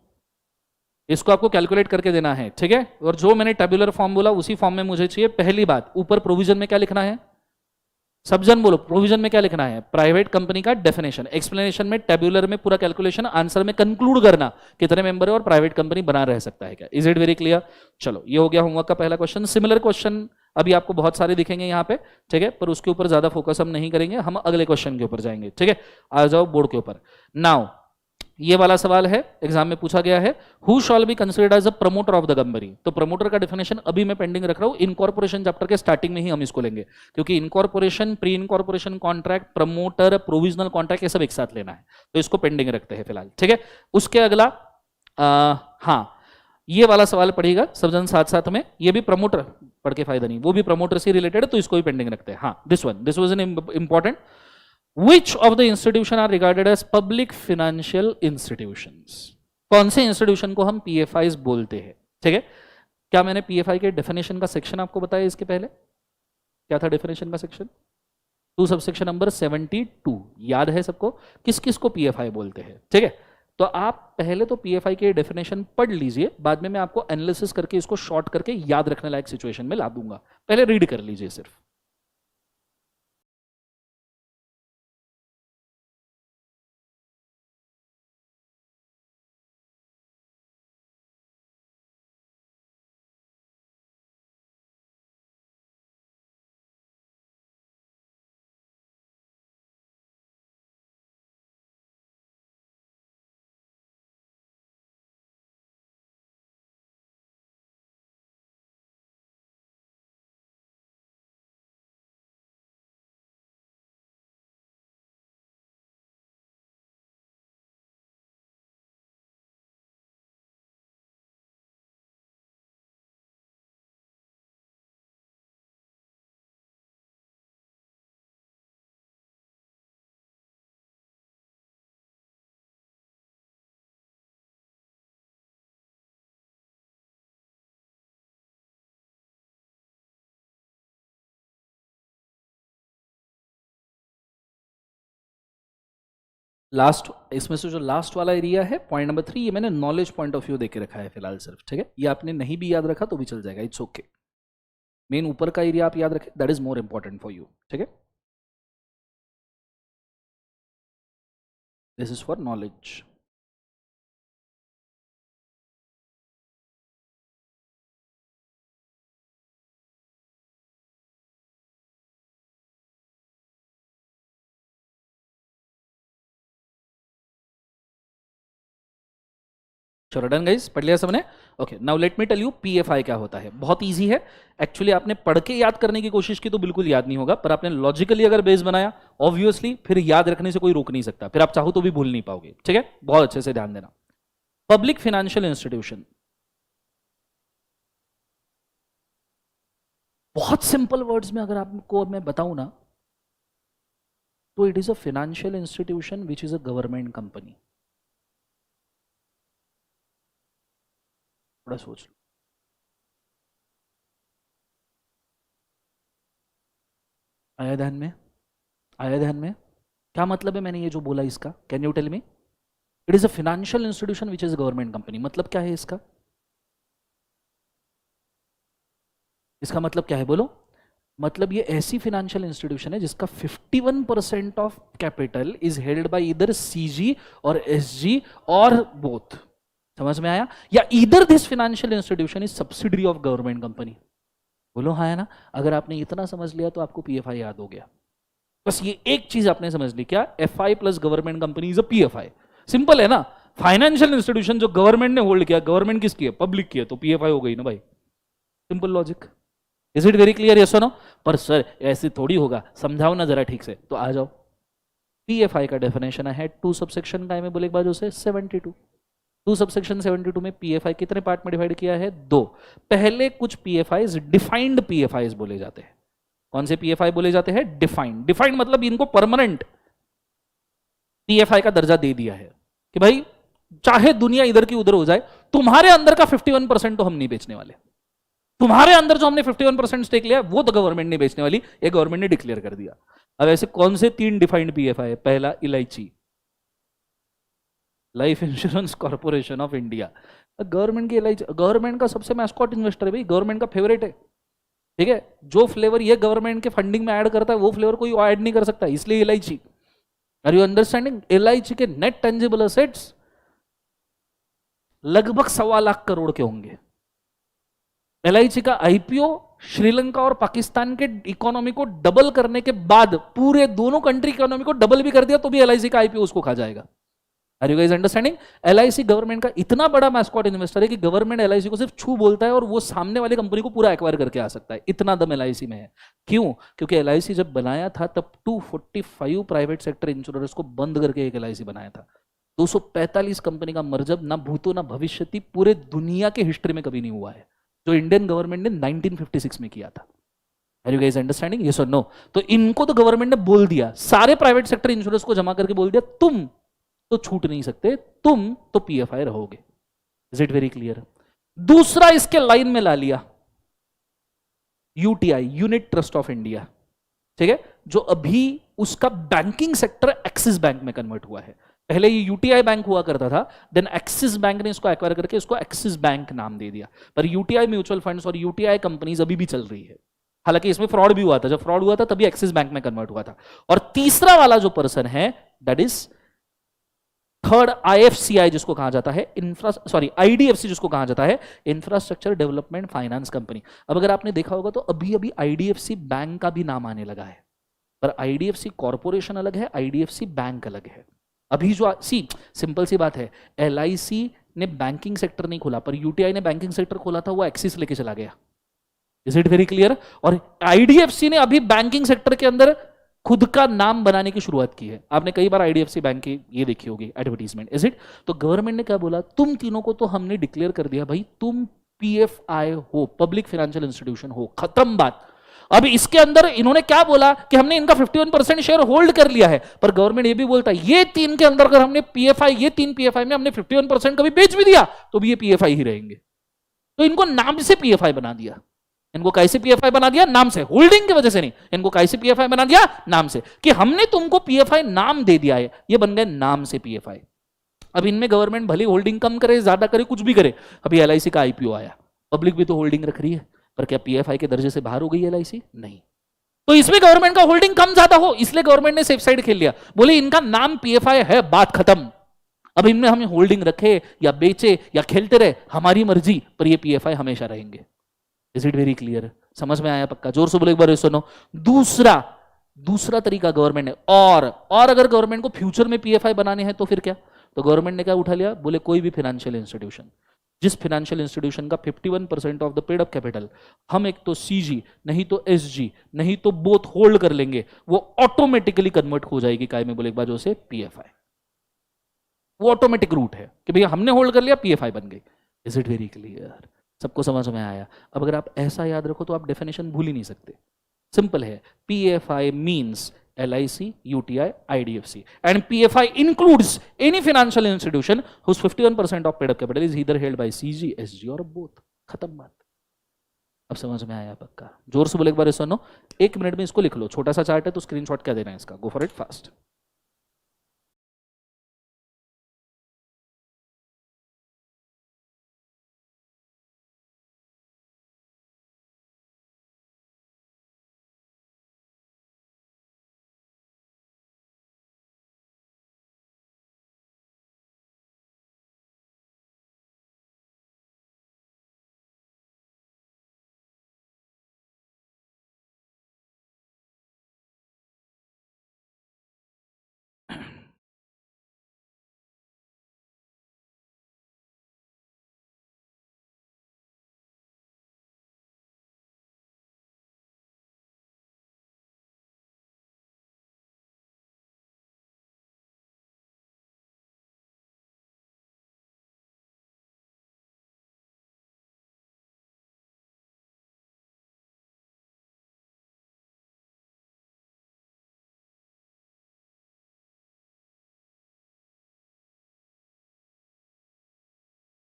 इसको आपको कैलकुलेट करके देना है, ठीक है। और जो मैंने टेबुलर फॉर्म बोला उसी फॉर्म में मुझे चाहिए। पहली बात, ऊपर प्रोविजन में क्या लिखना है? सब जन बोलो, प्रोविजन में क्या लिखना है? प्राइवेट कंपनी का डेफिनेशन। एक्सप्लेनेशन में टेब्यूलर में पूरा कैलकुलेशन, आंसर में कंक्लूड करना कितने मेंबर है और प्राइवेट कंपनी बना रह सकता है क्या। Is it very clear? चलो, ये हो गया होमवर्क का पहला क्वेश्चन। सिमिलर क्वेश्चन अभी आपको बहुत सारे दिखेंगे यहाँ पे, ठीक है, पर उसके ऊपर ज्यादा फोकस हम नहीं करेंगे, हम अगले क्वेश्चन के ऊपर जाएंगे, ठीक है। आ जाओ बोर्ड के ऊपर। नाउ ये वाला सवाल है, एग्जाम में पूछा गया है, who shall be considered as a promoter of the company. तो प्रमोटर का डेफिनेशन अभी मैं पेंडिंग रख रहा हूं, इनकॉर्पोरेशन चैप्टर के स्टार्टिंग में ही हम इसको लेंगे, क्योंकि incorporation, pre incorporation contract, promoter, provisional contract, ये सब एक साथ लेना है, तो इसको पेंडिंग रखते हैं फिलहाल, ठीक है। उसके अगला हाँ, ये वाला सवाल पढ़ेगा सब जन साथ साथ में, ये भी प्रमोटर, पढ़ के फायदा नहीं, वो भी प्रमोटर से रिलेटेड है, तो इसको भी पेंडिंग रखते हैं। हाँ, this was an important. Which of the institution are regarded as public financial institutions? कौन से इंस्टीट्यूशन को हम PFIs बोलते हैं, ठीक है। क्या मैंने PFI के डेफिनेशन का सेक्शन आपको बताया इसके पहले? क्या था डेफिनेशन का सेक्शन? 2 सबसेक्शन नंबर 72, याद है सबको? किस किस को PFI बोलते हैं, ठीक है। तो आप पहले तो पीएफआई के डेफिनेशन पढ़ लीजिए, बाद में मैं आपको एनालिसिस करके इसको शॉर्ट करके याद रखने लायक सिचुएशन में ला दूंगा, पहले रीड कर लीजिए सिर्फ। लास्ट, इसमें से जो लास्ट वाला एरिया है पॉइंट नंबर 3, ये मैंने नॉलेज पॉइंट ऑफ व्यू देके रखा है फिलहाल सिर्फ, ठीक है। ये आपने नहीं भी याद रखा तो भी चल जाएगा, इट्स ओके। मेन ऊपर का एरिया आप याद रखें, that is more important for you, ठीक है। This is for knowledge. चलो डन गाइस, पढ़ लिया सबने? Okay, now let me tell you PFI क्या होता है। बहुत इजी है एक्चुअली, आपने पढ़ के याद करने की कोशिश की तो बिल्कुल याद नहीं होगा, पर आपने लॉजिकली अगर बेस बनाया ऑब्वियसली फिर याद रखने से कोई रोक नहीं सकता, फिर आप चाहो तो भी भूल नहीं पाओगे, ठीक है। बहुत अच्छे से ध्यान देना। पब्लिक फाइनेंशियल इंस्टीट्यूशन, बहुत सिंपल वर्ड्स में अगर आपको मैं बताऊं ना, तो it is a financial institution which is a government company. थोड़ा सोच लो। आया ध्यान में? आया ध्यान में? क्या मतलब है मैंने ये जो बोला इसका, can you tell me? It is a financial institution which is government company, मतलब क्या है इसका? इसका मतलब क्या है बोलो? मतलब ये ऐसी फाइनेंशियल इंस्टीट्यूशन है जिसका 51% of capital is held by इधर सीजी और एसजी और बोथ। समझ में आया? या इधर this financial institution is subsidiary of government company. बोलो हाँ है ना? अगर आपने इतना समझ लिया तो आपको पीएफआई याद हो गया। बस ये एक चीज आपने समझ ली, क्या? FI plus government company is a PFI. Simple है ना? फाइनेंशियल इंस्टीट्यूशन जो गवर्नमेंट ने होल्ड किया, गवर्नमेंट किसकी है? पब्लिक की है, तो पीएफआई हो गई ना भाई। Simple logic. Is it very clear? Yes और नो? पर सर ऐसे थोड़ी होगा, समझाओ ना जरा ठीक से। तो आ जाओ, पीएफआई का डेफिनेशन है 2 सबसेक्शन का में बोले एक बाजू से 72। 2 सबसेक्शन 72 में पीएफआई कितने पार्ट में डिवाइड किया है? 2। पहले कुछ पीएफआईज डिफाइंड पीएफआईज बोले जाते हैं। कौन से पीएफआई बोले जाते हैं? डिफाइंड। डिफाइंड मतलब इनको परमानेंट पीएफआई का दर्जा दे दिया है कि भाई चाहे दुनिया इधर की उधर हो जाए, तुम्हारे अंदर का 51% तो हम नहीं बेचने वाले। तुम्हारे अंदर जो हमने 51% स्टेक लिया वो तो गवर्नमेंट नहीं बेचने वाली, ये गवर्नमेंट ने डिक्लेयर कर दिया। अब ऐसे कौन से 3 डिफाइंड पीएफआई है? पहला इलायची, life insurance corporation of India. Government की एलआईसी, गवर्नमेंट का सबसे मैस्कॉट इन्वेस्टर है भाई, गवर्नमेंट का फेवरेट है, ठीक है। जो फ्लेवर ये गवर्नमेंट के फंडिंग में ऐड करता है वो फ्लेवर कोई ऐड नहीं कर सकता, इसलिए LIC. Are you understanding? LIC के नेट टेंजिबल एसेट्स लगभग 1.25 लाख करोड़ के होंगे। एलआईसी का आईपीओ श्रीलंका और पाकिस्तान के इकोनॉमी को डबल करने के बाद पूरे दोनों कंट्री इकोनॉमी को डबल भी कर दिया तो भी एलआईसी का आईपीओ उसको खा जाएगा। Are you guys understanding? LIC government का इतना बड़ा मैस्कॉट इन्वेस्टर है कि गवर्नमेंट एलआईसी को सिर्फ छू बोलता है और वो सामने वाली कंपनी को पूरा एक्वायर करके आ सकता है। इतना दम एलआईसी में है। क्यों? क्योंकि एलआईसी जब बनाया था तब 245 प्राइवेट सेक्टर इंश्योरेंस को बंद करके एक एलआईसी बनाया था। 245 कंपनी का मर्जब ना भूतो ना भविष्यति पूरे दुनिया के हिस्ट्री में कभी नहीं हुआ है, जो इंडियन गवर्नमेंट ने 1956 में किया था। Are you guys understanding? Yes or no? तो इनको तो गवर्नमेंट ने बोल दिया, सारे प्राइवेट सेक्टर इंश्योरेंस को जमा करके बोल दिया तुम तो छूट नहीं सकते, तुम तो पीएफआई रहोगे। Is it very clear? दूसरा इसके लाइन में ला लिया UTI, unit trust of India, ठीक है, जो अभी उसका बैंकिंग सेक्टर एक्सिस बैंक में कन्वर्ट हुआ है। पहले ये यूटीआई बैंक हुआ करता था, देन एक्सिस बैंक ने इसको एक्वायर करके इसको एक्सिस बैंक नाम दे दिया। पर यूटीआई म्यूचुअल फंड्स और यूटीआई कंपनीज अभी भी चल रही है। हालांकि इसमें फ्रॉड भी हुआ था, जब फ्रॉड हुआ था तभी एक्सिस बैंक में कन्वर्ट हुआ था। और तीसरा वाला जो पर्सन है दैट इज थर्ड आईएफसीआई, जिसको कहा जाता है आईडीएफसी, जिसको कहा जाता है इंफ्रास्ट्रक्चर डेवलपमेंट फाइनेंस कंपनी। अब अगर आपने देखा होगा तो अभी अभी आईडीएफसी बैंक का भी नाम आने लगा है, पर आईडीएफसी कॉर्पोरेशन अलग है, आईडीएफसी बैंक अलग है। अभी जो सिंपल सी बात है, एलआईसी ने बैंकिंग सेक्टर नहीं खोला, पर यूटीआई ने बैंकिंग सेक्टर खोला था, वो एक्सिस लेके चला गया। Is it very clear? और आईडीएफसी ने अभी बैंकिंग सेक्टर के अंदर खुद का नाम बनाने की शुरुआत की है। आपने कई बार आईडीएफसी बैंक की ये देखी होगी एडवर्टीजमेंट, इज इट? तो गवर्नमेंट ने क्या बोला, तुम तीनों को तो हमने डिक्लेयर कर दिया भाई, तुम पीएफआई हो, पब्लिक फाइनेंशियल इंस्टीट्यूशन हो, खत्म बात। अब इसके अंदर इन्होंने क्या बोला कि हमने इनका 51% शेयर होल्ड कर लिया है, पर गवर्नमेंट ये भी बोलता है ये तीन के अंदर अगर हमने पीएफआई, ये तीन पीएफआई में हमने 51% कभी बेच भी दिया तो भी ये पीएफआई ही रहेंगे। तो इनको नाम से पीएफआई बना दिया। इनको कैसे पीएफआई बना दिया? नाम से, होल्डिंग की वजह से नहीं। इनको कैसे पीएफआई बना दिया? नाम से, कि हमने तुमको पीएफआई नाम दे दिया है, ये बन गए नाम से पीएफआई। अब इनमें गवर्नमेंट भले होल्डिंग कम करे, ज्यादा करे, कुछ भी करे, अभी एलआईसी का आईपीओ आया, पब्लिक भी तो होल्डिंग रख रही है, पर क्या पीएफआई के दर्जे से बाहर हो गई एलआईसी? नहीं। तो इसमें गवर्नमेंट का होल्डिंग कम ज्यादा हो, इसलिए गवर्नमेंट ने सेफ साइड खेल लिया, बोले इनका नाम पीएफआई है, बात खत्म। अब इनमें हम होल्डिंग रखे या बेचे या खेलते रहे, हमारी मर्जी, पर ये पीएफआई हमेशा रहेंगे। Is it very clear? समझ में आया? पक्का? जोर से बोलो एक बार, सुनो। दूसरा तरीका गवर्नमेंट ने, और अगर गवर्नमेंट को फ्यूचर में पीएफआई बनाने हैं तो फिर क्या? तो गवर्नमेंट ने क्या उठा लिया, बोले कोई भी फाइनेंशियल इंस्टीट्यूशन, जिस फाइनेंशियल इंस्टीट्यूशन का 51% of the paid up capital हम एक तो सीजी नहीं तो एसजी नहीं तो बोथ होल्ड कर लेंगे, वो ऑटोमेटिकली कन्वर्ट हो जाएगी काय में? बोले एक बार जो से पीएफआई। वो ऑटोमेटिक रूट है कि भैया हमने होल्ड कर लिया, पीएफआई बन गई। Is it very clear? सबको समझ में आया? अब अगर आप ऐसा याद रखो तो आप डेफिनेशन भूल ही नहीं सकते। सिंपल है, PFI means LIC, UTI, IDFC, and PFI includes any financial institution whose 51% of paid up capital is either held by CG, SG or both. खत्म बात। अब समझ में आया? पक्का? जोर से बोले एक बार सुनो। 1 मिनट में इसको लिख लो, छोटा सा चार्ट है तो स्क्रीनशॉट क्या देना है इसका, गो for it fast.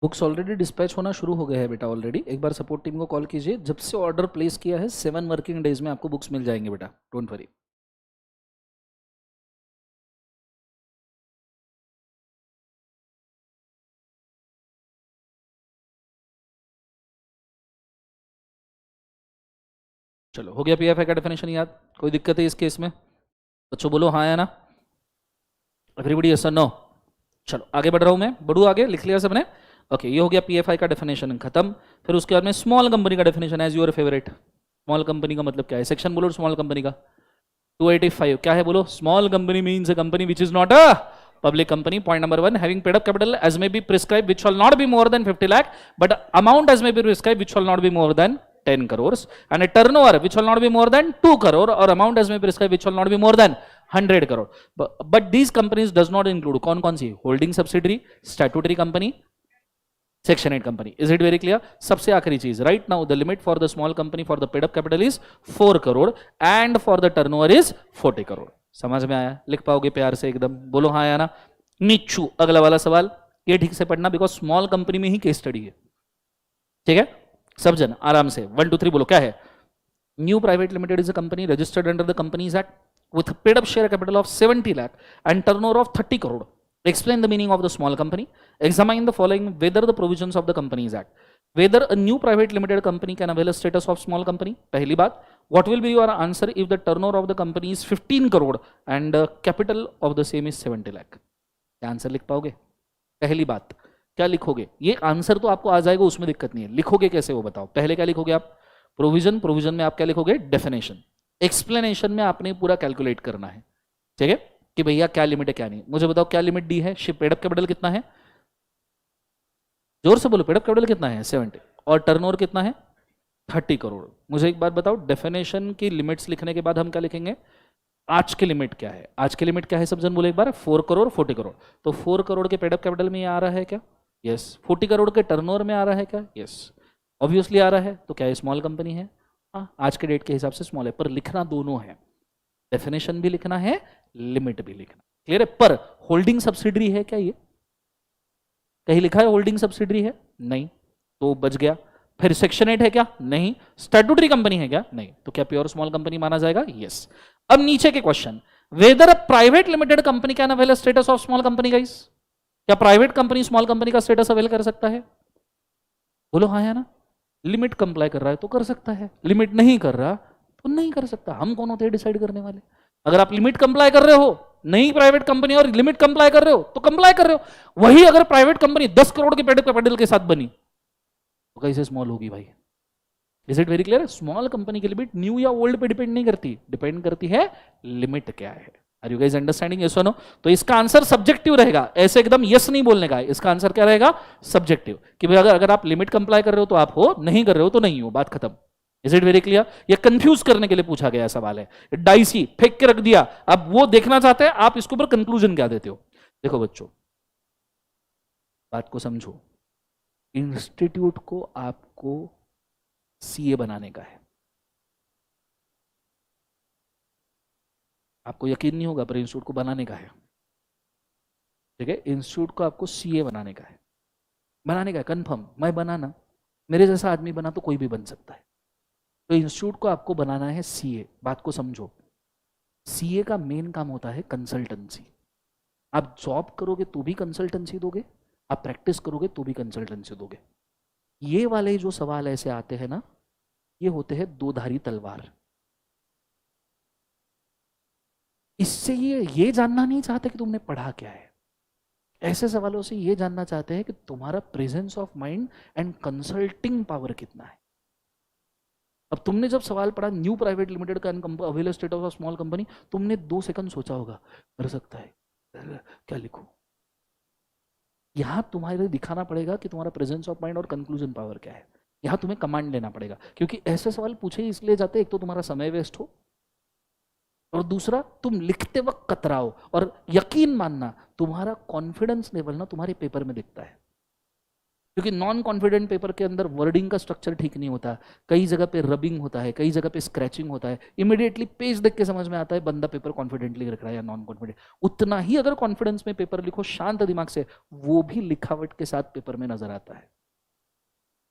Books already dispatch होना शुरू हो गए हैं बेटा ऑलरेडी। एक बार सपोर्ट टीम को कॉल कीजिए, जब से ऑर्डर प्लेस किया है 7 वर्किंग डेज में आपको बुक्स मिल जाएंगे बेटा, डोंट वरी। चलो हो गया पीएफआई का डेफिनेशन याद? कोई दिक्कत है इस केस में? बच्चों बोलो हाँ या ना, एवरीबॉडी यस और नो। चलो आगे बढ़ रहा हूं मैं, बढ़ू आगे, लिख लिया सबने? ओके, ये हो गया पीएफआई का डेफिनेशन खत्म। फिर उसके बाद में स्मॉल कंपनी का definition, as your favourite. Small company का मतलब क्या है? सेक्शन बोलो स्मॉल कंपनी का। 285 क्या है बोलो? Small company means a company which is not a public company. Point number 1, having paid up capital as may be prescribed which shall not be more than 50 lakh, but amount as may be prescribed which shall not be more than 10 crores, and a turnover which shall not be more than 2 crore, or amount as may be prescribed which shall not be more than 100 crore. But these companies does not include कौन सी? Holding subsidiary, statutory company, section 8 company. Is it very clear? सबसे आखिरी चीज, right now the limit for the small company for the paid up capital is 4 crore and for the turnover is 40 crore. समझ में आया? लिख पाओगे प्यार से एकदम? बोलो हाँ या ना। नीचू अगला वाला सवाल, ये ठीक से पढ़ना बिकॉज स्मॉल कंपनी में ही केस स्टडी है, ठीक है? सब जन आराम से 1 2 3 बोलो। क्या है? New private limited is a company registered under the companies act with paid up share capital of 70 lakh and turnover of 30 crore. Explain the meaning of the small company. Examine the following whether the provisions of the Companies Act. Whether a new private limited company can avail a status of small company. पहली बात. What will be your answer if the turnover of the company is 15 crore and capital of the same is 70 lakh? क्या answer लिख पाओगे? पहली बात क्या लिखोगे? ये आंसर तो आपको आ जाएगा, उसमें दिक्कत नहीं है. लिखोगे कैसे वो बताओ. पहले क्या लिखोगे आप? प्रोविजन. प्रोविजन में आप क्या लिखोगे? डेफिनेशन. एक्सप्लेनेशन में आपने पूरा कैलकुलेट करना है. ठीक है कि भैया क्या लिमिट है क्या नहीं. मुझे बताओ क्या लिमिट दी है. शिप पेड अप कैपिटल कितना है? जोर से बोलो. पेड अप कैपिटल कितना है? 70. और टर्नओवर कितना है? 30 करोड़. मुझे एक बात बताओ, डेफिनेशन की लिमिट्स लिखने के बाद हम क्या लिखेंगे? आज की लिमिट क्या है? आज की लिमिट क्या है? सब जन बोले एक बार. 4 करोड़ 40 करोड़. तो 4 करोड़ के पेड अप कैपिटल में ये आ रहा है क्या? यस. 40 करोड़ के टर्नओवर में आ रहा है क्या? यस. ऑब्वियसली आ रहा है. तो क्या ये स्मॉल कंपनी है? हाँ, आज के डेट के हिसाब से स्मॉल है, पर लिखना दोनों है. डेफिनेशन भी लिखना है, लिमिट भी लिखना. क्लियर है? पर होल्डिंग सब्सिडरी है क्या? ये कहीं लिखा है होल्डिंग सब्सिडरी है? नहीं. तो बच गया. फिर सेक्शन 8 है क्या? नहीं. स्टैट्यूटरी कंपनी है क्या? नहीं. तो क्या प्योर स्मॉल कंपनी माना जाएगा? यस. अब नीचे के question. Weather a private limited company can avail status of small company. Guys, क्या प्राइवेट कंपनी स्मॉल कंपनी का स्टेटस अवेल कर सकता है? बोलो हाँ या ना. लिमिट कंप्लाई कर रहा है तो कर सकता है, लिमिट नहीं कर रहा तो नहीं कर सकता. हम कौन होते हैं डिसाइड करने वाले? अगर आप लिमिट कंप्लाई कर रहे हो, नहीं प्राइवेट कंपनी, और लिमिट कंप्लाई कर रहे हो तो कंप्लाई कर रहे हो. वही अगर प्राइवेट कंपनी 10 करोड़ के पेड कैपिटल के साथ बनी तो कैसे स्मॉल होगी भाई? Is it very clear? Small company की लिमिट न्यू या ओल्ड पे डिपेंड नहीं करती, डिपेंड करती है लिमिट क्या है. Are you guys understanding? Yes और नो? तो इसका आंसर सब्जेक्टिव रहेगा. ऐसे एकदम यस नहीं बोलने का है. इसका आंसर क्या रहेगा? सब्जेक्टिव. कि भाई अगर आप लिमिट कंप्लाई कर रहे हो तो आप हो, नहीं कर रहे हो तो नहीं हो. बात खत्म. Is it very clear? ये कंफ्यूज करने के लिए पूछा गया सवाल है. डाइसी फेंक के रख दिया. अब वो देखना चाहते हैं आप इसके ऊपर कंक्लूजन क्या देते हो. देखो बच्चों, बात को समझो. इंस्टीट्यूट को आपको सीए बनाने का है. आपको यकीन नहीं होगा पर इंस्टीट्यूट को बनाने का है. ठीक है, इंस्टीट्यूट को आपको सीए बनाने का है. बनाने का है कंफर्म. मैं बनाना, मेरे जैसा आदमी बना तो कोई भी बन सकता है. तो इंस्टीट्यूट को आपको बनाना है सीए. बात को समझो. सीए का मेन काम होता है कंसल्टेंसी. आप जॉब करोगे तो भी कंसल्टेंसी दोगे, आप प्रैक्टिस करोगे तो भी कंसल्टेंसी दोगे. ये वाले जो सवाल ऐसे आते हैं ना, ये होते हैं दो धारी तलवार. इससे ये जानना नहीं चाहते कि तुमने पढ़ा क्या है. ऐसे सवालों से ये जानना चाहते हैं कि तुम्हारा presence of mind and consulting power कितना है. अब तुमने जब सवाल पढ़ा न्यू प्राइवेट लिमिटेड का avail status of small company, तुमने 2 सेकंड सोचा होगा कर सकता है, क्या लिखूं. यहां तुम्हारे दिखाना पड़ेगा कि तुम्हारा प्रेजेंस ऑफ माइंड और कंक्लूजन पावर क्या है. यहां तुम्हें कमांड लेना पड़ेगा, क्योंकि ऐसे सवाल पूछे इसलिए जाते, एक तो तुम्हारा समय वेस्ट हो, और दूसरा तुम लिखते वक्त कतराओ. और यकीन मानना, तुम्हारा कॉन्फिडेंस लेवल ना तुम्हारे पेपर में दिखता है. क्योंकि नॉन कॉन्फिडेंट पेपर के अंदर वर्डिंग का स्ट्रक्चर ठीक नहीं होता. कई जगह पे रबिंग होता है, कई जगह पे स्क्रैचिंग होता है. इमीडिएटली पेज देख के समझ में आता है बंदा पेपर कॉन्फिडेंटली लिख रहा है या नॉन कॉन्फिडेंट. उतना ही अगर कॉन्फिडेंस में पेपर लिखो शांत दिमाग से, वो भी लिखावट के साथ पेपर में नजर आता है.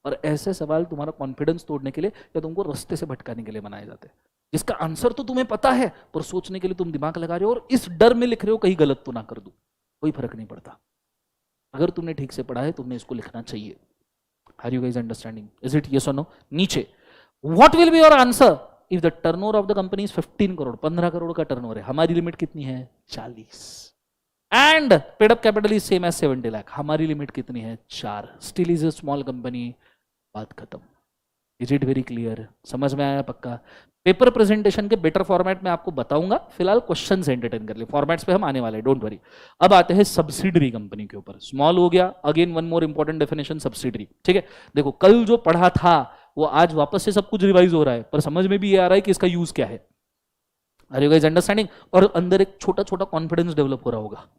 और ऐसे सवाल तुम्हारा कॉन्फिडेंस तोड़ने के लिए या तुमको रास्ते से भटकाने के लिए बनाए जाते हैं, जिसका आंसर तो तुम्हें पता है पर सोचने के लिए तुम दिमाग लगा रहे हो और इस डर में लिख रहे हो कहीं गलत तो ना कर दूं. कोई फर्क नहीं पड़ता. अगर तुमने ठीक से पढ़ा है तुमने इसको लिखना चाहिए. Are you guys understanding? Is it yes और नो? नीचे, what will be your answer if the turnover of the company is 15 crore. 15 crore का टर्नओवर है. हमारी लिमिट कितनी है? 40. And paid up capital is same as 70 lakh. हमारी लिमिट कितनी है? 4. Still is a small company. बात खत्म. Is it very clear? समझ में आया पक्का? पेपर प्रेजेंटेशन के बेटर फॉर्मेट में आपको बताऊंगा. फिलहाल क्वेश्चन एंटरटेन कर लिए. फॉर्मेट्स पे हम आने वाले हैं, डोंट वरी. अब आते हैं सब्सिडरी कंपनी के ऊपर. स्मॉल हो गया. Again one more important definition, subsidiary. ठीक है, देखो कल जो पढ़ा था वो आज वापस से सब कुछ रिवाइज हो रहा है, पर समझ में भी ये आ रहा है कि इसका यूज क्या है. Are you guys understanding? और अंदर एक छोटा छोटा कॉन्फिडेंस डेवलप हो रहा होगा.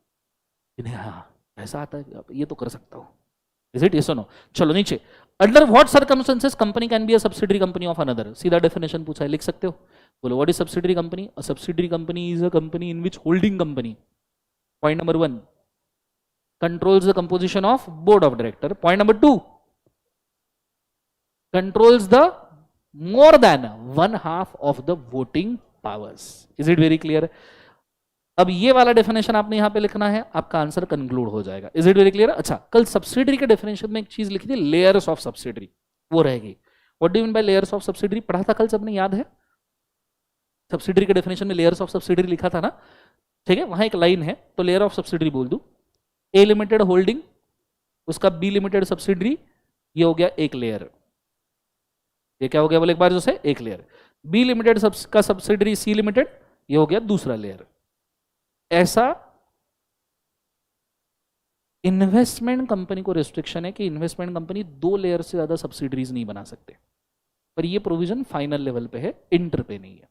हाँ ऐसा आता है, ये तो कर सकता हूँ. इज इट यस और नो? चलो नीचे, under what circumstances company can be a subsidiary company of another. सीधा डेफिनेशन पूछा है, लिख सकते हो. बोलो what is subsidiary company? A subsidiary company is a company in which holding company, point number 1, controls the composition of board of director. Point number 2, controls the more than one half of the voting powers. Is it very clear? अब ये वाला definition आपने यहां पे लिखना है, आपका answer conclude हो जाएगा। Is it very clear? अच्छा, कल सब्सिडरी के डेफिनेशन में एक चीज लिखी थी, लेयर्स ऑफ सब्सिडरी, वो रहेगी। What do you mean by layers of subsidiary? पढ़ा था कल सबने, याद है? सब्सिडरी के डेफिनेशन में लेयर्स ऑफ सब्सिडरी लिखा था ना, ठीक है? वहां एक लाइन है, तो लेयर ऑफ सब्सिडरी बोल दू। ए लिमिटेड होल्डिंग, उसका बी लिमिटेड सब्सिडरी, ये हो गया एक लेयर। ये क्या हो गया बोले एक बार जो से, एक लेयर। बी लिमिटेड का सब्सिडरी सी लिमिटेड, ये हो गया दूसरा लेयर। ऐसा इन्वेस्टमेंट कंपनी को रेस्ट्रिक्शन है कि इन्वेस्टमेंट कंपनी 2 लेयर से ज्यादा सब्सिडरीज नहीं बना सकते, पर ये प्रोविजन फाइनल लेवल पे है, इंटर पे नहीं है,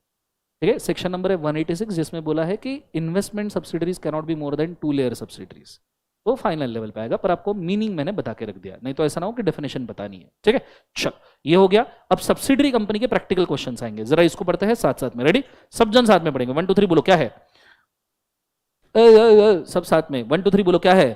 ठीक है? सेक्शन नंबर है 186, जिसमें बोला है कि investment subsidiaries can not be more than 2 layer subsidiaries, तो फाइनल लेवल पे आएगा। पर आपको मीनिंग मैंने बता के रख दिया, नहीं तो ऐसा ना हो कि डेफिनेशन पता नहीं है, ठीक है? चल, ये हो गया। अब सब्सिडरी कंपनी के प्रैक्टिकल क्वेश्चंस आएंगे, जरा इसको पढ़ते हैं साथ साथ में। रेडी? सब जन साथ में पढ़ेंगे। 1 2 3 बोलो क्या है? सब साथ में 1 2 3 बोलो क्या है?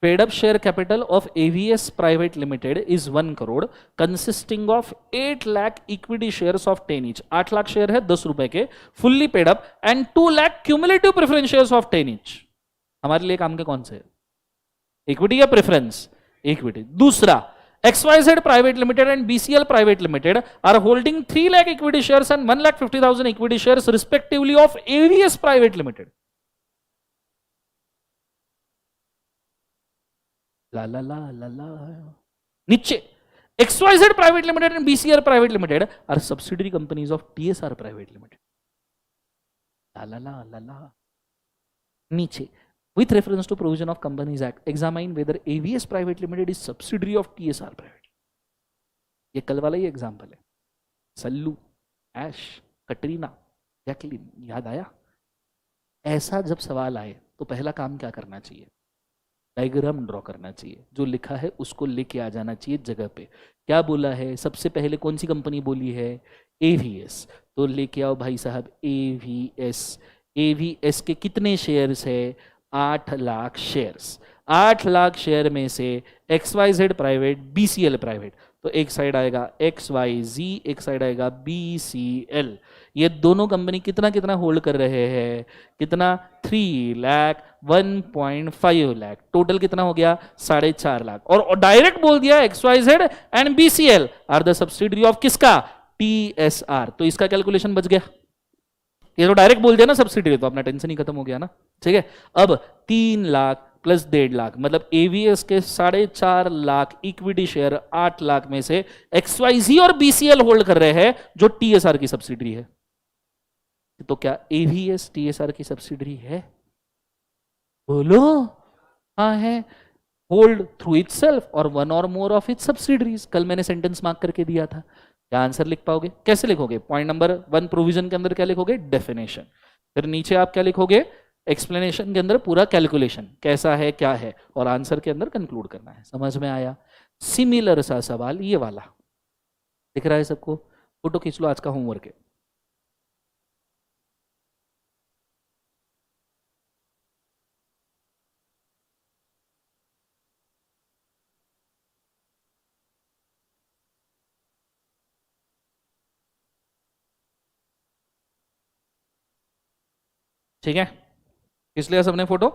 Paid up share capital of AVS private limited is 1 crore, consisting of 8 lakh equity shares of 10 each. 8 lakh share है 10 रुपए के, fully paid up, and 2 lakh cumulative preference shares of 10 each. हमारे लिए काम के कौन से? इक्विटी या प्रेफरेंस? इक्विटी। दूसरा, XYZ private limited and BCL private limited are holding 3 lakh equity shares and 1,50,000 equity shares respectively of AVS private limited. ला ला ला ला ला। नीचे, XYZ private limited and BCL private limited are subsidiary companies of TSR private limited. ला ला ला ला ला। नीचे, with reference to provision of Companies Act, examine whether AVS Private Limited is subsidiary of TSR Private। ये कल वाला ही example है। सल्लू, ऐश, कटरीना, जैकलिन, याद आया? ऐसा जब सवाल आए तो पहला काम क्या करना चाहिए? डायग्राम ड्रॉ करना चाहिए, जो लिखा है उसको लेके आ जाना चाहिए जगह पे। क्या बोला है? सबसे पहले कौन सी कंपनी बोली है? AVS, तो लेके आओ भाई साहब AVS। AVS के कितने शेयर्स है? 8 लाख शेयर्स। 8 लाख शेयर में से XYZ प्राइवेट, BCL प्राइवेट, तो एक साइड आएगा XYZ, एक साइड आएगा BCL। ये दोनों कंपनी कितना कितना होल्ड कर रहे हैं? कितना? 3 लाख, 1.5 लाख, टोटल कितना हो गया? 4.5 लाख। और डायरेक्ट बोल दिया XYZ and BCL are the subsidiary of किसका? TSR। तो इसका कैलकुलेशन बच गया। ये तो डायरेक्ट बोल दिया ना सब्सिडी, तो अपना टेंशन ही खत्म हो गया ना, ठीक है? अब 3 लाख प्लस 1.5 लाख, मतलब एवीएस के 4.5 लाख इक्विटी शेयर 8 लाख में से XYZ और BCL होल्ड कर रहे हैं, जो TSR की सब्सिडरी है। तो क्या एवीएस TSR की सब्सिडरी है? बोलो। हाँ है। होल्ड थ्रू इटसेल्फ और 1 और मोर ऑफ इट्स सब्सिडरीज। कल मैंने सेंटेंस मार्क करके दिया था। क्या आंसर लिख पाओगे? कैसे लिखोगे? पॉइंट नंबर 1 प्रोविजन के अंदर क्या लिखोगे? डेफिनेशन। फिर नीचे आप क्या लिखोगे? एक्सप्लेनेशन के अंदर पूरा कैलकुलेशन कैसा है क्या है, और आंसर के अंदर कंक्लूड करना है। समझ में आया? सिमिलर सा सवाल ये वाला दिख रहा है सबको? फोटो खींच लो, आज का होमवर्क है। ठीक है, इसलिए सबने फोटो।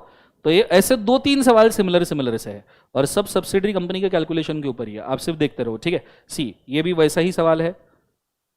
तो ये ऐसे 2-3 सवाल सिमिलर सिमिलर से है, और सब सब्सिडरी कंपनी के कैलकुलेशन के ऊपर ही है, आप सिर्फ देखते रहो, ठीक है? सी, ये भी वैसा ही सवाल है।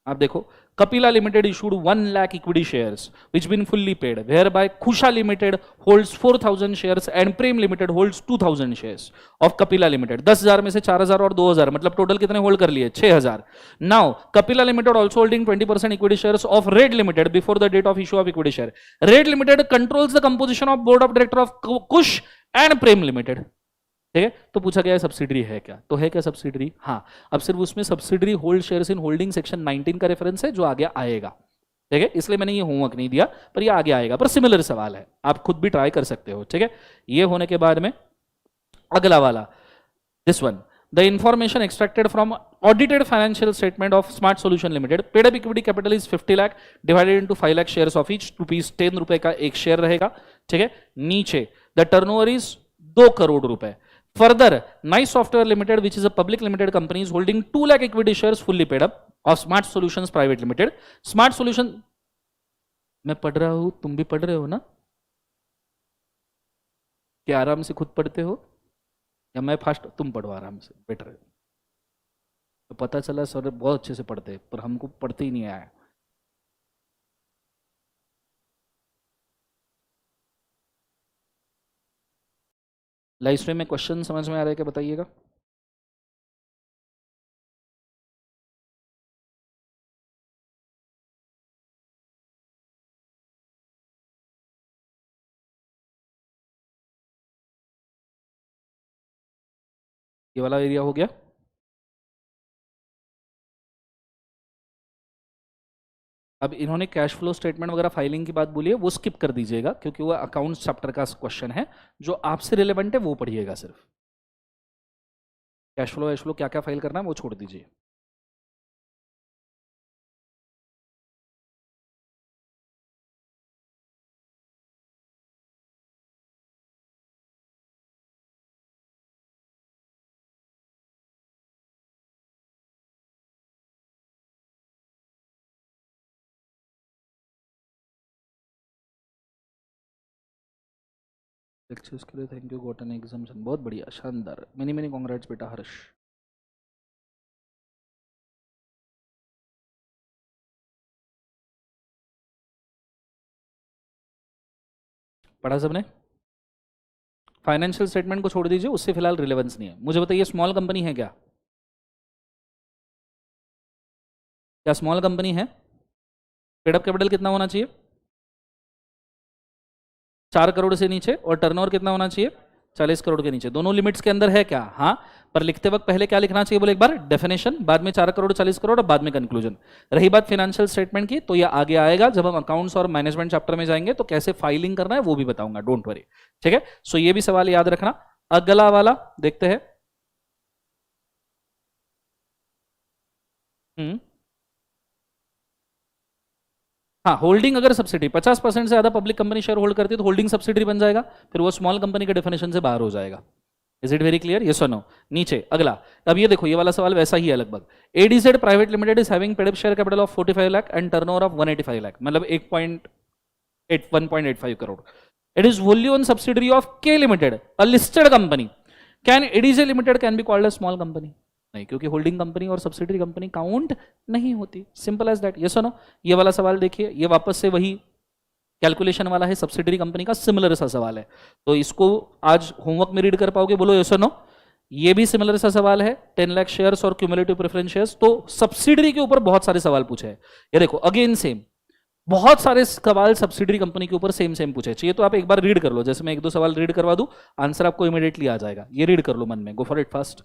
आप देखो, Kapila limited issued 1 lakh equity shares which been fully paid, whereby Kusha Limited holds 4,000 shares and Prem Limited holds 2,000 shares of Kapila Limited। 10,000 में से 4,000 और 2,000, मतलब टोटल कितने होल्ड कर लिए? 6,000। Now Kapila Limited also holding 20% equity shares of Red Limited before the date of issue of equity share। Red Limited controls the composition of board of director of Kush and Prem Limited। ठीक है? तो पूछा गया है subsidiary है क्या? तो है क्या सब्सिडरी? हाँ। अब सिर्फ उसमें subsidiary hold shares in holding section 19 का रेफरेंस है, जो आगे आएगा, ठीक है? इसलिए मैंने ये होमवर्क नहीं दिया, पर ये आगे आएगा, पर सिमिलर सवाल है, आप खुद भी ट्राई कर सकते हो, ठीक है? ये होने के बाद में अगला वाला, this one, the information extracted from audited financial statement of smart solution limited, paid up equity capital is 50 lakh divided into 5 lakh shares of each, ₹10 रुपए का एक शेयर रहेगा, ठीक है? नीचे, द टर्नओवर इज 2 करोड़ रुपए। Further, Nice Software Limited, which is a public limited company, is holding 2 lakh equity shares fully paid up of Smart Solutions Private Limited। Smart Solution मैं पढ़ रहा हूं, तुम भी पढ़ रहे हो ना? कि आराम से खुद पढ़ते हो या मैं फास्ट, तुम पढ़ो आराम से, बेटर है। तो पता चला सर बहुत अच्छे से पढ़ते हैं पर हमको पढ़ते ही नहीं आया। लाइव स्ट्रीम में क्वेश्चन समझ में आ रहा है क्या, बताइएगा। ये वाला एरिया हो गया। अब इन्होंने कैश फ्लो स्टेटमेंट वगैरह फाइलिंग की बात बोली है, वो स्किप कर दीजिएगा क्योंकि वो अकाउंट्स चैप्टर का क्वेश्चन है। जो आपसे रिलेवेंट है वो पढ़िएगा सिर्फ। कैश फ्लो क्या क्या फाइल करना है वो छोड़ दीजिए। लेक्चर्स के लिए thank you, got an exemption, बहुत बढ़िया, शानदार, मेनी मेनी कॉन्ग्रेट्स बेटा हर्ष। पढ़ा सबने। फाइनेंशियल स्टेटमेंट को छोड़ दीजिए, उससे फिलहाल रिलेवेंस नहीं है। मुझे बताइए स्मॉल कंपनी है क्या? क्या स्मॉल कंपनी है? पेड अप कैपिटल कितना होना चाहिए? 4 करोड़ से नीचे, और टर्नओवर कितना होना चाहिए? 40 करोड़ के नीचे। दोनों लिमिट्स के अंदर है क्या? हाँ। पर लिखते वक्त पहले क्या लिखना चाहिए बोले एक बार? डेफिनेशन, बाद में 4 करोड़ 40 करोड़ और बाद में कंक्लूजन। रही बात फाइनेंशियल स्टेटमेंट की, तो ये आगे आएगा जब हम अकाउंट्स और मैनेजमेंट चैप्टर में जाएंगे, तो कैसे फाइलिंग करना है वो भी बताऊंगा, डोंट वरी। ठीक है, सो ये भी सवाल याद रखना। अगला वाला देखते हैं। हाँ, होल्डिंग अगर सब्सिडी 50% से ज्यादा पब्लिक कंपनी शेयर होल्ड करती है तो होल्डिंग सब्सिडी बन जाएगा, फिर वो स्मॉल कंपनी के डेफिनेशन से बाहर हो जाएगा। Is it very clear? Yes और नो? नीचे अगला। अब ये देखो, ये वाला सवाल वैसा ही है लगभग। ADZ private limited is having paid up share capital of 45 lakh and turnover of 185 lakh, मतलब 1.85 crore. It is wholly own subsidiary of K limited, a listed company. Can ADJ limited can be called a small company? नहीं, क्योंकि holding company और subsidiary company count नहीं होती। Simple as that. Yes और no? ये वाला सवाल देखिए, ये वापस से वही कैलकुलेशन वाला है, सब्सिडरी कंपनी का सिमिलर सा सवाल है, तो इसको आज होमवर्क में रीड कर पाओगे, बोलो यस और नो? ये भी सिमिलर सा सवाल है, 10 लाख शेयर्स और क्यूमुलेटिव प्रेफरेंस शेयर्स। तो सब्सिडरी के ऊपर बहुत सारे सवाल पूछे हैं। ये देखो अगेन सेम, बहुत सारे सवाल सब्सिडरी कंपनी के ऊपर सेम सेम पूछे। चाहिए तो आप एक बार रीड कर लो, जैसे मैं 1-2 सवाल रीड करवा दूं, आंसर आपको इमीडिएटली आ जाएगा। ये रीड कर लो मन में, गो फॉर इट फास्ट।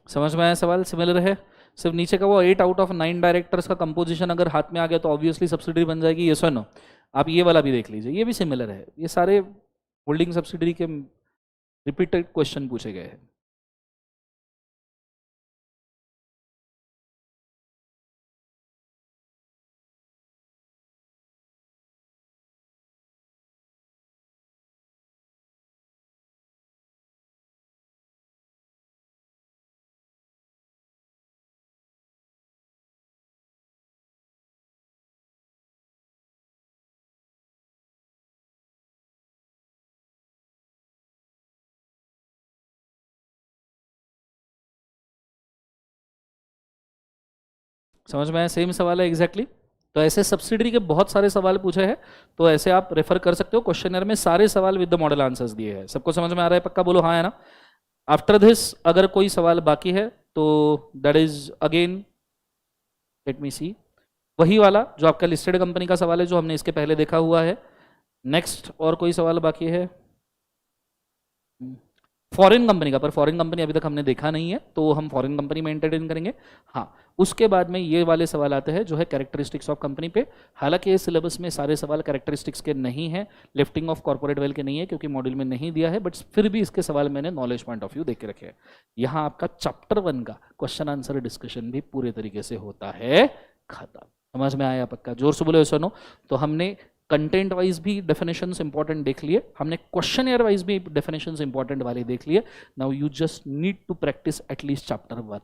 समझ में आया सवाल? सिमिलर है, सिर्फ नीचे का वो 8 आउट ऑफ 9 डायरेक्टर्स का कंपोजिशन अगर हाथ में आ गया तो ऑब्वियसली सब्सिडरी बन जाएगी। ये सुनो, आप ये वाला भी देख लीजिए, ये भी सिमिलर है। ये सारे होल्डिंग सब्सिडरी के रिपीटेड क्वेश्चन पूछे गए हैं। समझ में आया? सेम सवाल है एग्जैक्टली। तो ऐसे सब्सिडरी के बहुत सारे सवाल पूछे हैं, तो ऐसे आप रेफर कर सकते हो। क्वेश्चनर में सारे सवाल विद द मॉडल आंसर्स दिए हैं। सबको समझ में आ रहा है? पक्का बोलो हाँ है ना? आफ्टर दिस अगर कोई सवाल बाकी है तो that is again, let me see, वही वाला जो आपका लिस्टेड कंपनी का सवाल है जो हमने इसके पहले देखा हुआ है। नेक्स्ट और कोई सवाल बाकी है? फॉरेन कंपनी का, पर फॉरेन कंपनी अभी तक हमने देखा नहीं है तो हम फॉरेन कंपनी में एंटरटेन करेंगे। हाँ, उसके बाद में ये वाले सवाल आते हैं जो है कैरेक्टरिस्टिक्स ऑफ कंपनी पे। हालांकि ये सिलेबस में सारे सवाल कैरेक्टरिस्टिक्स के नहीं है, लिफ्टिंग ऑफ कॉर्पोरेट वेल्थ के नहीं है क्योंकि मॉड्यूल में नहीं दिया है, बट फिर भी इसके सवाल मैंने नॉलेज पॉइंट ऑफ व्यू देख के रखे हैं। यहाँ आपका चैप्टर 1 का क्वेश्चन आंसर डिस्कशन भी पूरे तरीके से होता है खत्म। समझ में आया पक्का? जोर से बोले सुनो। तो हमने कंटेंट वाइज भी डेफिनेशंस इंपॉर्टेंट देख लिए, हमने क्वेश्चन ईयर वाइज भी डेफिनेशंस इंपॉर्टेंट वाले देख लिए। Now you just need to practise at least chapter 1।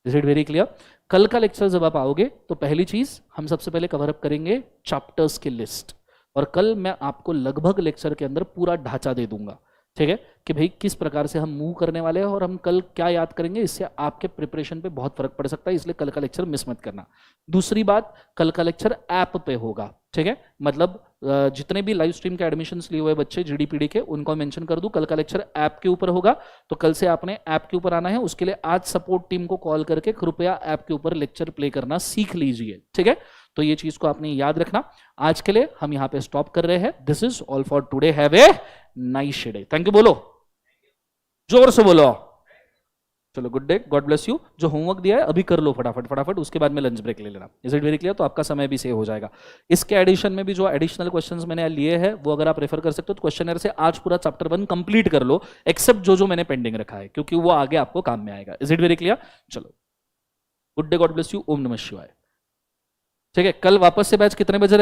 Is it very clear? कल का लेक्चर जब आप आओगे तो पहली चीज हम सबसे पहले कवर अप करेंगे चैप्टर्स की लिस्ट, और कल मैं आपको लगभग लेक्चर के अंदर पूरा ढांचा दे दूंगा, ठीक है, कि भाई किस प्रकार से हम मूव करने वाले हैं और हम कल क्या याद करेंगे। इससे आपके प्रिपरेशन पे बहुत फर्क पड़ सकता है, इसलिए कल का लेक्चर मिस मत करना। दूसरी बात, कल का लेक्चर ऐप पे होगा, ठीक है, मतलब जितने भी लाइव स्ट्रीम के एडमिशन्स लिए हुए बच्चे जीडीपीडी के, उनको मेंशन कर दूं, कल का लेक्चर ऐप के ऊपर होगा। तो कल से आपने ऐप के ऊपर आना है, उसके लिए आज सपोर्ट टीम को कॉल करके कृपया ऐप के ऊपर लेक्चर प्ले करना सीख लीजिए, ठीक है। तो ये चीज को आपने याद रखना। आज के लिए हम यहाँ पे स्टॉप कर रहे हैं। This is all for today. Have a nice day. Thank you बोलो, जोर से बोलो। चलो, good day, god bless you. जो होमवर्क दिया है अभी कर लो फटाफट फटाफट, उसके बाद में लंच ब्रेक ले लेना। Is it very clear? तो आपका समय भी सेव हो जाएगा। इसके एडिशन में भी जो एडिशनल क्वेश्चंस मैंने लिए हैं वो अगर आप रेफर कर सकते हो तो क्वेश्चनर से आज पूरा चैप्टर 1 कंप्लीट कर लो, एक्सेप्ट जो मैंने पेंडिंग रखा है, क्योंकि वो आगे आपको काम में आएगा। Is it very clear? चलो, good day, god bless you, ओम नमः शिवाय। ठीक है, कल वापस से बैच कितने बजे